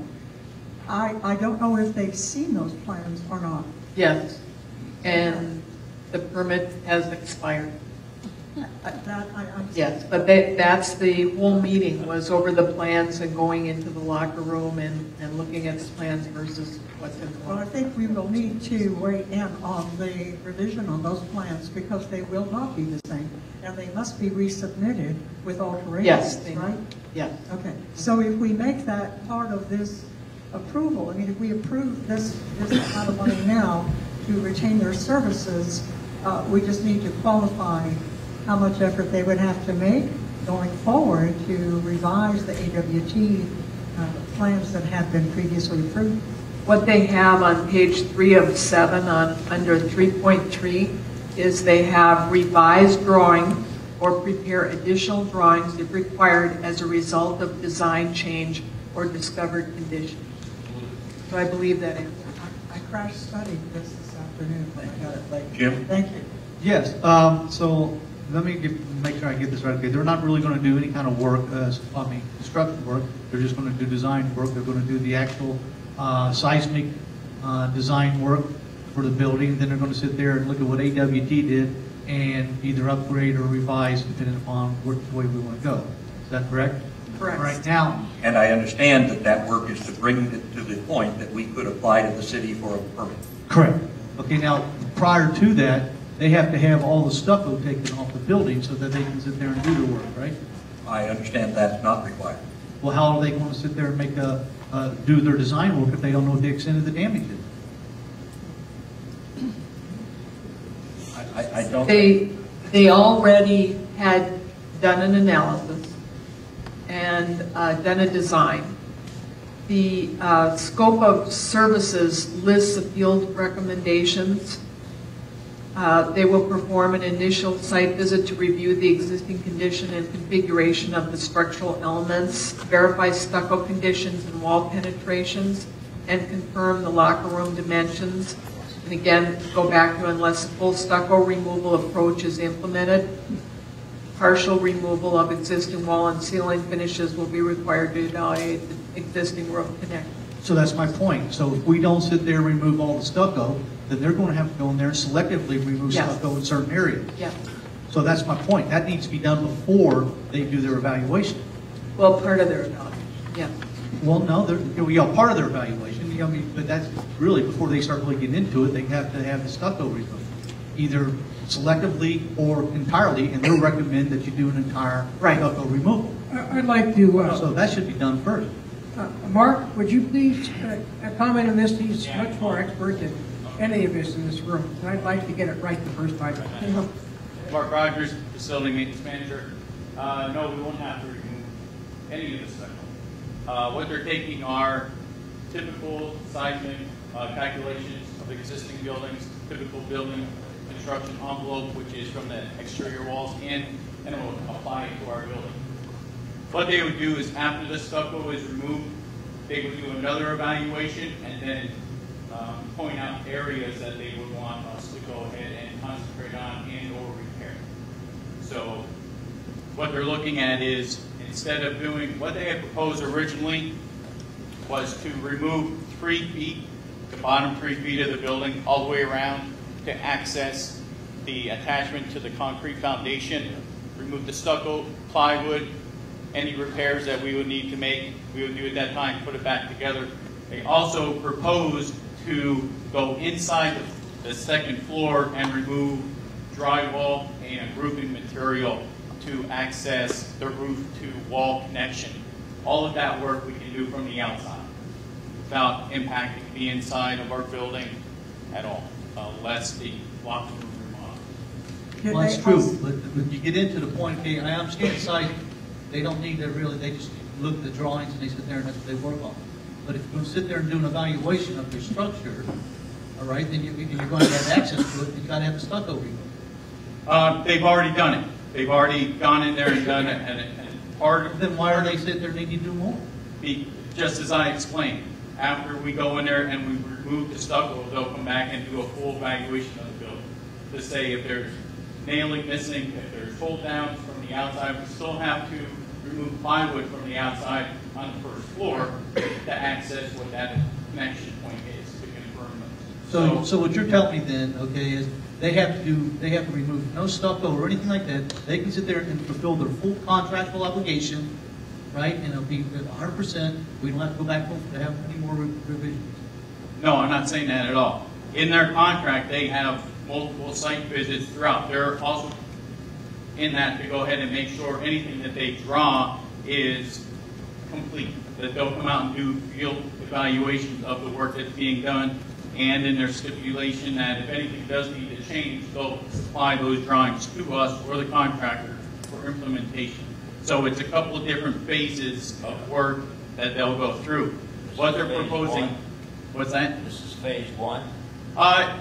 I don't know if they've seen those plans or not. Yes. And the permit has expired. Yes, but that's the whole meeting was over the plans and going into the locker room and looking at the plans versus what's in the Well, I think we will need to weigh in on the revision on those plans because they will not be the same and they must be resubmitted with alterations, Yes, right? Yes. Okay, so if we make that part of this approval. I mean, if we approve this amount of money now to retain their services, we just need to qualify how much effort they would have to make going forward to revise the AWT plans that have been previously approved. What they have on page 3 of 7 under 3.3 is they have revised drawing or prepare additional drawings if required as a result of design change or discovered condition. So I believe that answers. I crash studied this afternoon, but I got it late. Jim? Thank you. Yes, so let me make sure I get this right. Okay, they're not really going to do any kind of work, construction work. They're just going to do design work. They're going to do the actual seismic design work for the building. Then they're going to sit there and look at what AWT did and either upgrade or revise depending upon which way we want to go. Is that correct? Correct. Right now. And I understand that that work is to bring it to the point that we could apply to the city for a permit. Correct. Okay, now, prior to that, they have to have all the stucco taken off the building so that they can sit there and do their work, right? I understand that's not required. Well, how are they going to sit there and make do their design work if they don't know the extent of the damage is? I don't. They already had done an analysis and done a design. The scope of services lists the field recommendations. They will perform an initial site visit to review the existing condition and configuration of the structural elements, verify stucco conditions and wall penetrations, and confirm the locker room dimensions. And again, go back to unless a full stucco removal approach is implemented, partial removal of existing wall and ceiling finishes will be required to evaluate the existing roof connection. So that's my point. So if we don't sit there and remove all the stucco, then they're going to have to go in there and selectively remove stucco in certain areas. Yeah. So that's my point. That needs to be done before they do their evaluation. Well, part of their evaluation, yeah. Well, no, part of their evaluation. I mean, but that's really before they start really getting into it. They have to have the stucco removed, either selectively or entirely, and they'll recommend that you do an entire stucco removal. I'd like to... so that should be done first. Mark, would you please comment on this? He's much more expert than any of us in this room, and I'd like to get it right the first time. Mark Rogers, Facility Maintenance Manager. No, we won't have to remove any of the stucco. What they're taking are typical seismic calculations of existing buildings, typical building construction envelope, which is from the exterior walls in, and it will apply it to our building. What they would do is after the stucco is removed, they would do another evaluation and then point out areas that they would want us to go ahead and concentrate on and or repair. So what they're looking at is instead of doing what they had proposed originally was to remove 3 feet, the bottom 3 feet of the building all the way around to access the attachment to the concrete foundation, remove the stucco, plywood, any repairs that we would need to make, we would do at that time, put it back together. They also proposed to go inside the second floor and remove drywall and roofing material to access the roof to wall connection. All of that work we can do from the outside without impacting the inside of our building at all, unless the locker room remodel. Well, that's true, but when you get into the point, okay, I understand the site, they don't need to really, they just look at the drawings and they sit there and that's what they work on. But if you're going to sit there and do an evaluation of your structure, all right, then you're going to have access to it, you've got to have the stucco removed. They've already done it. They've already gone in there and done it, and part of then why are they sitting there needing to do more? Just as I explained, after we go in there and we remove the stucco, they'll come back and do a full evaluation of the building to say if there's nailing missing, if there's hold downs from the outside. We still have to remove plywood from the outside on the first floor to access what that connection point is to confirm those. So what you're telling me then, okay, is they have to remove no stucco or anything like that. They can sit there and fulfill their full contractual obligation, right? And it'll be 100%. We don't have to go back to have any more revisions. No, I'm not saying that at all. In their contract, they have multiple site visits throughout. They're also in that to go ahead and make sure anything that they draw is complete, that they'll come out and do field evaluations of the work that's being done, and in their stipulation that if anything does need to change, they'll supply those drawings to us or the contractor for implementation. So it's a couple of different phases of work that they'll go through. What they're proposing, what's that? This is phase one.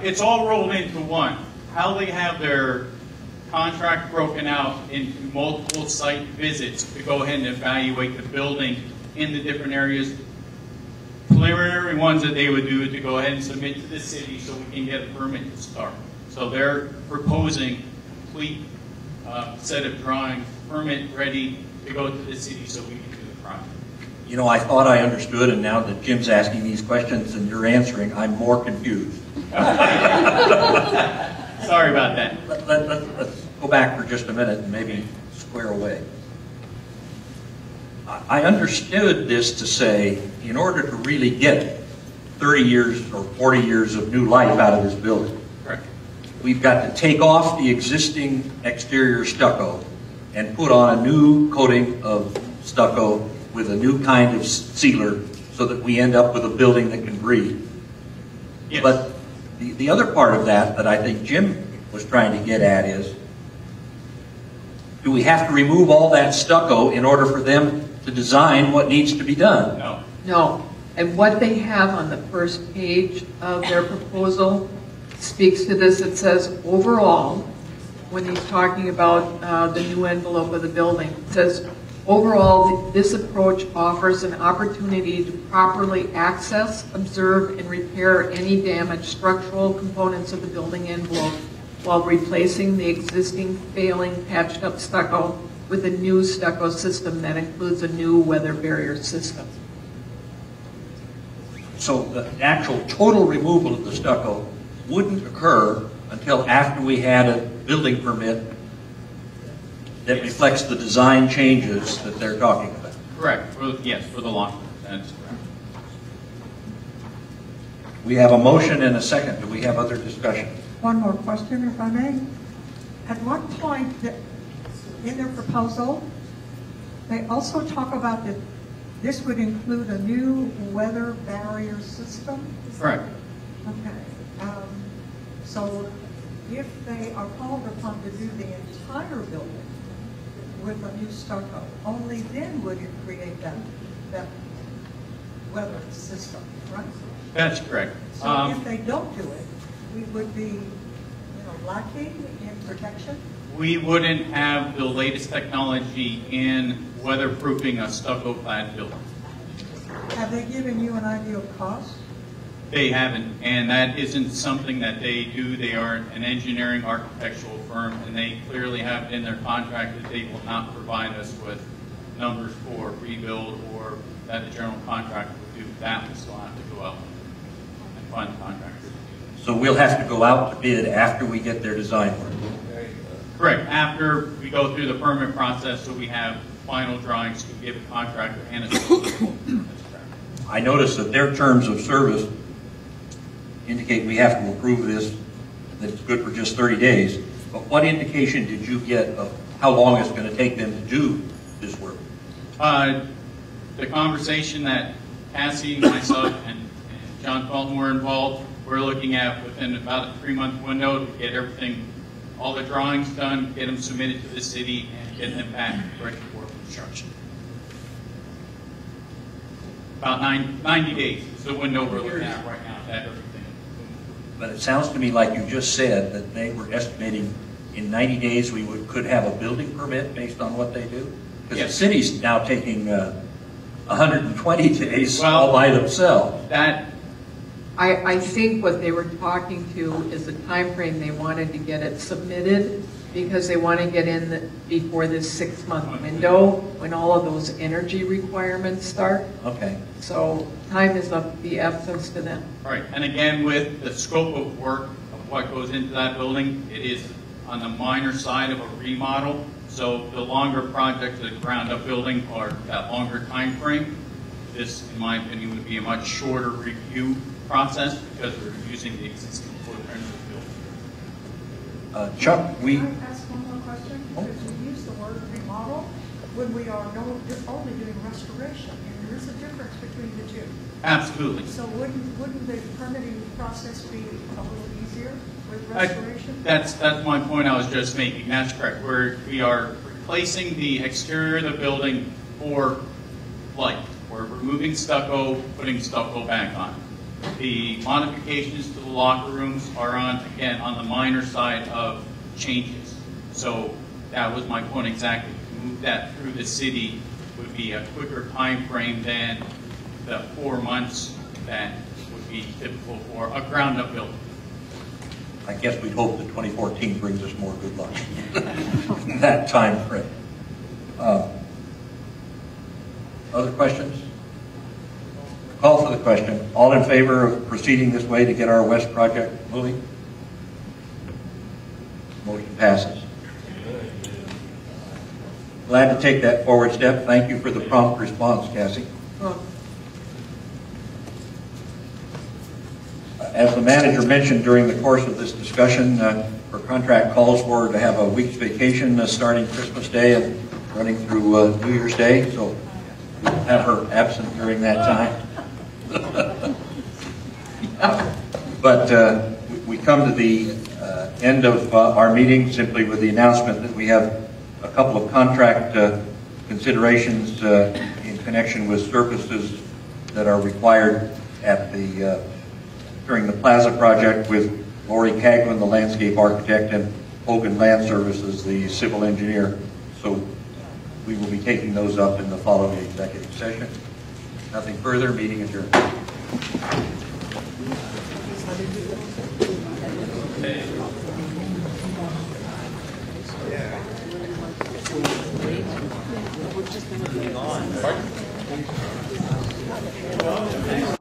It's all rolled into one. How they have their contract broken out into multiple site visits to go ahead and evaluate the building in the different areas. Preliminary ones that they would do to go ahead and submit to the city so we can get a permit to start. So they're proposing a complete set of drawings, permit ready to go to the city so we can do the project. You know, I thought I understood, and now that Jim's asking these questions and you're answering, I'm more confused. Sorry about that. Let's go back for just a minute and maybe square away. I understood this to say, in order to really get 30 years or 40 years of new life out of this building, correct, we've got to take off the existing exterior stucco and put on a new coating of stucco with a new kind of sealer so that we end up with a building that can breathe. Yes. But the other part of that I think Jim was trying to get at is, do we have to remove all that stucco in order for them to design what needs to be done? No. No. And what they have on the first page of their proposal speaks to this. It says, overall, when he's talking about the new envelope of the building, it says, overall, this approach offers an opportunity to properly access, observe, and repair any damaged structural components of the building envelope while replacing the existing failing patched-up stucco with a new stucco system that includes a new weather barrier system. So the actual total removal of the stucco wouldn't occur until after we had a building permit that reflects the design changes that they're talking about. Correct. Yes, for the long term. That's correct. We have a motion and a second. Do we have other discussion? One more question, if I may. At one point in their proposal, they also talk about that this would include a new weather barrier system. Correct. Okay. So if they are called upon to do the entire building with a new stucco, only then would it create that weather system, right? That's correct. So if they don't do it, we would be, lacking in protection? We wouldn't have the latest technology in weatherproofing a stucco-clad building. Have they given you an idea of cost? They haven't, and that isn't something that they do. They are an engineering architectural firm, and they clearly have in their contract that they will not provide us with numbers for rebuild or that the general contractor would do. That we still have to go out and find contractors. So we'll have to go out to bid after we get their design work. Correct. After we go through the permit process, so we have final drawings to give a contractor and a I noticed that their terms of service indicate we have to approve this, that it's good for just 30 days. But what indication did you get of how long it's going to take them to do this work? The conversation that Cassie, myself, and John Fulton were involved, we're looking at within about a 3-month window to get everything, all the drawings done, get them submitted to the city, and get them back ready for construction. About 90 days is the window we're looking at right now to have everything. But it sounds to me like you just said that they were estimating in 90 days we could have a building permit based on what they do? Because Yes. the city's now taking 120 days all by themselves. I think what they were talking to is the time frame they wanted to get it submitted, because they want to get in before this 6-month window when all of those energy requirements start. Okay. So time is of the essence to them. All right, and again, with the scope of work of what goes into that building, it is on the minor side of a remodel. So the longer projects, the ground-up building, are that longer time frame. This, in my opinion, would be a much shorter review process because we're using the existing footprint of the building. Chuck, Can I ask one more question? Because we use the word remodel when we are only doing restoration. Absolutely. So wouldn't the permitting process be a little easier with restoration? That's my point I was just making. That's correct. We are replacing the exterior of the building for light. We're removing stucco, putting stucco back on. The modifications to the locker rooms are on the minor side of changes. So that was my point exactly. To move that through the city would be a quicker time frame than the 4 months that would be typical for a ground-up building. I guess we'd hope that 2014 brings us more good luck in that time frame. Other questions? Call for the question. All in favor of proceeding this way to get our West project moving? Motion passes. Glad to take that forward step. Thank you for the prompt response, Cassie. As the manager mentioned during the course of this discussion, her contract calls for her to have a week's vacation starting Christmas Day and running through New Year's Day, so we'll have her absent during that time. But we come to the end of our meeting simply with the announcement that we have a couple of contract considerations in connection with services that are required at the during the Plaza project with Lori Caglin, the landscape architect, and Hogan Land Services, the civil engineer. So we will be taking those up in the following executive session. Nothing further, meeting adjourned. Pardon?